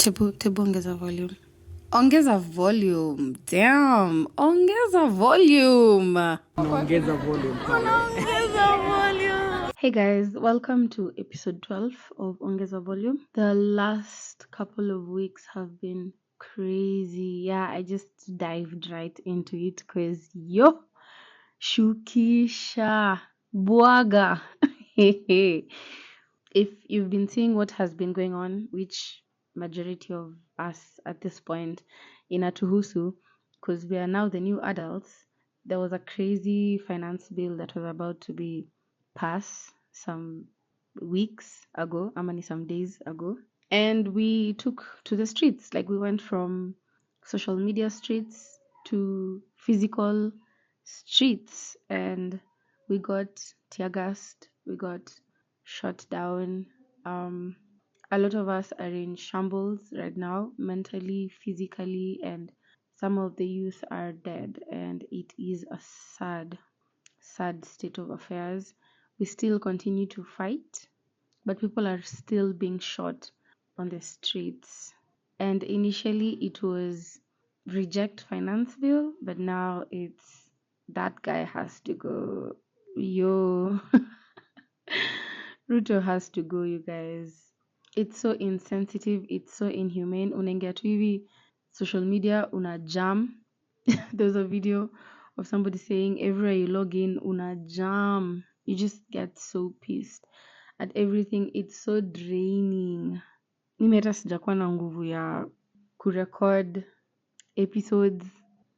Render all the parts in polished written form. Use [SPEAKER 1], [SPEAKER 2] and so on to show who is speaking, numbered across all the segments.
[SPEAKER 1] Tebu ongeza volume. Ongeza volume. Damn. Ongeza volume.
[SPEAKER 2] Ongeza volume.
[SPEAKER 1] Ongeza volume. Hey guys, welcome to episode 12 of Ongeza Volume. The last couple of weeks have been crazy. Yeah, I just dived right into it because shukisha bwaga. If you've been seeing what has been going on, which majority of us at this point inatuhusu, because we are now the new adults, there was a crazy finance bill that was about to be passed some weeks ago, some days ago, and we took to the streets. Like, we went from social media streets to physical streets, and we got tear gassed, we got shut down. A lot of us are in shambles right now, mentally, physically, and some of the youth are dead, and it is a sad state of affairs. We still continue to fight, but people are still being shot on the streets. And initially it was reject finance bill, but now it's that guy has to go. Ruto has to go, you guys. It's so insensitive, it's so inhumane. Unaingia tu hivi social media, una jam. There's a video of somebody saying everywhere you log in, una jam. You just get so pissed at everything. It's so draining. Mimi hata sijakuwa na nguvu ya kurecord episodes.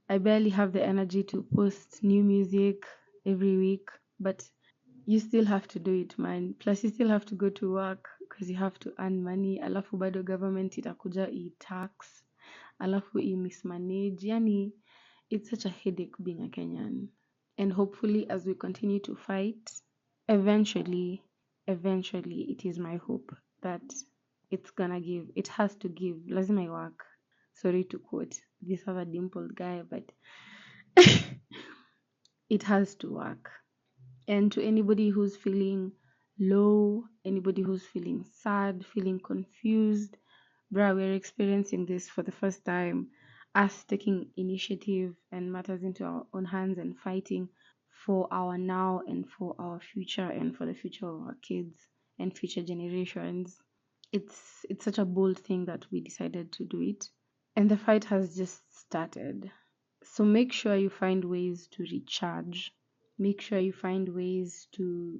[SPEAKER 1] I barely have the energy to post new music every week, but you still have to do it, man. Plus you still have to go to work because you have to earn money. Alafu bado government itakuja i-tax. Alafu i-mismanage. Yani, it's such a headache being a Kenyan. And hopefully, as we continue to fight, eventually, it is my hope that it's gonna give. It has to give. Lazima work. Sorry to quote this other dimpled guy, but it has to work. And to anybody who's feeling low, anybody who's feeling sad, feeling confused, we're experiencing this for the first time. Us taking initiative and matters into our own hands and fighting for our now and for our future and for the future of our kids and future generations. It's such a bold thing that we decided to do it. And the fight has just started. So make sure you find ways to recharge. Make sure you find ways to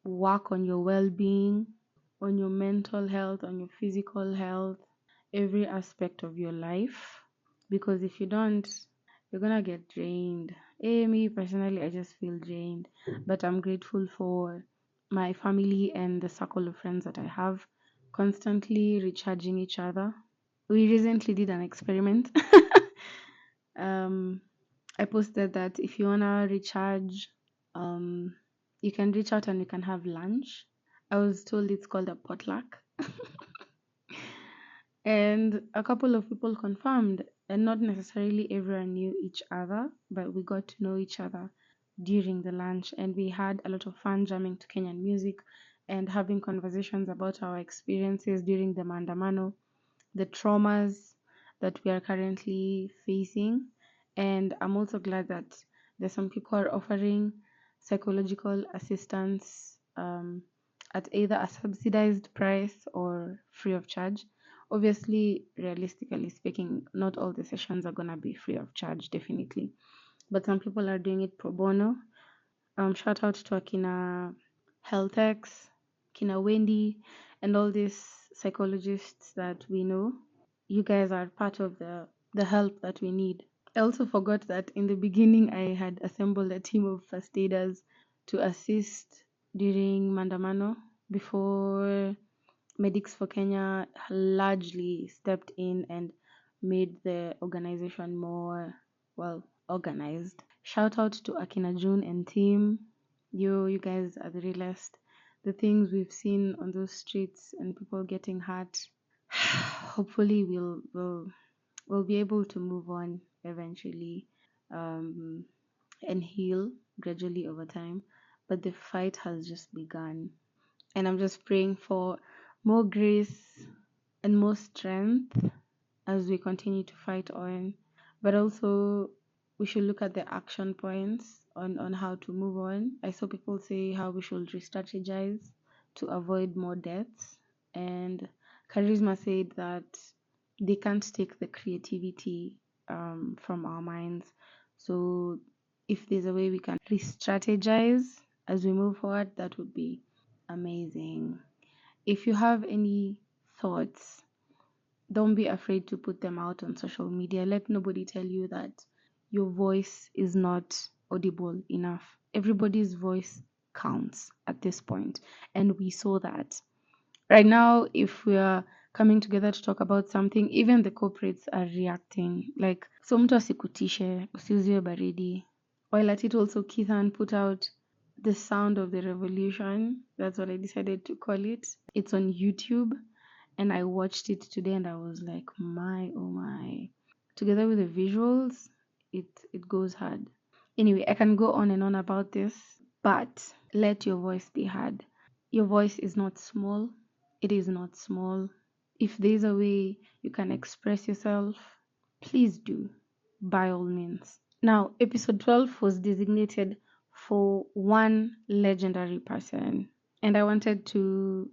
[SPEAKER 1] work on your well-being, on your mental health, on your physical health, every aspect of your life. Because if you don't, you're gonna get drained. Me personally, I just feel drained. But I'm grateful for my family and the circle of friends that I have, constantly recharging each other. We recently did an experiment. I posted that if you wanna recharge, you can reach out and we can have lunch. I was told it's called a potluck. And a couple of people confirmed, and not necessarily everyone knew each other, but we got to know each other during the lunch, and we had a lot of fun jamming to Kenyan music and having conversations about our experiences during the maandamano, the traumas that we are currently facing. And I'm also glad that there's some people who are offering psychological assistance at either a subsidized price or free of charge. Obviously, realistically speaking, not all the sessions are gonna be free of charge, definitely. But some people are doing it pro bono. Shout out to Akina Healthex, Kina Wendy, and all these psychologists that we know. You guys are part of the help that we need. I also forgot that in the beginning I had assembled a team of first aiders to assist during Mandamano before Medics for Kenya largely stepped in and made the organization more, well, organized. Shout out to Akina June and team. You guys are the realest. The things we've seen on those streets and people getting hurt. Hopefully we'll be able to move on eventually and heal gradually over time. But the fight has just begun. And I'm just praying for more grace, and more strength as we continue to fight on. But also, we should look at the action points on how to move on. I saw people say how we should re-strategize to avoid more deaths. And Charisma said that they can't take the creativity from our minds. So if there's a way we can re-strategize as we move forward, that would be amazing. If you have any thoughts, don't be afraid to put them out on social media. Let nobody tell you that your voice is not audible enough. Everybody's voice counts at this point, and we saw that. Right now, if we are coming together to talk about something, even the corporates are reacting. Like, so mtu asikutishe, usiuziwe baridi. While at it also, Keithan put out the sound of the revolution. That's what I decided to call it. It's on YouTube, and I watched it today, and I was like, my oh my. Together with the visuals, it goes hard. Anyway, I can go on and on about this, but let your voice be heard. Your voice is not small. It is not small. If there's a way you can express yourself, please do, by all means. Now, episode 12 was designated for one legendary person, and I wanted to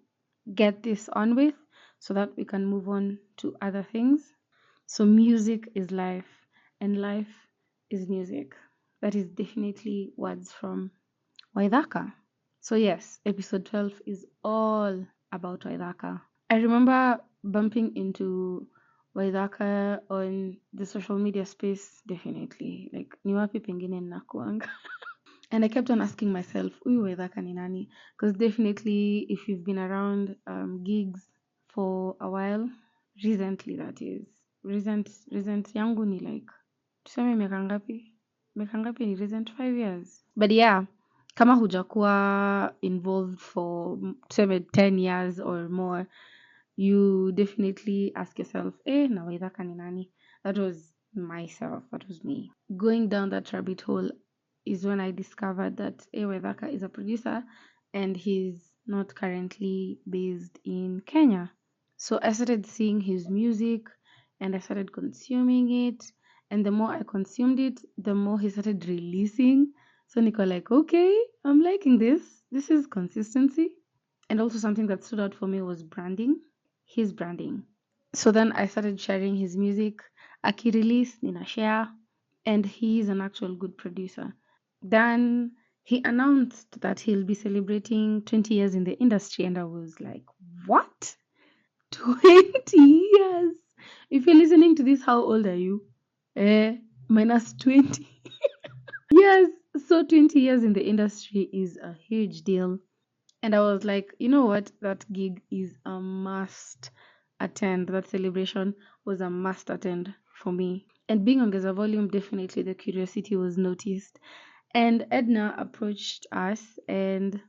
[SPEAKER 1] get this on with so that we can move on to other things. So, music is life, and life is music. That is definitely words from Waithaka. So, yes, episode 12 is all about Waithaka. I remember bumping into Waithaka on the social media space, definitely. Like, ni wapi pengine nakuanga. And I kept on asking myself, huyu Waithaka ni nani? Because definitely, if you've been around gigs for a while, recently that is, recent yangu ni like, tuseme miaka ngapi? Miaka ngapi ni recent 5 years. But yeah, kama hujakuwa involved for tuseme 10 years or more, you definitely ask yourself, na Waithaka ni nani? That was myself, that was me. Going down that rabbit hole is when I discovered that Waithaka is a producer and he's not currently based in Kenya. So I started seeing his music and I started consuming it. And the more I consumed it, the more he started releasing. So Nico like, okay, I'm liking this. This is consistency. And also something that stood out for me was branding. His branding. So then I started sharing his music. Aki-release, nina share. And he's an actual good producer. Then he announced that he'll be celebrating 20 years in the industry. And I was like, what? 20 years? If you're listening to this, how old are you? Minus 20. Yes, so 20 years in the industry is a huge deal. And I was like, you know what? That gig is a must attend. That celebration was a must attend for me. And being Ongeza Volume, definitely the curiosity was noticed. And Edna approached us and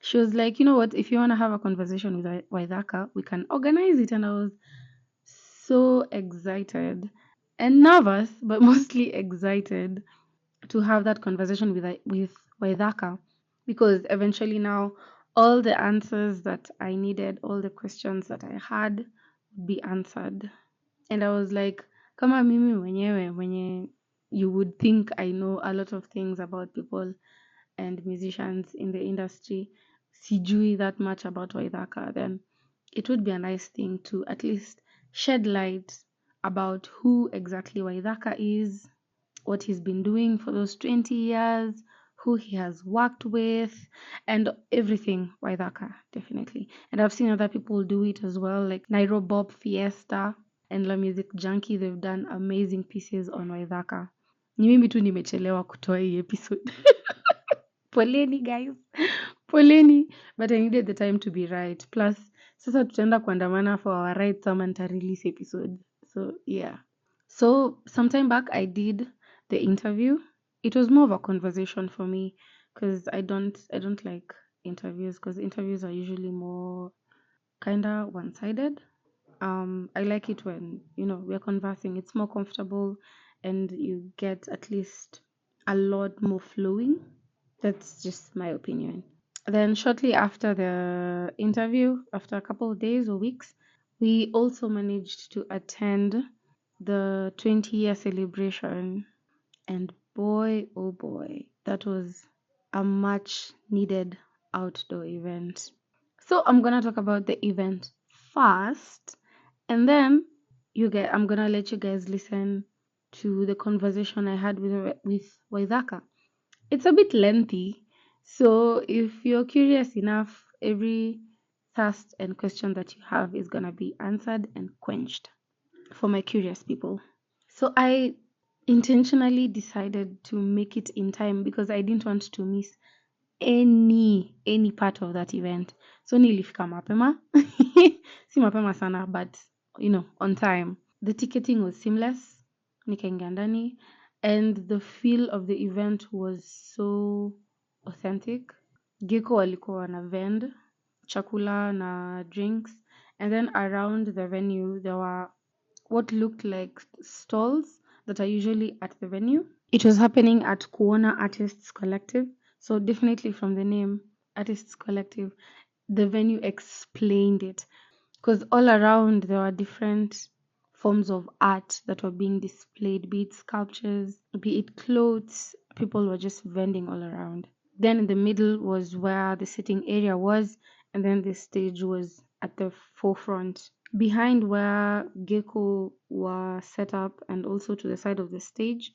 [SPEAKER 1] she was like, you know what? If you want to have a conversation with Waithaka, we can organize it. And I was so excited and nervous, but mostly excited to have that conversation with Waithaka, because eventually now all the answers that I needed, all the questions that I had would be answered. And I was like, kama mimi mwenye you would think I know a lot of things about people and musicians in the industry, sijui that much about Waithaka, then it would be a nice thing to at least shed light about who exactly Waithaka is, what he's been doing for those 20 years, who he has worked with, and everything Waithaka, definitely. And I've seen other people do it as well, like Nairo Bob Fiesta and La Music Junkie. They've done amazing pieces on Waithaka. Ni mimi tu nimechelewa kutoa hii episode. Poleni guys. Poleni. But I needed the time to be right. Plus, sasa tutaenda kuandamana for our rights sama nita-release episode. So, yeah. So, sometime back I did the interview. It was more of a conversation for me because I don't like interviews, because interviews are usually more kinda one-sided. I like it when, we're conversing. It's more comfortable and you get at least a lot more flowing. That's just my opinion. Then shortly after the interview, after a couple of days or weeks, We also managed to attend the 20-year celebration, and boy, oh boy, that was a much needed outdoor event. So I'm gonna talk about the event first, and then I'm gonna let you guys listen to the conversation I had with Waithaka. It's a bit lengthy, so if you're curious enough, every thirst and question that you have is gonna be answered and quenched for my curious people. So I intentionally decided to make it in time because I didn't want to miss any part of that event. So nilifika mapema. Si mapema sana, but on time. The ticketing was seamless. Nikaingia ndani, and the feel of the event was so authentic. Geko walikuwa wana vend chakula na drinks, and then around the venue there were what looked like stalls that are usually at the venue. It was happening at Kuona Artists Collective. So definitely from the name Artists Collective, the venue explained it. Because all around there were different forms of art that were being displayed, be it sculptures, be it clothes. People were just vending all around. Then in the middle was where the sitting area was, and then the stage was at the forefront. Behind where Gecko were set up and also to the side of the stage,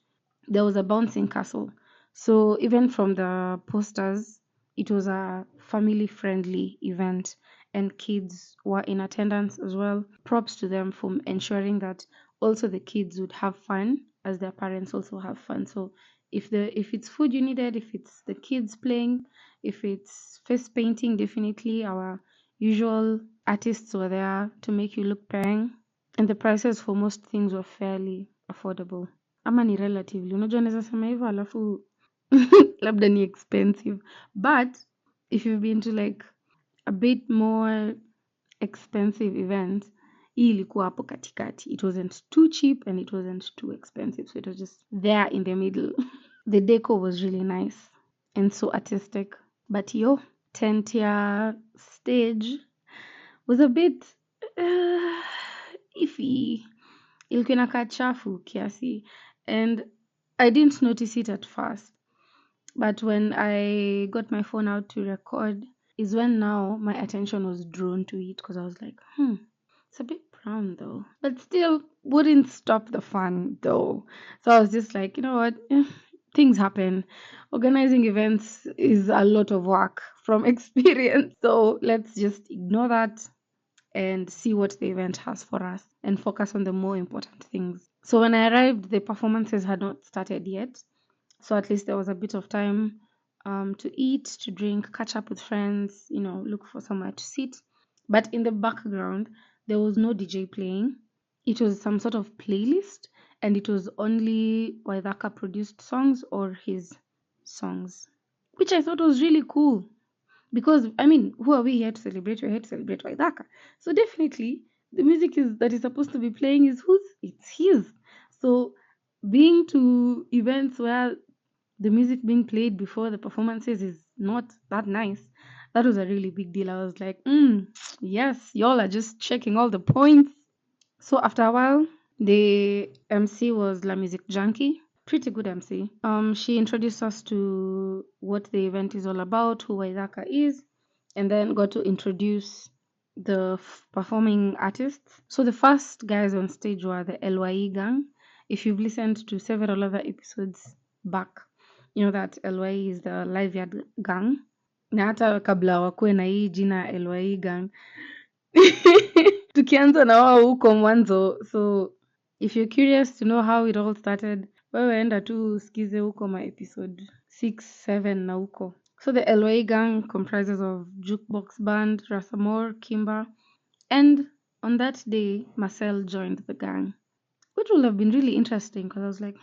[SPEAKER 1] there was a bouncing castle. So even from the posters, it was a family friendly event and kids were in attendance as well. Props to them for ensuring that also the kids would have fun as their parents also have fun. So if it's food you needed, if it's the kids playing, if it's face painting, definitely our usual artists were there to make you look paying, and the prices for most things were fairly affordable. Ama ni relatively, unajua naweza sema hivyo alafu labda ni expensive, but if you've been to like a bit more expensive event, hii ilikuwa hapo katikati. It wasn't too cheap and it wasn't too expensive, so it was just there in the middle. The decor was really nice and so artistic, but tent ya stage was a bit iffy. Ilikuwa inakaa chafu kiasi, and I didn't notice it at first, but when I got my phone out to record is when now my attention was drawn to it, because I was like, it's a bit brown though, but still wouldn't stop the fun though. So I was just like, you know what, things happen. Organizing events is a lot of work from experience, so let's just ignore that and see what the event has for us and focus on the more important things. So when I arrived, the performances had not started yet, so at least there was a bit of time to eat, to drink, catch up with friends, look for somewhere to sit. But in the background, there was no DJ playing. It was some sort of playlist, and it was only Waithaka produced songs or his songs, which I thought was really cool. Because I mean, who are we here to celebrate? We're here to celebrate Waithaka. So definitely the music that is supposed to be playing is whose? It's his. So being to events where the music being played before the performances is not that nice, that was a really big deal. I was like, yes, y'all are just checking all the points. So after a while, the MC was La Music Junkie. Pretty good MC. She introduced us to what the event is all about, who Waithaka is, and then got to introduce the performing artists. So the first guys on stage were the LYE gang. If you've listened to several other episodes back, you know that LYE is the Live Yard gang. Na hata kabla wakuwe na hii jina LYE gang tukianza na wao huko mwanzo. So if you're curious to know how it all started, wewe enda tu usikize huko ma episode 6, 7 na huko. So the LYE gang comprises of Jukebox Band, Rasamor, Kimba, and on that day Marcel joined the gang, which would have been really interesting because I was like,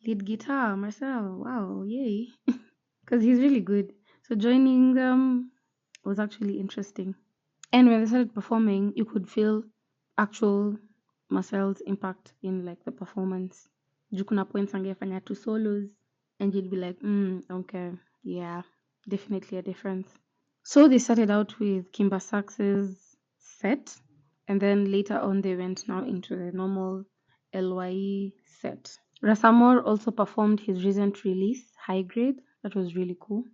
[SPEAKER 1] lead guitar, Marcel, wow, yay. Because he's really good. So joining them was actually interesting. And when they started performing, you could feel actual Marcel's impact in like the performance. Juu kuna points angefanya 2 solos and you'd be like, okay, yeah, definitely a difference. So they started out with Kimba Sax's set, and then later on they went now into the normal LYE set. Rasamor also performed his recent release, High Grade. That was really cool.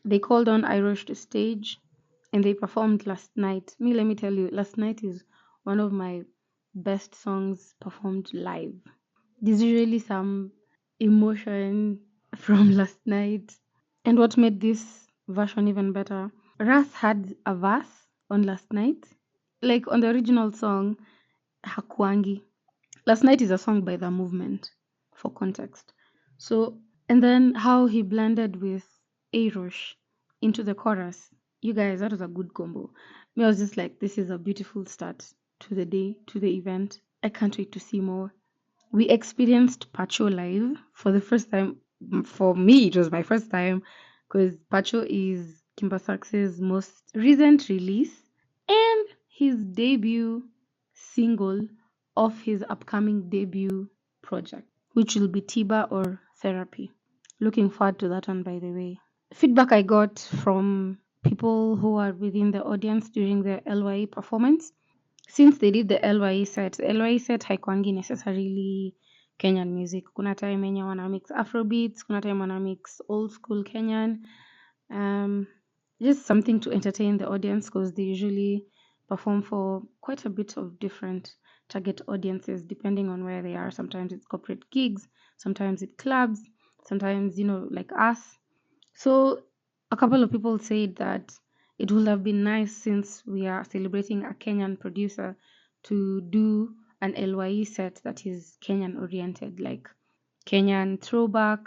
[SPEAKER 1] They called on Ayrosh to stage and they performed last night. Let me tell you, last night is one of my best songs performed live. There's usually some emotion from last night. And what made this version even better, Ras had a verse on last night. Like on the original song, Hakuangi. Last night is a song by The Movement, for context. So, and then how he blended with Ayrosh into the chorus. You guys, that was a good combo. I was just like, this is a beautiful start to the day, to the event. I can't wait to see more. We experienced Pacho live for the first time. For me, it was my first time because Pacho is Kimba Sax's most recent release and his debut single of his upcoming debut project, which will be Tiba or Therapy. Looking forward to that one, by the way. Feedback I got from people who are within the audience during the LYE performance, since they did the LYE set haikuangi necessarily Kenyan music. Kuna time yenye wana mix Afrobeats, kuna time wana mix old school Kenyan. Just something to entertain the audience because they usually perform for quite a bit of different target audiences depending on where they are. Sometimes it's corporate gigs, sometimes it's clubs, sometimes, like us. So a couple of people said that it would have been nice, since we are celebrating a Kenyan producer, to do an LYE set that is Kenyan oriented, like Kenyan throwback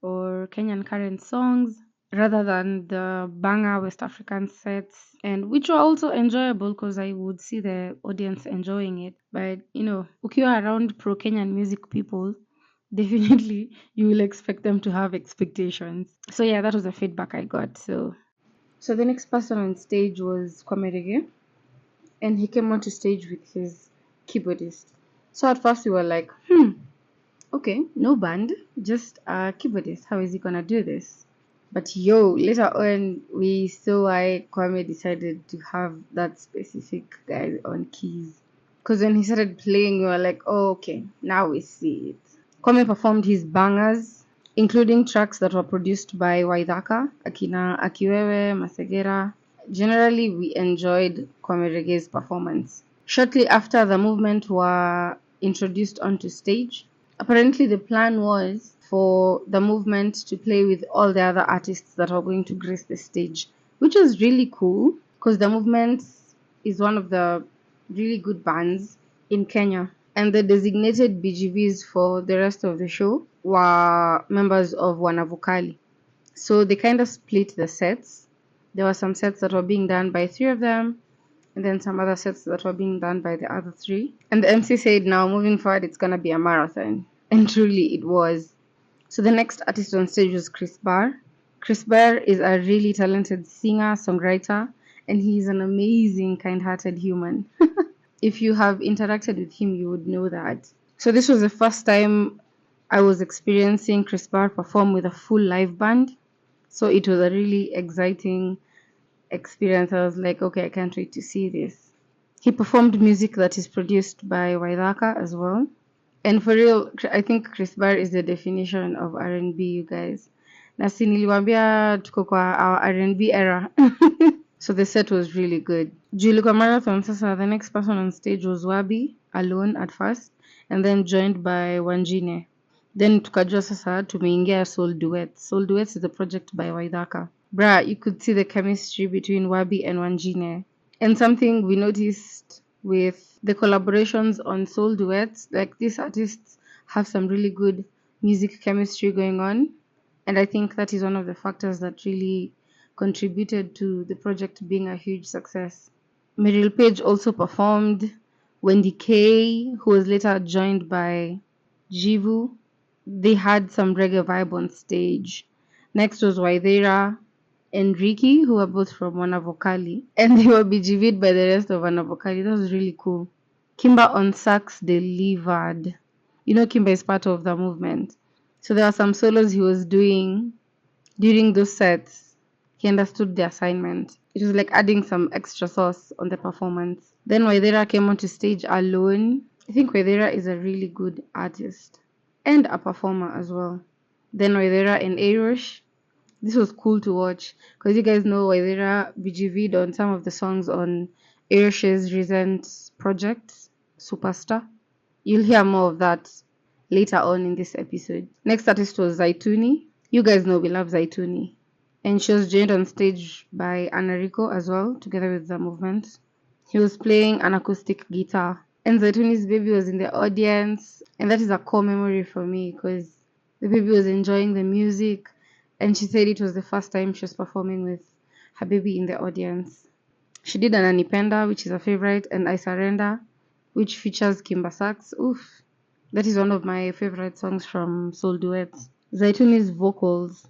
[SPEAKER 1] or Kenyan current songs, rather than the banger West African sets, and which were also enjoyable because I would see the audience enjoying it. But ukiwa around pro Kenyan music people, definitely you will expect them to have expectations. So yeah, that was the feedback I got. So the next person on stage was Kwame Rigii, and he came onto stage with his keyboardist. So at first we were like, okay, no band, just a keyboardist. How is he gonna do this? But later on we saw why Kwame decided to have that specific guy on keys. Because when he started playing, we were like, oh, okay, now we see it. Kwame performed his bangers, including tracks that were produced by Waithaka, Akina Akiwewe, Masegera. Generally, we enjoyed Kwame Rigii's performance. Shortly after the movement were introduced onto stage, apparently the plan was for the movement to play with all the other artists that are going to grace the stage, which was really cool because the movement is one of the really good bands in Kenya. And the designated BGVs for the rest of the show were members of Wanavokali. So they kind of split the sets. There were some sets that were being done by 3 of them, and then some other sets that were being done by the other 3. And the MC said, now moving forward, it's going to be a marathon. And truly it was. So the next artist on stage was Chris Barr. Chris Barr is a really talented singer, songwriter, and he's an amazing, kind-hearted human. If you have interacted with him, you would know that. So this was the first time I was experiencing Chris Barr perform with a full live band. So it was a really exciting experience. I was like, okay, I can't wait to see this. He performed music that is produced by Waithaka as well. And for real, I think Chris Barr is the definition of R&B, you guys. Nasi niliwambia tuko kwa our R&B era. So the set was really good. Julika Marathon, sasa the next person on stage was Wabi, alone at first, and then joined by Wanjine. Then tukajua sasa tumeingia Soul Duets. Soul Duets is a project by Waithaka. Bruh, you could see the chemistry between Wabi and Wanjine. And something we noticed with the collaborations on Soul Duets, like these artists have some really good music chemistry going on. And I think that is one of the factors that really contributed to the project being a huge success. Meryl Paige also performed. Wendy Kay, who was later joined by Jivu. They had some reggae vibe on stage. Next was Ythera and Ricky, who were both from Wanavokali, and they were BGV'd by the rest of Wanavokali. That was really cool. Kimba on sax delivered. Kimba is part of the movement. So there are some solos he was doing during those sets. He understood the assignment. It was like adding some extra sauce on the performance. Then Ythera came onto stage alone. I think Ythera is a really good artist and a performer as well. Then Ythera and Ayrosh. This was cool to watch because you guys know Ythera BGV'd on some of the songs on Ayrosh's recent project, Superstar. You'll hear more of that later on in this episode. Next artist was Zaituni. You guys know we love Zaituni. And she was joined on stage by Anariko as well, together with the movement. He was playing an acoustic guitar. And Zaituni's baby was in the audience. And that is a core memory for me because the baby was enjoying the music. And she said it was the first time she was performing with her baby in the audience. She did an Anipenda, which is a favorite, and I Surrender, which features Kimba Sax. Oof. That is one of my favorite songs from Soul Duets. Zaituni's vocals.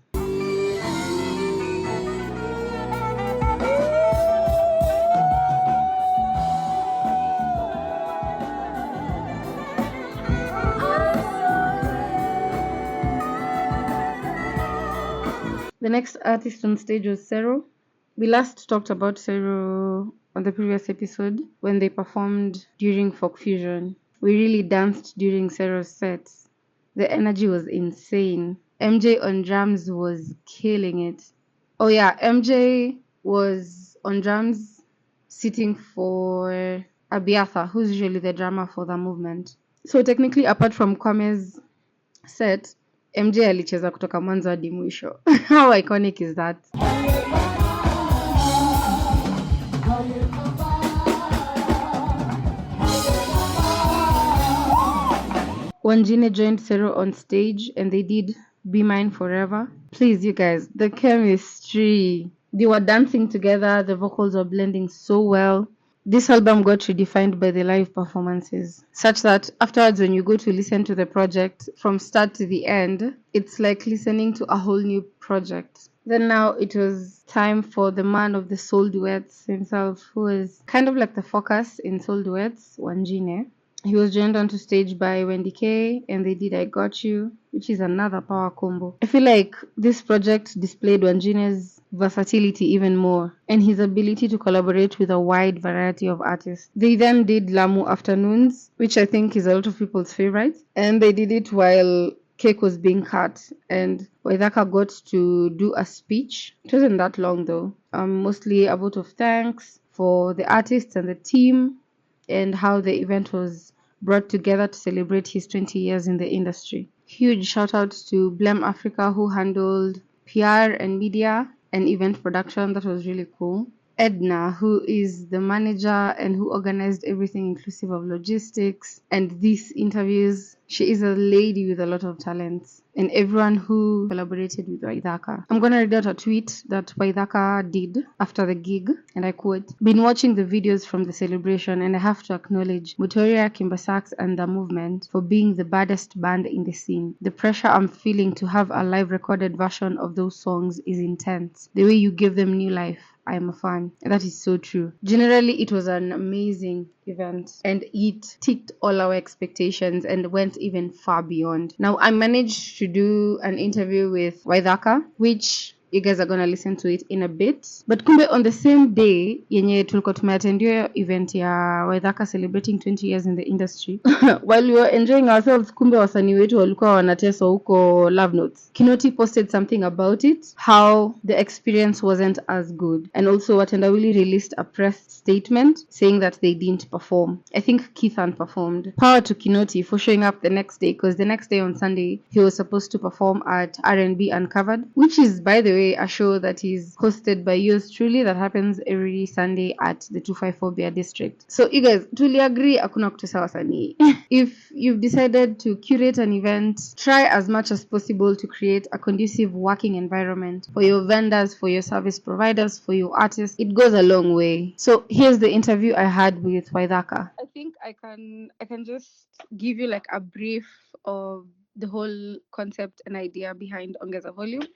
[SPEAKER 1] The next artist on stage was Serro. We last talked about Serro on the previous episode when they performed during Folk Fusion. We really danced during Serro's sets. The energy was insane. MJ on drums was killing it. Oh yeah, MJ was on drums sitting for Abiatha, who's usually the drummer for the movement. So technically, apart from Kwame's set, MJ alicheza kutoka mwanzo hadi mwisho. How iconic is that? Wanjine joined Serro on stage and they did Be Mine Forever. Please, you guys, the chemistry. They were dancing together, the vocals were blending so well. This album got redefined by the live performances, such that afterwards, when you go to listen to the project from start to the end, it's like listening to a whole new project. Then now it was time for the man of the soul duets himself, who is kind of like the focus in soul duets, Wanjine. He was joined onto stage by Wendy Kay and they did I Got You, which is another power combo. I feel like this project displayed Wanjine's versatility even more and his ability to collaborate with a wide variety of artists. They then did Lamu Afternoons, which I think is a lot of people's favorite, and they did it while cake was being cut and Waithaka got to do a speech. It wasn't that long though. Mostly a vote of thanks for the artists and the team and how the event was brought together to celebrate his 20 years in the industry. Huge shout out to Blem Africa who handled PR and media and event production. That was really cool. Edna, who is the manager and who organized everything inclusive of logistics and these interviews. She is a lady with a lot of talents. And everyone who collaborated with Waithaka. I'm going to read out a tweet that Waithaka did after the gig, and I quote, "Been watching the videos from the celebration and I have to acknowledge Mutoria, Kimba Sax and the movement for being the baddest band in the scene. The pressure I'm feeling to have a live recorded version of those songs is intense. The way you give them new life. I am a fan." And that is so true. Generally, it was an amazing event and it ticked all our expectations and went even far beyond. Now, I managed to do an interview with Waithaka, which you guys are gonna listen to it in a bit. But kumbe on the same day yenye tulikuwa tumeatendia event ya Waithaka celebrating 20 years in the industry while we were enjoying ourselves, kumbe wasanii wetu walikuwa wanateswa huko Love Notes. Kinoti posted something about it, how the experience wasn't as good, and also Watendawili released a press statement saying that they didn't perform. I think Keithan performed. Power to Kinoti for showing up the next day, because the next day on Sunday he was supposed to perform at R&B Uncovered, which is, by the way, a show that is hosted by yours truly that happens every Sunday at the 254 Beer District. So you guys, truly agree hakuna kutesa wasanii. If you've decided to curate an event, try as much as possible to create a conducive working environment for your vendors, for your service providers, for your artists. It goes a long way. So here's the interview I had with Waithaka. I think I can just give you like a brief of the whole concept and idea behind Ongeza Volume,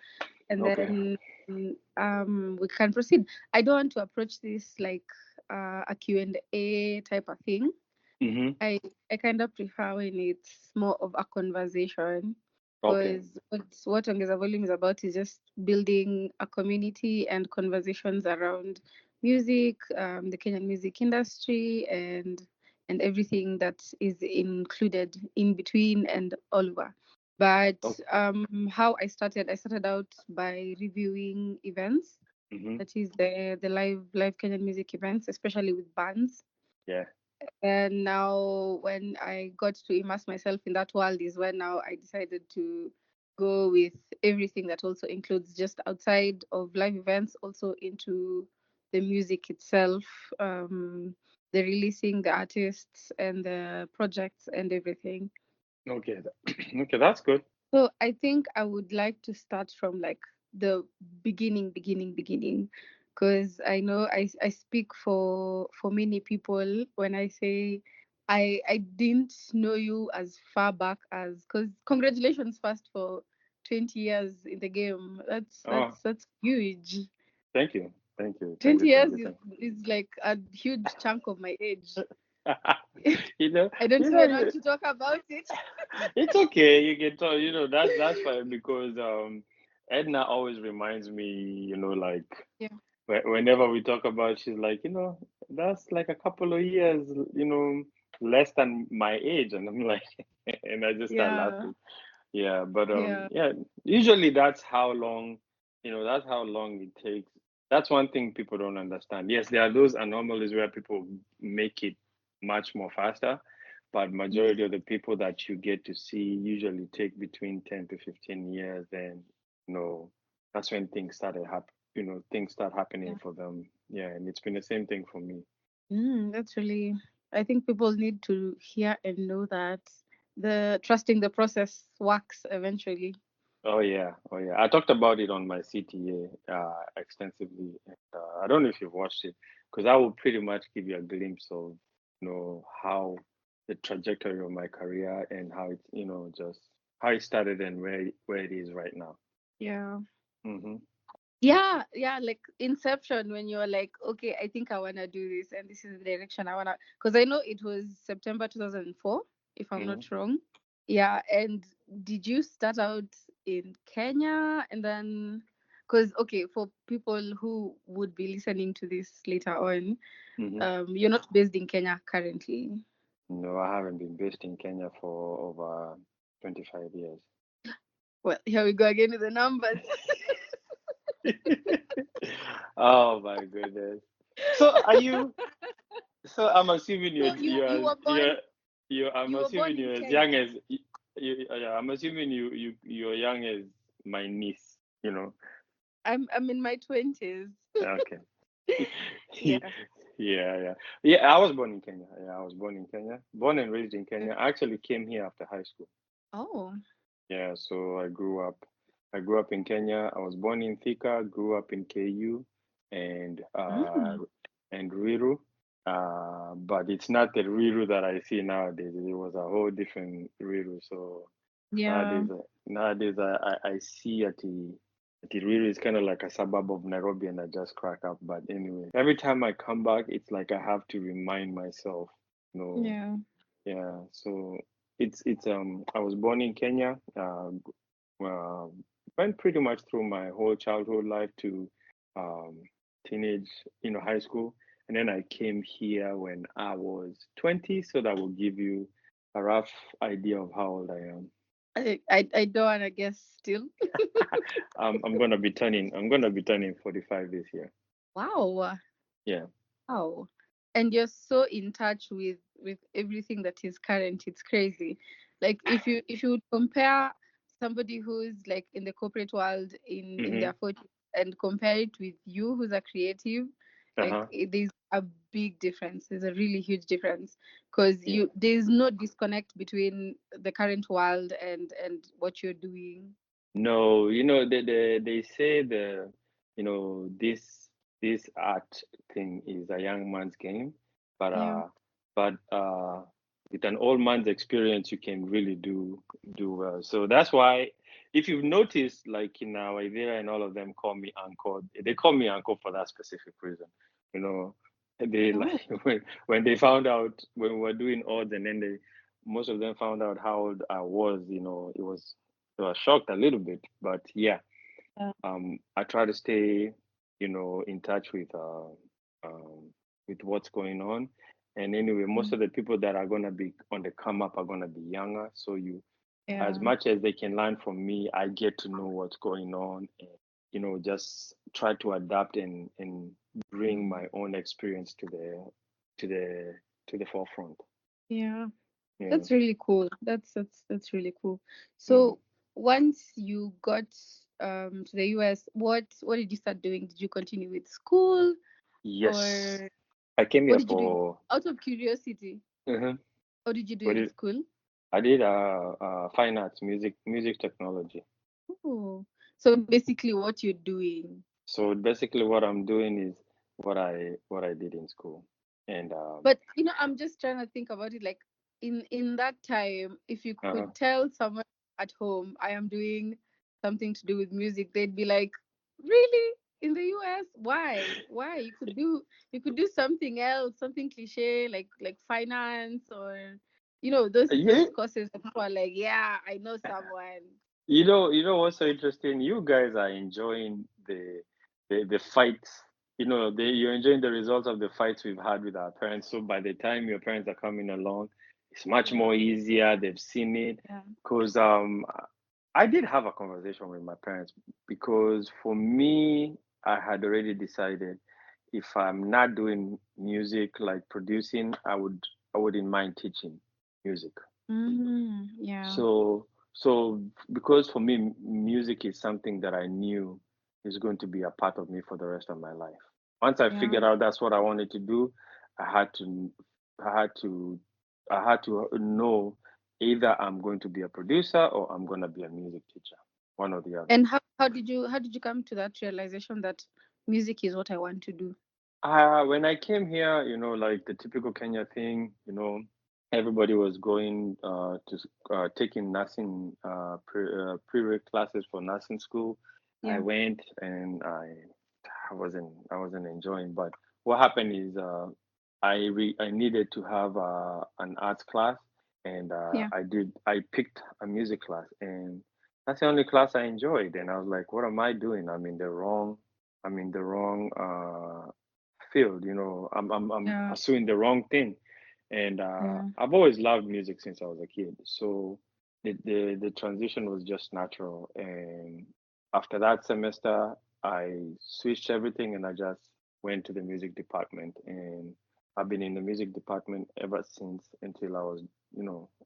[SPEAKER 1] and then we can proceed. I don't want to approach this like a Q&A type of thing. I kind of prefer when it's more of a conversation.
[SPEAKER 2] Okay.
[SPEAKER 1] because what Ongeza Volume is about is just building a community and conversations around music, the Kenyan music industry, and everything that is included in between and all over. But
[SPEAKER 2] Oh.
[SPEAKER 1] how I started out by reviewing events,
[SPEAKER 2] Mm-hmm.
[SPEAKER 1] that is the live Kenyan music events, especially with bands.
[SPEAKER 2] Yeah.
[SPEAKER 1] And now, when I got to immerse myself in that world, is when now I decided to go with everything that also includes just outside of live events, also into the music itself, the releasing the artists and the projects and everything.
[SPEAKER 2] Okay. Okay, that's good.
[SPEAKER 1] So I think I would like to start from like the beginning, because I know I speak for many people when I say I didn't know you as far back as, because congratulations first for 20 years in the game.
[SPEAKER 2] Oh,
[SPEAKER 1] That's huge.
[SPEAKER 2] thank you. Thank you. Thank
[SPEAKER 1] 20
[SPEAKER 2] you. Thank
[SPEAKER 1] years
[SPEAKER 2] you. Thank
[SPEAKER 1] is like a huge chunk of my age.
[SPEAKER 2] you. You know,
[SPEAKER 1] I don't
[SPEAKER 2] you know,
[SPEAKER 1] even want to talk about it.
[SPEAKER 2] it's okay. You can talk. You know, that's fine because Edna always reminds me. Like
[SPEAKER 1] Yeah.
[SPEAKER 2] whenever we talk about, she's like, that's like a couple of years. Less than my age, and I'm like, and I just start
[SPEAKER 1] Yeah.
[SPEAKER 2] laughing. Yeah, but
[SPEAKER 1] Yeah.
[SPEAKER 2] yeah, usually that's how long. That's how long it takes. That's one thing people don't understand. Yes, there are those anomalies where people make it much more faster, but
[SPEAKER 1] Yeah.
[SPEAKER 2] majority of the people that you get to see usually take between 10 to 15 years, and you know, that's when things started things start happening
[SPEAKER 1] Yeah.
[SPEAKER 2] for them. Yeah, and it's been the same thing for me.
[SPEAKER 1] That's really, I think people need to hear and know that the trusting the process works eventually.
[SPEAKER 2] Oh yeah, oh yeah. I talked about it on my CTA extensively, and I don't know if you've watched it because I will pretty much give you a glimpse of how the trajectory of my career and how it's just how it started and where it is right now.
[SPEAKER 1] Yeah.
[SPEAKER 2] Hmm.
[SPEAKER 1] Yeah, yeah, like Inception, when you're like, okay, I think I wanna do this, and this is the direction I wanna. Because I know it was September 2004, if I'm
[SPEAKER 2] Hmm.
[SPEAKER 1] not wrong. Yeah, and did you start out in Kenya and then? Because okay, for people who would be listening to this later on,
[SPEAKER 2] Hmm.
[SPEAKER 1] you're not based in Kenya currently.
[SPEAKER 2] No, I haven't been based in Kenya for over 25 years.
[SPEAKER 1] Well, here we go again with the numbers.
[SPEAKER 2] Oh my goodness. So are you? So I'm assuming
[SPEAKER 1] So
[SPEAKER 2] I'm
[SPEAKER 1] you were born
[SPEAKER 2] assuming
[SPEAKER 1] in
[SPEAKER 2] you're as young
[SPEAKER 1] Kenya.
[SPEAKER 2] as yeah, I'm assuming you're young as my niece, you know.
[SPEAKER 1] I'm in my 20s.
[SPEAKER 2] Okay.
[SPEAKER 1] Yeah.
[SPEAKER 2] Yeah, yeah. Yeah, I was born in Kenya. Yeah, I was born in Kenya. Born and raised in
[SPEAKER 1] Yeah.
[SPEAKER 2] Kenya. I actually came here after high school.
[SPEAKER 1] Oh.
[SPEAKER 2] Yeah, so I grew up in Kenya. I was born in Thika, grew up in KU and
[SPEAKER 1] Mm.
[SPEAKER 2] Ruiru. But it's not the Ruiru that I see nowadays. It was a whole different Ruiru. So
[SPEAKER 1] Yeah.
[SPEAKER 2] nowadays I see at the Ruiru is kind of like a suburb of Nairobi, and I just crack up. But anyway, every time I come back, it's like I have to remind myself, you know,
[SPEAKER 1] Yeah.
[SPEAKER 2] yeah. So it's I was born in Kenya. Uh, went pretty much through my whole childhood life to um, teenage, high school. And then I came here when I was 20, so that will give you a rough idea of how old I am.
[SPEAKER 1] I don't wanna guess still.
[SPEAKER 2] I'm gonna be turning 45 this year.
[SPEAKER 1] Wow.
[SPEAKER 2] Yeah.
[SPEAKER 1] Wow. And you're so in touch with everything that is current. It's crazy. Like if you would compare somebody who's like in the corporate world in
[SPEAKER 2] Mm-hmm.
[SPEAKER 1] their 40s and compare it with you who's a creative, like
[SPEAKER 2] Uh-huh.
[SPEAKER 1] there's a big difference. There's a really huge difference because
[SPEAKER 2] Yeah.
[SPEAKER 1] there's no disconnect between the current world and what you're doing.
[SPEAKER 2] No, they say this art thing is a young man's game, but
[SPEAKER 1] Yeah.
[SPEAKER 2] with an old man's experience, you can really do well. So that's why, if you've noticed, like in our Ythera and all of them call me uncle. They call me uncle for that specific reason. You know, they
[SPEAKER 1] Oh.
[SPEAKER 2] like when they found out when we were doing odds, and then most of them found out how old I was. It was. they were shocked a little bit, but yeah,
[SPEAKER 1] Yeah.
[SPEAKER 2] I try to stay, in touch with what's going on. And anyway, most
[SPEAKER 1] Mm.
[SPEAKER 2] of the people that are gonna be on the come up are gonna be younger. So as
[SPEAKER 1] Yeah.
[SPEAKER 2] much as they can learn from me, I get to know what's going on, and just try to adapt and bring
[SPEAKER 1] Mm.
[SPEAKER 2] my own experience to the to the forefront.
[SPEAKER 1] Yeah.
[SPEAKER 2] Yeah.
[SPEAKER 1] That's really cool. That's really cool.
[SPEAKER 2] Mm.
[SPEAKER 1] So once you got to the US, what did you start doing? Did you continue with school,
[SPEAKER 2] Yes,
[SPEAKER 1] or
[SPEAKER 2] I came
[SPEAKER 1] what
[SPEAKER 2] here
[SPEAKER 1] did you do
[SPEAKER 2] for.
[SPEAKER 1] out of curiosity?
[SPEAKER 2] uh
[SPEAKER 1] What did you do
[SPEAKER 2] What
[SPEAKER 1] in
[SPEAKER 2] did
[SPEAKER 1] school?
[SPEAKER 2] I did fine arts, music technology.
[SPEAKER 1] Oh, so basically what you're doing.
[SPEAKER 2] So basically, what I'm doing is what I did in school, and
[SPEAKER 1] But I'm just trying to think about it like in that time, if you
[SPEAKER 2] uh
[SPEAKER 1] could tell someone at home, I am doing something to do with music, they'd be like, really? In the US? Why? Why? You could do something else, something cliche like finance or those
[SPEAKER 2] yeah,
[SPEAKER 1] courses that people are like, yeah, I know someone.
[SPEAKER 2] what's so interesting? You guys are enjoying the fights. You're enjoying the results of the fights we've had with our parents. So by the time your parents are coming along, it's much
[SPEAKER 1] Yeah.
[SPEAKER 2] more easier. They've seen it.
[SPEAKER 1] Yeah.
[SPEAKER 2] Because I did have a conversation with my parents because for me, I had already decided if I'm not doing music like producing, I wouldn't mind teaching music.
[SPEAKER 1] Yeah.
[SPEAKER 2] So because for me, music is something that I knew is going to be a part of me for the rest of my life. Once I
[SPEAKER 1] Yeah.
[SPEAKER 2] figured out that's what I wanted to do, I had to, I had to, I had to know either I'm going to be a producer or I'm going to be a music teacher, one or the other.
[SPEAKER 1] And how did you come to that realization that music is what I want to do?
[SPEAKER 2] When I came here, like the typical Kenya thing, everybody was going taking nursing prereq classes for nursing school. I
[SPEAKER 1] Yeah.
[SPEAKER 2] went and I wasn't enjoying. But what happened is I needed to have an arts class, and
[SPEAKER 1] Yeah.
[SPEAKER 2] I picked a music class, and that's the only class I enjoyed. And I was like, what am I doing? I'm in the wrong field. I'm
[SPEAKER 1] Yeah.
[SPEAKER 2] pursuing the wrong thing, and
[SPEAKER 1] Yeah.
[SPEAKER 2] I've always loved music since I was a kid. So the transition was just natural. And after that semester, I switched everything and I just went to the music department, and I've been in the music department ever since until I was,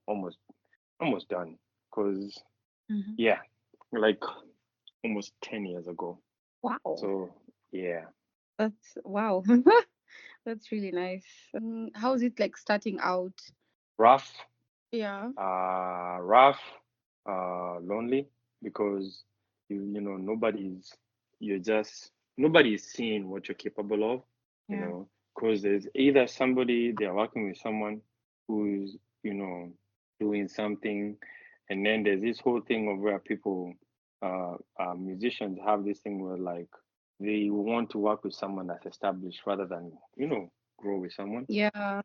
[SPEAKER 2] almost done. Cause
[SPEAKER 1] Hmm.
[SPEAKER 2] yeah, like almost 10 years ago.
[SPEAKER 1] Wow.
[SPEAKER 2] So yeah,
[SPEAKER 1] That's wow. That's really nice. How is it like starting out?
[SPEAKER 2] rough.
[SPEAKER 1] Yeah.
[SPEAKER 2] Rough, lonely because nobody's you're just nobody's seeing what you're capable of,
[SPEAKER 1] Yeah.
[SPEAKER 2] because there's either somebody they're working with someone who's doing something, and then there's this whole thing of where people, musicians have this thing where like they want to work with someone that's established rather than grow with someone,
[SPEAKER 1] Yeah.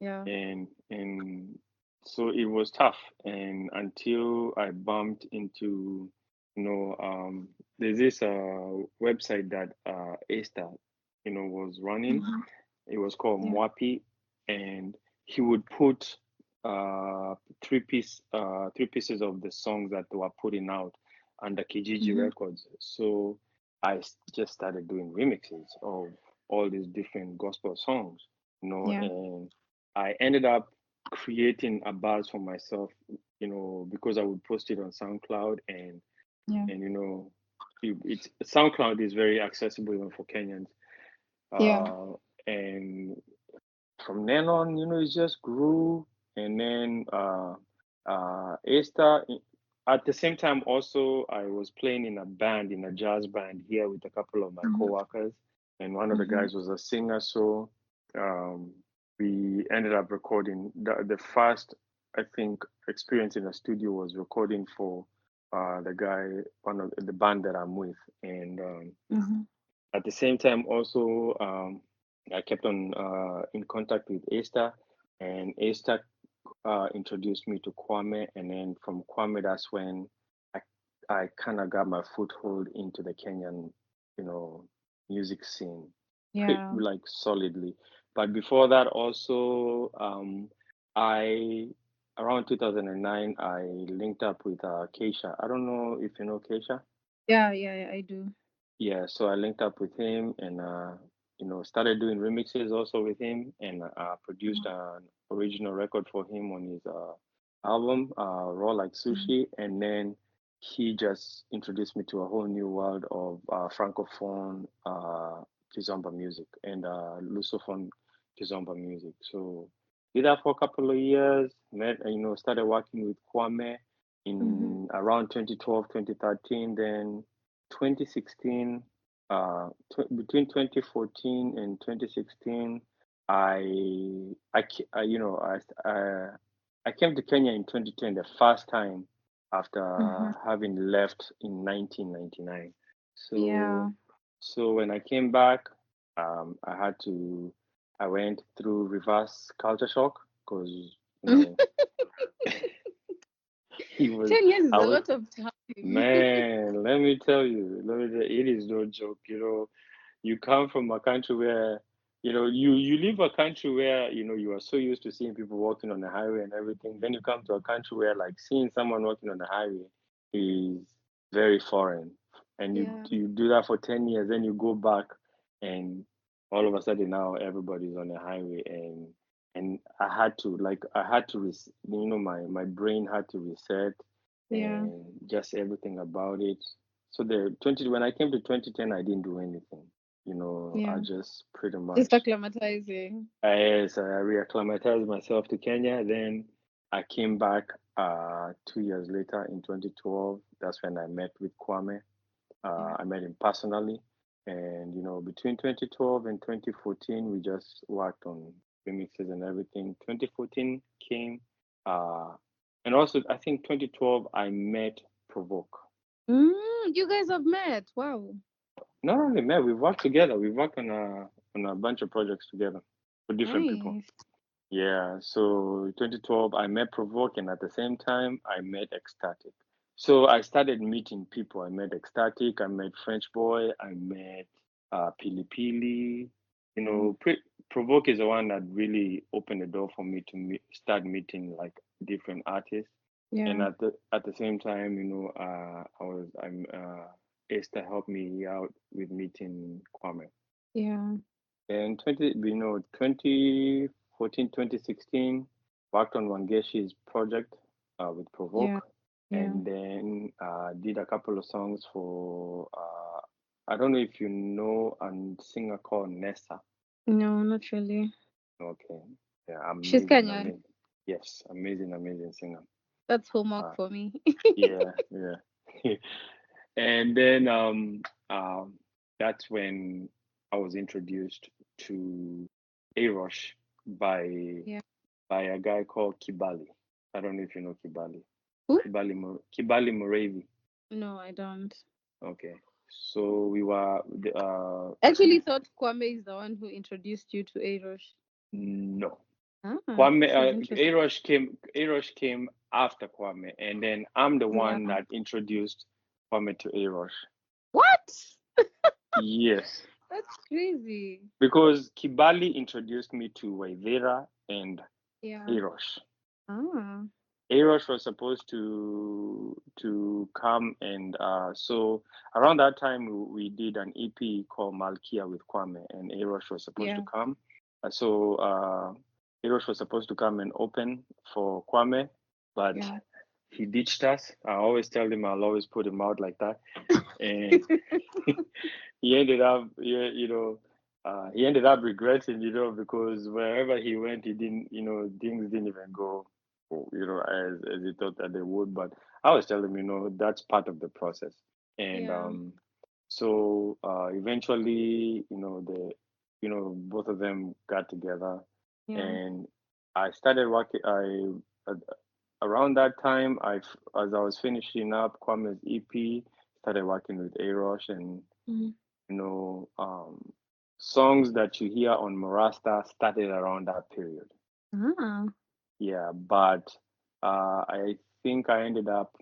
[SPEAKER 1] Yeah.
[SPEAKER 2] and so it was tough. And until I bumped into, there's this website that Asta was running.
[SPEAKER 1] Hmm.
[SPEAKER 2] It was called
[SPEAKER 1] Yeah.
[SPEAKER 2] Mwapi, and he would put three pieces of the songs that they were putting out under Kijiji
[SPEAKER 1] Hmm.
[SPEAKER 2] Records. So just started doing remixes of all these different gospel songs,
[SPEAKER 1] Yeah.
[SPEAKER 2] and I ended up creating a buzz for myself, because I would post it on SoundCloud, and
[SPEAKER 1] Yeah.
[SPEAKER 2] and it's SoundCloud is very accessible even for Kenyans,
[SPEAKER 1] Yeah.
[SPEAKER 2] and from then on, it just grew. And then Esther, at the same time, also, I was playing in a band, in a jazz band here with a couple of my
[SPEAKER 1] Hmm.
[SPEAKER 2] coworkers, and one of the
[SPEAKER 1] Hmm.
[SPEAKER 2] guys was a singer. So um, we ended up recording. The first, I think, experience in a studio was recording for the guy, one of the band that I'm with. And
[SPEAKER 1] Hmm.
[SPEAKER 2] at the same time, also, I kept on in contact with Esther, and Esther introduced me to Kwame, and then from Kwame, that's when I I kind of got my foothold into the Kenyan, you know, music scene pretty
[SPEAKER 1] Yeah.
[SPEAKER 2] like solidly. But before that, also, I around 2009, I linked up with Keisha. I don't know if you know Keisha.
[SPEAKER 1] Yeah, yeah, yeah, I do.
[SPEAKER 2] Yeah, so I linked up with him and started doing remixes also with him and produced an original record for him on his album, Raw Like
[SPEAKER 1] Mm.
[SPEAKER 2] Sushi, and then he just introduced me to a whole new world of francophone kizomba music and lusophone kizomba music. So did that for a couple of years. Started working with Kwame
[SPEAKER 1] Mm-hmm.
[SPEAKER 2] in around 2012, 2013, then 2016, between 2014 and 2016, I, ca- I you know I came to Kenya in 2010 the first time
[SPEAKER 1] Mm-hmm.
[SPEAKER 2] after having left in 1999.
[SPEAKER 1] Yeah.
[SPEAKER 2] So when I came back, I went through reverse culture shock because you know
[SPEAKER 1] 10 years is
[SPEAKER 2] I
[SPEAKER 1] a
[SPEAKER 2] was
[SPEAKER 1] lot of time.
[SPEAKER 2] Man, it is no joke. You come from a country where, you leave a country where, you are so used to seeing people walking on the highway and everything. Then you come to a country where, like, seeing someone walking on the highway is very foreign. And you
[SPEAKER 1] Yeah.
[SPEAKER 2] you do that for 10 years, then you go back, and all of a sudden now everybody's on the highway, and my brain had to reset
[SPEAKER 1] Yeah.
[SPEAKER 2] and just everything about it. So when I came to 2010, I didn't do anything. I
[SPEAKER 1] Yeah.
[SPEAKER 2] just pretty
[SPEAKER 1] Just
[SPEAKER 2] much
[SPEAKER 1] acclimatizing.
[SPEAKER 2] I reacclimatized myself to Kenya. Then I came back 2 years later in 2012. That's when I met with Kwame.
[SPEAKER 1] Yeah.
[SPEAKER 2] I met him personally, and between 2012 and 2014, we just worked on remixes and everything. 2014 came, uh, and also I think 2012 I met Provoke.
[SPEAKER 1] You guys have met. Wow.
[SPEAKER 2] Not only met, we've worked together. We've worked on a bunch of projects together with different people.
[SPEAKER 1] Nice.
[SPEAKER 2] Yeah, so 2012 I met Provoke, and at the same time I met Ecstatic. So I started meeting people. I met Ecstatic, I met French Boy, I met Pili Pili.
[SPEAKER 1] Yeah.
[SPEAKER 2] Provoke is the one that really opened the door for me to start meeting like different artists. And
[SPEAKER 1] Yeah.
[SPEAKER 2] at the same time, Esther helped me out with meeting Kwame.
[SPEAKER 1] Yeah.
[SPEAKER 2] And 2014, 2016, worked on Wangeshi's project with
[SPEAKER 1] Yeah.
[SPEAKER 2] Provoke,
[SPEAKER 1] Yeah.
[SPEAKER 2] and then did a couple of songs for, I don't know if you know a singer called Nessa.
[SPEAKER 1] No, not really.
[SPEAKER 2] Okay. Yeah,
[SPEAKER 1] She's
[SPEAKER 2] amazing,
[SPEAKER 1] Kenyan.
[SPEAKER 2] amazing. Yes, amazing, amazing singer.
[SPEAKER 1] That's homework
[SPEAKER 2] Uh,
[SPEAKER 1] for me.
[SPEAKER 2] yeah, yeah. And then that's when I was introduced to Ayrosh by
[SPEAKER 1] Yeah.
[SPEAKER 2] by a guy called Kibali. I don't know if you know Kibali.
[SPEAKER 1] Who?
[SPEAKER 2] Kibali Moravi.
[SPEAKER 1] No, I don't.
[SPEAKER 2] Okay. So we were
[SPEAKER 1] Actually thought Kwame is the one who introduced you to Ayrosh.
[SPEAKER 2] no.
[SPEAKER 1] Ah,
[SPEAKER 2] Kwame
[SPEAKER 1] this is interesting.
[SPEAKER 2] Ayrosh came after Kwame, and then I'm the
[SPEAKER 1] Yeah.
[SPEAKER 2] one that introduced Kwame to Ayrosh.
[SPEAKER 1] What?
[SPEAKER 2] Yes.
[SPEAKER 1] That's crazy.
[SPEAKER 2] Because Kibali introduced me to Ythera and
[SPEAKER 1] Yeah.
[SPEAKER 2] Ayrosh.
[SPEAKER 1] Ah.
[SPEAKER 2] Ayrosh was supposed to come, and so around that time we did an EP called Malkia with Kwame, and Ayrosh was supposed to
[SPEAKER 1] Yeah.
[SPEAKER 2] come. So Ayrosh was supposed to come and open for Kwame, but
[SPEAKER 1] Yeah.
[SPEAKER 2] he ditched us. I always tell him I'll always put him out like that, and he ended up, he ended up regretting, because wherever he went, he didn't, things didn't even go, as he thought that they would. But I was telling him, that's part of the process. And
[SPEAKER 1] Yeah.
[SPEAKER 2] so eventually, both of them got together,
[SPEAKER 1] Yeah.
[SPEAKER 2] and I started working. Around that time, as I was finishing up Kwame's EP, started working with Ayrosh, and
[SPEAKER 1] Mm.
[SPEAKER 2] you know, songs that you hear on Marasta started around that period.
[SPEAKER 1] Ah.
[SPEAKER 2] Yeah, but I think I ended up.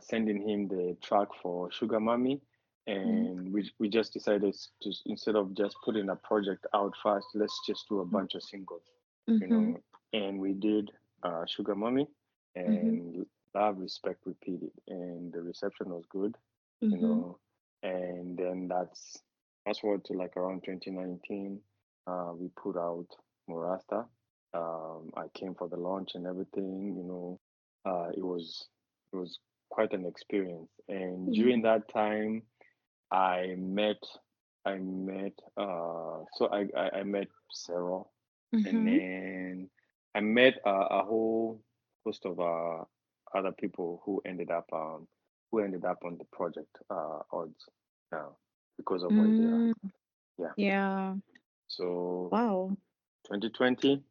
[SPEAKER 2] sending him the track for Sugar Mommy, and we just decided to, instead of just putting a project out fast, let's just do a bunch of singles, you know. And we did Sugar Mommy and Love, Respect, Repeated, and the reception was good, you know. And then that's fast forward to like around 2019, we put out Morasta. I came for the launch and everything, you know. It was quite an experience. And during that time, I met I met Serro, and then I met a whole host of other people who ended up on the project odds now because of Waithaka. Yeah.
[SPEAKER 3] Yeah.
[SPEAKER 2] So
[SPEAKER 3] Wow.
[SPEAKER 2] 2020,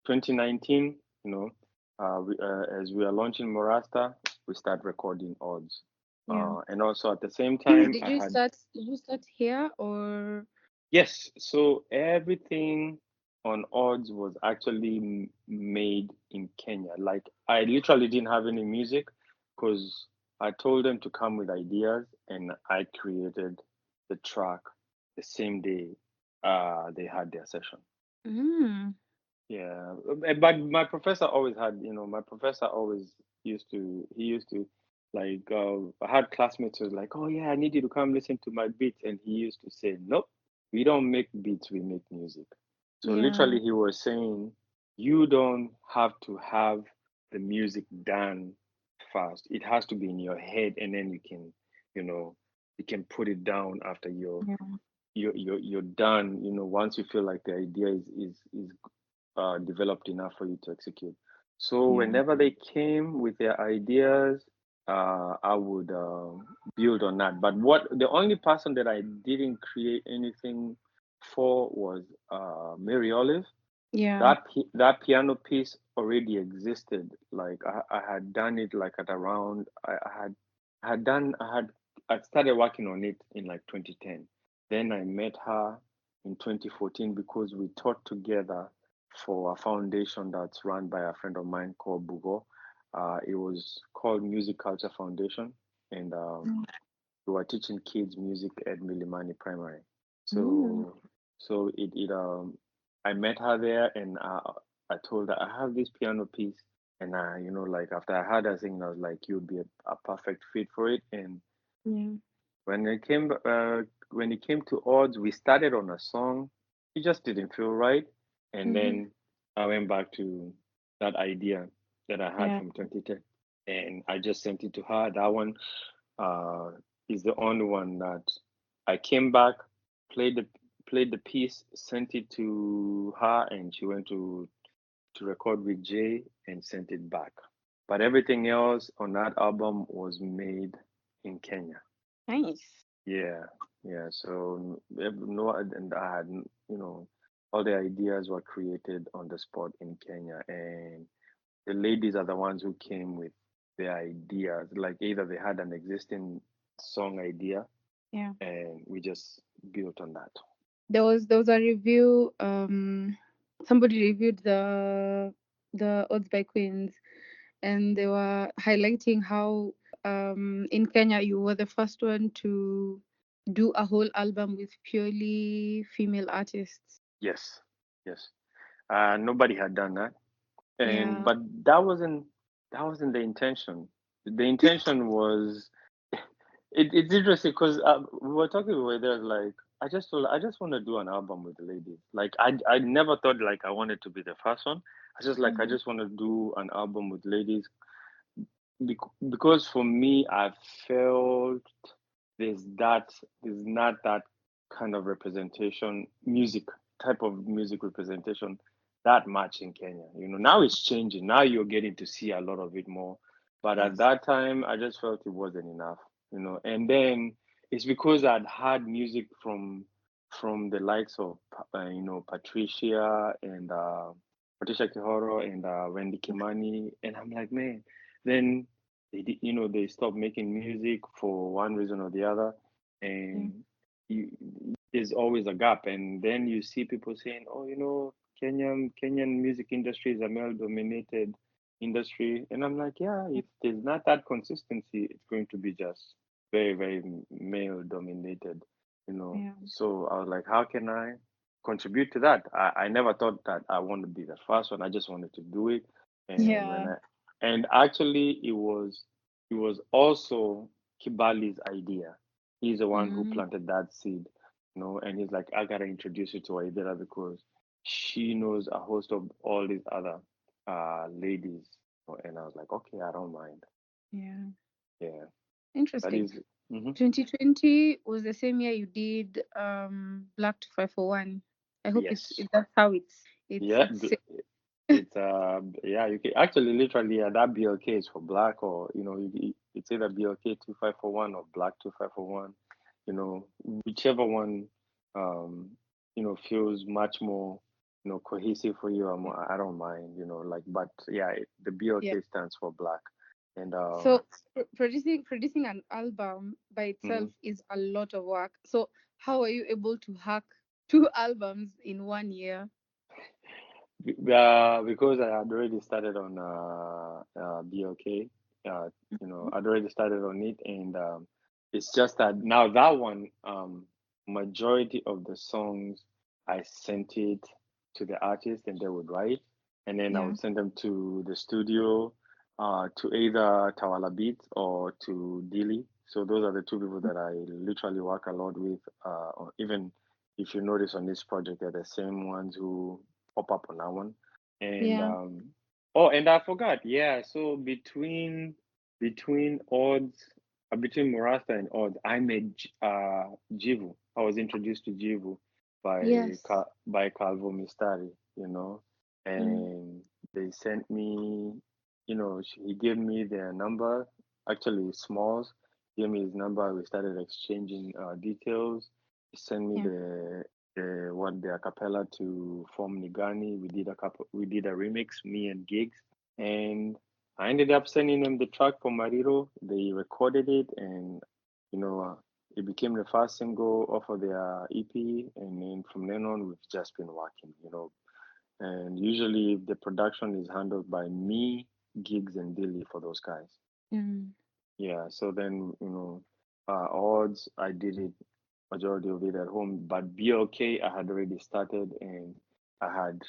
[SPEAKER 2] 2019, you know, as we are launching Morasta, we start recording odds.
[SPEAKER 3] Yeah.
[SPEAKER 2] And also at the same time,
[SPEAKER 3] Did
[SPEAKER 2] I
[SPEAKER 3] you
[SPEAKER 2] had,
[SPEAKER 3] start here or
[SPEAKER 2] yes, so everything on odds was actually made in Kenya. Like I literally didn't have any music because I told them to come with ideas and I created the track the same day they had their session.
[SPEAKER 3] mm,
[SPEAKER 2] Yeah, but my professor always had, you know, my professor always he used to like, I had classmates who was like, oh yeah, I need you to come listen to my beats. And he used to say, nope, we don't make beats, we make music. So
[SPEAKER 3] yeah.
[SPEAKER 2] literally he was saying, you don't have to have the music done fast. It has to be in your head and then you know, you can put it down after
[SPEAKER 3] Yeah.
[SPEAKER 2] you're done, you know, once you feel like the idea is developed enough for you to execute. So
[SPEAKER 3] Yeah.
[SPEAKER 2] whenever they came with their ideas, I would build on that. But the only person that I didn't create anything for was Mary Olive.
[SPEAKER 3] Yeah.
[SPEAKER 2] That piano piece already existed. Like I had done it like at around I had done I started working on it in like 2010. Then I met her in 2014 because we taught together for a foundation that's run by a friend of mine called Bugo. It was called Music Culture Foundation, and we were teaching kids music at Milimani Primary.
[SPEAKER 3] Mm,
[SPEAKER 2] So I met her there, and I told her I have this piano piece, and you know, like after I heard her sing, I was like, you'd be a perfect fit for it. And
[SPEAKER 3] yeah.
[SPEAKER 2] when it came to odds, we started on a song. It just didn't feel right, and then I went back to that idea that I had
[SPEAKER 3] Yeah.
[SPEAKER 2] from 2010, and I just sent it to her. That one uh, is the only one that I came back, played the played the piece, sent it to her, and she went to record with Jay and sent it back. But everything else on that album was made in Kenya.
[SPEAKER 3] Nice.
[SPEAKER 2] Yeah, yeah. So no, and I had, you know, all the ideas were created on the spot in Kenya, and the ladies are the ones who came with the ideas. Like either they had an existing song idea,
[SPEAKER 3] Yeah.
[SPEAKER 2] and we just built on that.
[SPEAKER 3] There was a review. Somebody reviewed the Odds by Queens, and they were highlighting how in Kenya you were the first one to do a whole album with purely female artists.
[SPEAKER 2] Yes, yes. Nobody had done that, and
[SPEAKER 3] Yeah.
[SPEAKER 2] but that wasn't the intention. The intention was it's interesting because we were talking with there's like I just want to do an album with the ladies. Like I never thought like I wanted to be the first one. I
[SPEAKER 3] Mhm.
[SPEAKER 2] just want to do an album with ladies because for me I felt there's that there's not that kind of representation music type of music representation that much in Kenya. You know, now it's changing. Now you're getting to see a lot of it more. But at
[SPEAKER 3] Yes.
[SPEAKER 2] that time I just felt it wasn't enough, you know. And then it's because I'd had music from the likes of you know, Patricia Kihoro and Wendy Kimani, and I'm like, man, then you know, they stopped making music for one reason or the other,
[SPEAKER 3] Yeah.
[SPEAKER 2] and you, there's always a gap. And then you see people saying, oh, you know, Kenyan music industry is a male dominated industry. And I'm like, yeah, if there's not that consistency, it's going to be just very, very male dominated, you know.
[SPEAKER 3] Yeah.
[SPEAKER 2] So I was like, how can I contribute to that? I never thought that I wanted to be the first one. I just wanted to do it. And
[SPEAKER 3] Yeah.
[SPEAKER 2] and actually it was also Kibali's idea. He's the one who
[SPEAKER 3] Mm.
[SPEAKER 2] planted that seed, you know, and he's like, I gotta introduce you to Ythera because she knows a host of all these other ladies. And I was like, okay, I don't mind.
[SPEAKER 3] Yeah.
[SPEAKER 2] Yeah, that
[SPEAKER 3] Interesting.
[SPEAKER 2] is. Mhm.
[SPEAKER 3] 2020 was the same year you did Black to 541. I hope
[SPEAKER 2] Yes.
[SPEAKER 3] that's how it's
[SPEAKER 2] Yeah,
[SPEAKER 3] it's
[SPEAKER 2] it's yeah, you can actually literally that BLK is for black, or it's either BLK 2541 or black 2541, whichever one um feels much more cohesive for you. I don't mind, like, but yeah, the
[SPEAKER 3] yeah.
[SPEAKER 2] BLK stands for black. And
[SPEAKER 3] So producing an album by itself
[SPEAKER 2] mhm.
[SPEAKER 3] is a lot of work. So how are you able to hack two albums in 1 year?
[SPEAKER 2] Because I had already started on BLK, I'd already started on it, and it's just that now that one, majority of the songs I sent it to the artist, and they would write, and then I
[SPEAKER 3] Yeah.
[SPEAKER 2] would send them to the studio, to either Tawala Beats or to Dili. So those are the two people that I literally work a lot with. Even if you notice on this project, they're the same ones who pop up on that one. And
[SPEAKER 3] Yeah.
[SPEAKER 2] oh, and I forgot. Yeah, so between odds, between Murasta and odds, I made Jivu. I was introduced to Jivu
[SPEAKER 3] Yes.
[SPEAKER 2] by Calvo Mistari,
[SPEAKER 3] Mm.
[SPEAKER 2] and they sent me, he gave me their number, actually Smalls gave me his number. We started exchanging details. He sent me
[SPEAKER 3] Yeah.
[SPEAKER 2] the acapella to form Nigani. We did a remix, me and Gigs, and I ended up sending them the track for Mariro. They recorded it, and you know, uh, it became the first single off of their EP. And then from then on, we've just been working. And usually the production is handled by me, Gigs, and Dilly for those guys.
[SPEAKER 3] Mm.
[SPEAKER 2] Yeah. So then, odds, I did it majority of it at home. But BLK, I had already started, and I had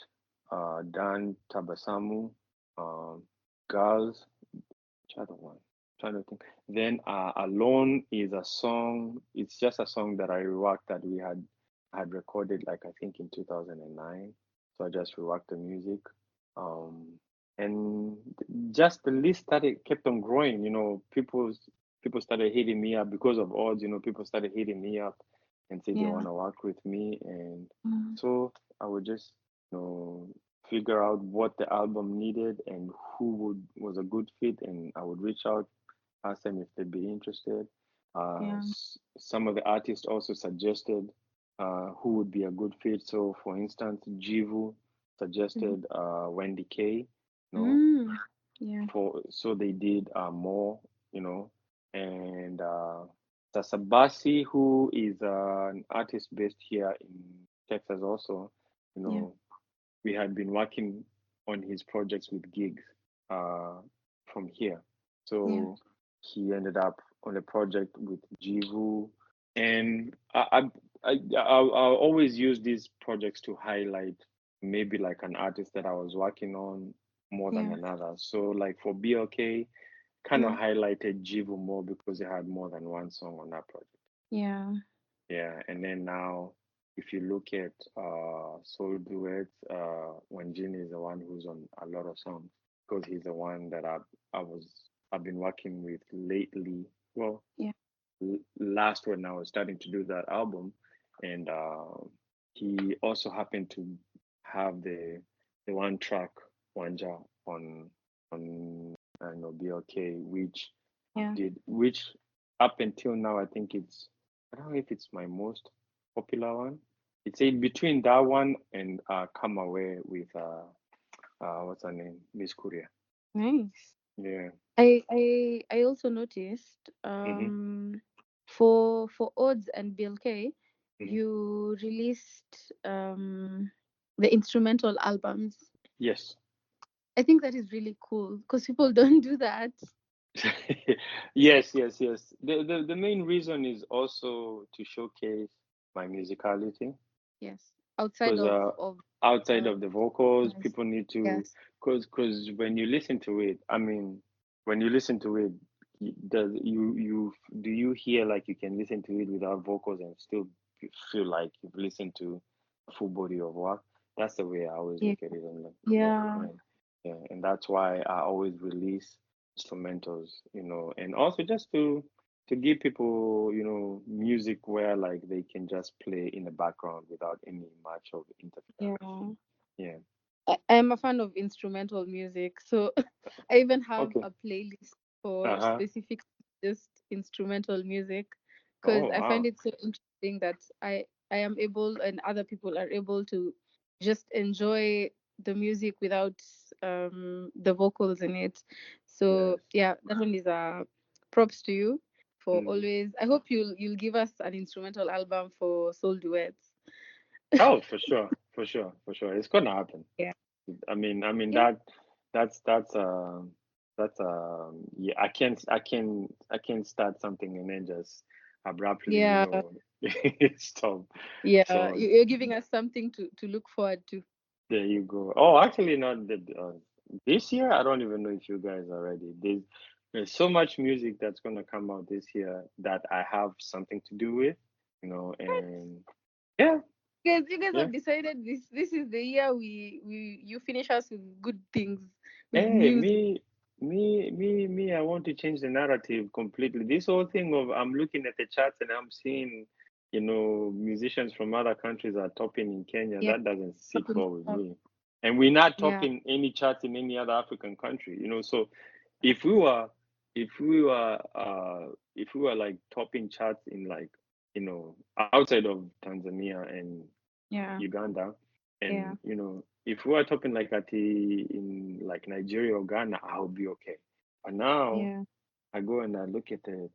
[SPEAKER 2] done Tabasamu, um, Girls, which other one? Trying to think. Then Alone is a song. It's just a song that I reworked that we had recorded, like, I think in 2009. So I just reworked the music. Um, and just the list kept on growing. People started hitting me up because of odds. People started hitting me up and say they
[SPEAKER 3] Yeah.
[SPEAKER 2] want to work with me, and
[SPEAKER 3] Mm.
[SPEAKER 2] so I would just you know figure out what the album needed and who was a good fit, and I would reach out, ask them if they'd be interested.
[SPEAKER 3] Yeah.
[SPEAKER 2] Some of the artists also suggested who would be a good fit. So, for instance, Jivu
[SPEAKER 3] Mm.
[SPEAKER 2] suggested Wendy Kay, you know,
[SPEAKER 3] Mm. Yeah.
[SPEAKER 2] so they did more, and Tasabasi, who is an artist based here in Texas, also, you
[SPEAKER 3] Yeah.
[SPEAKER 2] know, we had been working on his projects with gigs uh, from here.
[SPEAKER 3] Yeah.
[SPEAKER 2] So he ended up on a project with Jivu, and I'll always use these projects to highlight maybe like an artist that I was working on more than
[SPEAKER 3] Yeah.
[SPEAKER 2] another. So like for BLK, kind of
[SPEAKER 3] Mm.
[SPEAKER 2] highlighted Jivu more because he had more than one song on that project.
[SPEAKER 3] Yeah.
[SPEAKER 2] Yeah, and then now, if you look at soul duets, Wanjine is the one who's on a lot of songs because he's the one that I've been working with lately. Well,
[SPEAKER 3] Yeah.
[SPEAKER 2] last when I was starting to do that album, and he also happened to have the one track Wanja on BLK,
[SPEAKER 3] Yeah.
[SPEAKER 2] which up until now I think I don't know if it's my most popular one. It's in between that one and Come Away with what's her name? Miss Korea.
[SPEAKER 3] Nice.
[SPEAKER 2] Yeah.
[SPEAKER 3] I also noticed
[SPEAKER 2] Mm-hmm.
[SPEAKER 3] for Odds and BLK
[SPEAKER 2] Mm-hmm.
[SPEAKER 3] you released the instrumental albums.
[SPEAKER 2] Yes.
[SPEAKER 3] I think that is really cool because people don't do that.
[SPEAKER 2] Yes, yes, yes. The main reason is also to showcase my musicality,
[SPEAKER 3] Yes, outside
[SPEAKER 2] because
[SPEAKER 3] of
[SPEAKER 2] outside
[SPEAKER 3] uh,
[SPEAKER 2] of the vocals,
[SPEAKER 3] yes,
[SPEAKER 2] people need to,
[SPEAKER 3] yes,
[SPEAKER 2] because when you listen to it, I mean, when you listen to it, does you do you hear like you can listen to it without vocals and still feel like you've listened to a full body of work? That's the way I always
[SPEAKER 3] yeah,
[SPEAKER 2] look at it, and like,
[SPEAKER 3] yeah,
[SPEAKER 2] and yeah, and that's why I always release instrumentals, and also just to give people, music where like they can just play in the background without any much of interference.
[SPEAKER 3] yeah.
[SPEAKER 2] Yeah.
[SPEAKER 3] I'm a fan of instrumental music, so I even have
[SPEAKER 2] Okay.
[SPEAKER 3] a playlist for
[SPEAKER 2] Uh-huh.
[SPEAKER 3] specific just instrumental music because
[SPEAKER 2] Oh,
[SPEAKER 3] I find
[SPEAKER 2] wow.
[SPEAKER 3] it so interesting that I am able and other people are able to just enjoy the music without the vocals in it. So
[SPEAKER 2] Yes.
[SPEAKER 3] yeah, that one is a props to you for
[SPEAKER 2] Mm.
[SPEAKER 3] always. I hope you'll give us an instrumental album for soul duets.
[SPEAKER 2] Oh, for sure. For sure. For sure. It's gonna happen.
[SPEAKER 3] Yeah.
[SPEAKER 2] I mean
[SPEAKER 3] Yeah.
[SPEAKER 2] that's yeah, I can start something and then just abruptly,
[SPEAKER 3] Yeah.
[SPEAKER 2] stop.
[SPEAKER 3] Yeah,
[SPEAKER 2] So
[SPEAKER 3] you're giving us something to look forward to.
[SPEAKER 2] there you go. Oh, actually, not this year. I don't even know if you guys are ready. There's so much music that's gonna come out this year that I have something to do with, and yeah,
[SPEAKER 3] Guys, you guys
[SPEAKER 2] yeah.
[SPEAKER 3] have decided this is the year we you finish us with good things, with
[SPEAKER 2] Hey,
[SPEAKER 3] music.
[SPEAKER 2] me. I want to change the narrative completely. This whole thing of I'm looking at the charts and I'm seeing, musicians from other countries are topping in Kenya.
[SPEAKER 3] Yeah,
[SPEAKER 2] That doesn't sit
[SPEAKER 3] happens.
[SPEAKER 2] well with me. And we're not
[SPEAKER 3] Yeah,
[SPEAKER 2] topping any charts in any other African country. So if we were, if we were, if we were like topping charts in like, outside of Tanzania and
[SPEAKER 3] yeah,
[SPEAKER 2] Uganda,
[SPEAKER 3] yeah,
[SPEAKER 2] and if we are talking like in like Nigeria or Ghana, I'll be okay. But now
[SPEAKER 3] yeah,
[SPEAKER 2] I go and I look at the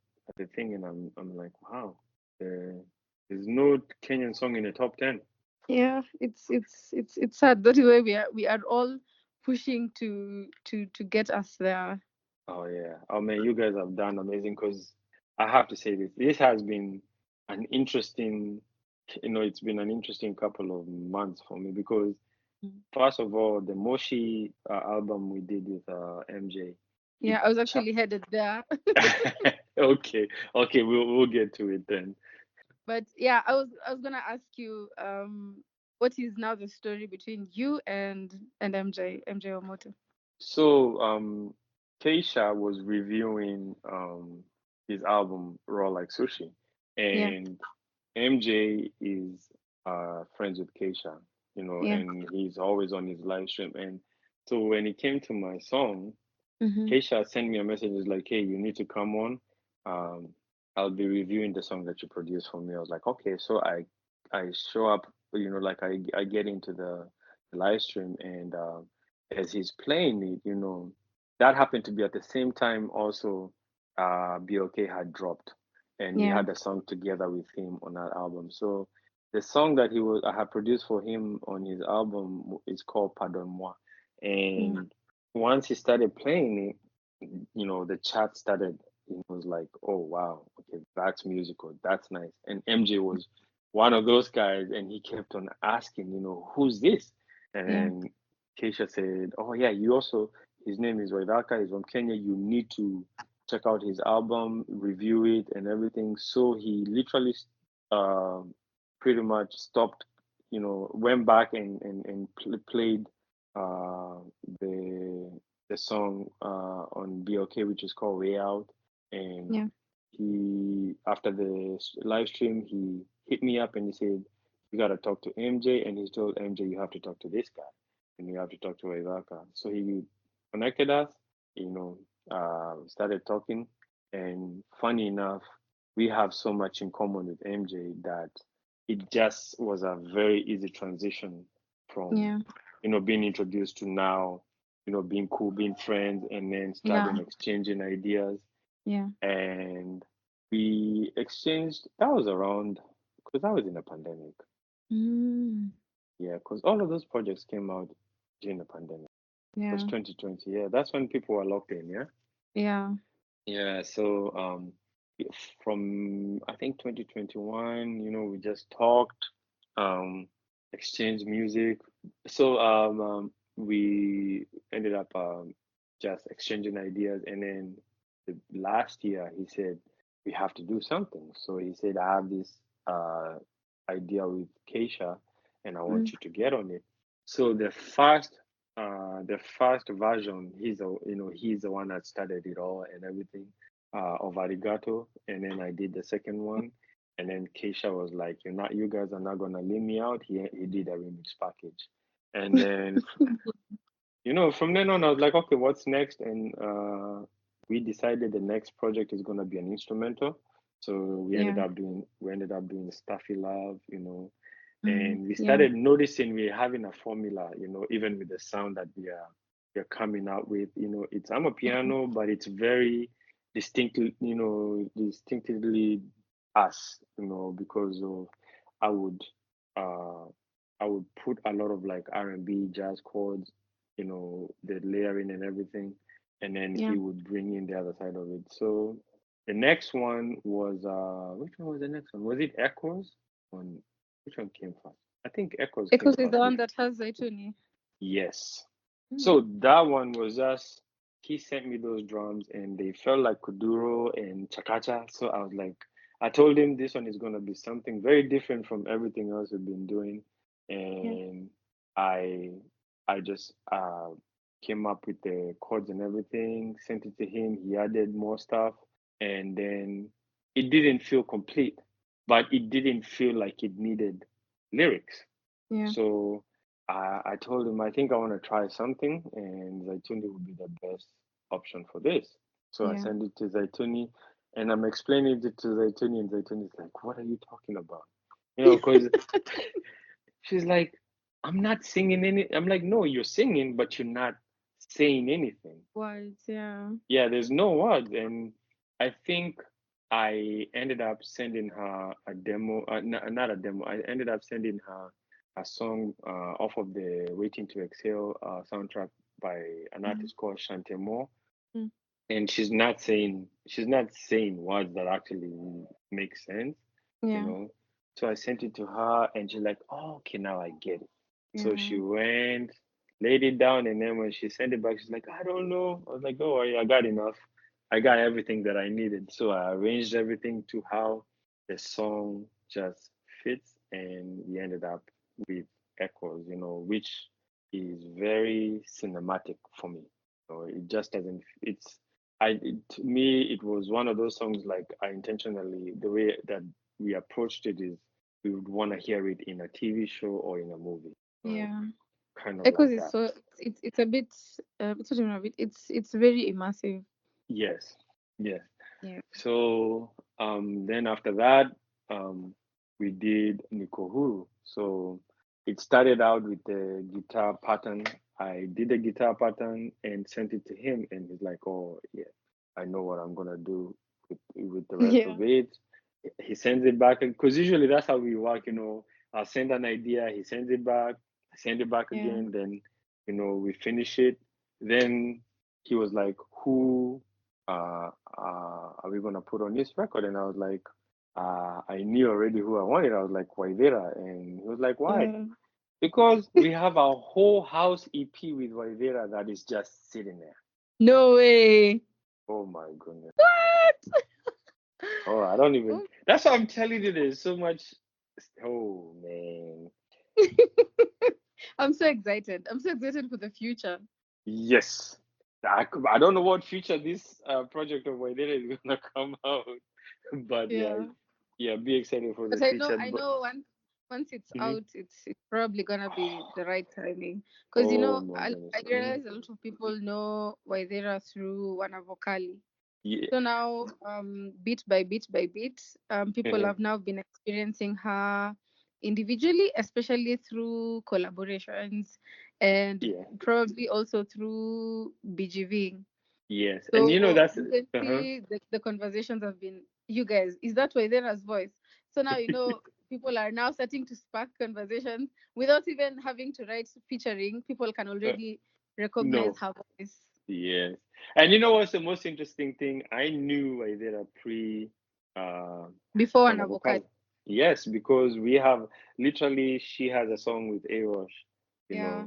[SPEAKER 2] thing and I'm like, wow, there's no Kenyan song in the top 10.
[SPEAKER 3] yeah. It's sad. That is why we are all pushing to get us there.
[SPEAKER 2] Oh yeah. Oh man, you guys have done amazing, because I have to say this. This has been an interesting, it's been an interesting couple of months for me, because
[SPEAKER 3] Mm.
[SPEAKER 2] first of all, the Moshi album we did with MJ, it
[SPEAKER 3] Yeah, I was
[SPEAKER 2] cha-
[SPEAKER 3] actually headed there.
[SPEAKER 2] okay, okay, we'll get to it then.
[SPEAKER 3] But yeah, I was gonna ask you, what is now the story between you and MJ Omoto?
[SPEAKER 2] So, Keisha was reviewing his album Raw Like Sushi,
[SPEAKER 3] Yeah,
[SPEAKER 2] and MJ is friends with Keisha,
[SPEAKER 3] yeah.
[SPEAKER 2] and he's always on his live stream. And so when it came to my song,
[SPEAKER 3] Mm-hmm.
[SPEAKER 2] Keisha sent me a message. It's like, hey, you need to come on. Um, I'll be reviewing the song that you produced for me. I was like, okay. So I show up, like I get into the live stream, and as he's playing it, that happened to be at the same time also BOK had dropped, and we
[SPEAKER 3] Yeah,
[SPEAKER 2] had a song together with him on that album. So the song that I had produced for him on his album is called Pardon Moi,
[SPEAKER 3] yeah,
[SPEAKER 2] and once he started playing it, the chat started. It was like, oh wow, okay, that's musical, that's nice. And MJ was one of those guys, and he kept on asking, who's this?
[SPEAKER 3] yeah,
[SPEAKER 2] And Keisha said, oh yeah, you also. His name is Waithaka. He's from Kenya. You need to check out his album, review it, and everything. So he literally, um, pretty much stopped. Went back and played uh, the the song on BOK, which is called Way Out. And
[SPEAKER 3] yeah,
[SPEAKER 2] he, after the live stream, he hit me up and he said, "You gotta talk to MJ." And he told MJ, "You have to talk to this guy, and you have to talk to Waithaka." So he connected us. Started talking, and funny enough, we have so much in common with MJ that it just was a very easy transition from
[SPEAKER 3] yeah,
[SPEAKER 2] being introduced to now, being cool, being friends, and then
[SPEAKER 3] yeah,
[SPEAKER 2] starting exchanging ideas.
[SPEAKER 3] yeah.
[SPEAKER 2] And we exchanged. That was around, because I was in a pandemic.
[SPEAKER 3] Mm.
[SPEAKER 2] Yeah, because all of those projects came out during the pandemic. It was
[SPEAKER 3] Yeah.
[SPEAKER 2] 2020. Yeah, that's when people were locked in. Yeah.
[SPEAKER 3] Yeah.
[SPEAKER 2] Yeah. So from I think 2021, we just talked, um, exchanged music. So we ended up just exchanging ideas, and then last year he said we have to do something. So he said I have this uh idea with Keisha, and I want
[SPEAKER 3] Mm.
[SPEAKER 2] you to get on it. So the first version, he's the one that started it all and everything, of Arigato, and then I did the second one, and then Keisha was like, you guys are not gonna leave me out. He did a remix package, and then from then on I was like, okay, what's next? And we decided the next project is gonna be an instrumental. So we ended
[SPEAKER 3] Yeah.
[SPEAKER 2] up doing Stuffy Love,
[SPEAKER 3] Mm.
[SPEAKER 2] and we
[SPEAKER 3] Yeah.
[SPEAKER 2] started noticing we're having a formula, even with the sound that we're coming out with. I'm a piano, but it's very distinctively us, because of I would uh I would put a lot of like R&B jazz chords, the layering and everything, and then
[SPEAKER 3] Yeah.
[SPEAKER 2] he would bring in the other side of it. So the next one was which one was the next one? Was it Echoes? On which one came first? I think Echoes came
[SPEAKER 3] Echoes is the
[SPEAKER 2] first.
[SPEAKER 3] one that has Zaituni.
[SPEAKER 2] Yes.
[SPEAKER 3] Mm.
[SPEAKER 2] So that one was just he sent me those drums and they felt like Kuduro and Chakacha. So I was like, I told him this one is gonna be something very different from everything else we've been doing.
[SPEAKER 3] Yeah.
[SPEAKER 2] And I I just came up with the chords and everything, sent it to him, he added more stuff, and then it didn't feel complete, but it didn't feel like it needed lyrics.
[SPEAKER 3] Yeah.
[SPEAKER 2] So I told him I think I want to try something, and Zaituni would be the best option for this. So I
[SPEAKER 3] Yeah.
[SPEAKER 2] sent it to Zaituni, and I'm explaining it to Zaituni, and Zaituni's like, "What are you talking about?" Because she's like, "I'm not singing any." I'm like, "No, you're singing, but you're not saying anything."
[SPEAKER 3] Words. Yeah.
[SPEAKER 2] Yeah, there's no words, and I think I ended up sending her a demo, not a demo. I ended up sending her a song off of the Waiting to Exhale soundtrack by an
[SPEAKER 3] Mm.
[SPEAKER 2] artist called Shantemo,
[SPEAKER 3] Mm.
[SPEAKER 2] and she's not saying words that actually make sense, you
[SPEAKER 3] Yeah.
[SPEAKER 2] know. So I sent it to her, and she's like, "Oh, okay, now I get it." So
[SPEAKER 3] Yeah.
[SPEAKER 2] she went, laid it down, and then when she sent it back, she's like, "I don't know." I was like, "Don't worry, I got enough. I got everything that I needed." So I arranged everything to how the song just fits, and we ended up with Echoes, which is very cinematic for me. So it just doesn't. To me, it was one of those songs like I intentionally, the way that we approached it is we would want to hear it in a TV show or in a movie,
[SPEAKER 3] Yeah.
[SPEAKER 2] kind of
[SPEAKER 3] Echoes
[SPEAKER 2] like
[SPEAKER 3] is
[SPEAKER 2] that.
[SPEAKER 3] so it's a bit it's not even a bit, it's very immersive.
[SPEAKER 2] Yes, yes.
[SPEAKER 3] Yeah.
[SPEAKER 2] So then after that, um, we did Nikohuru. So it started out with the guitar pattern. I did the guitar pattern and sent it to him, and he's like, "Oh yeah, I know what I'm gonna do with the rest
[SPEAKER 3] Yeah.
[SPEAKER 2] of it." He sends it back because usually that's how we work. I'll send an idea, he sends it back, I send it back
[SPEAKER 3] Yeah.
[SPEAKER 2] again, then we finish it. Then he was like, "Who are we gonna put on this record?" And I was like, I knew already who I wanted. I was like, Waithera, and he was like, "Why?"
[SPEAKER 3] Yeah.
[SPEAKER 2] Because we have a whole house EP with Waithera that is just sitting there.
[SPEAKER 3] No way.
[SPEAKER 2] Oh my goodness.
[SPEAKER 3] What?
[SPEAKER 2] Oh, I don't even.
[SPEAKER 3] Oh.
[SPEAKER 2] That's why I'm telling you. There's so much. Oh man.
[SPEAKER 3] I'm so excited. I'm so excited for the future.
[SPEAKER 2] Yes. I don't know what future this project of Waithera is gonna come out, but yeah,
[SPEAKER 3] Yeah.
[SPEAKER 2] yeah. Be excited for the
[SPEAKER 3] But I know,
[SPEAKER 2] future.
[SPEAKER 3] I
[SPEAKER 2] But
[SPEAKER 3] know once it's
[SPEAKER 2] mhm.
[SPEAKER 3] out, it's probably gonna be the right timing. Because
[SPEAKER 2] Oh my goodness.
[SPEAKER 3] I realize a lot of people know Waithera through Wanavokali.
[SPEAKER 2] Yeah.
[SPEAKER 3] So now, bit by bit by bit, people
[SPEAKER 2] Mhm.
[SPEAKER 3] have now been experiencing her individually, especially through collaborations, and
[SPEAKER 2] Yeah.
[SPEAKER 3] probably also through BGV.
[SPEAKER 2] Yes. And
[SPEAKER 3] So
[SPEAKER 2] that's uh-huh.
[SPEAKER 3] recently, the conversations have been, you guys, is that Waithera's voice? So now, people are now starting to spark conversations without even having to write featuring. People can
[SPEAKER 2] Uh,
[SPEAKER 3] already recognize her voice.
[SPEAKER 2] Yes. And you know what's the most interesting thing? I knew Ythera
[SPEAKER 3] Before
[SPEAKER 2] Wanavokali.
[SPEAKER 3] Wanavokali.
[SPEAKER 2] Yes, because we have literally she has a song with Ayrosh,
[SPEAKER 3] Yeah.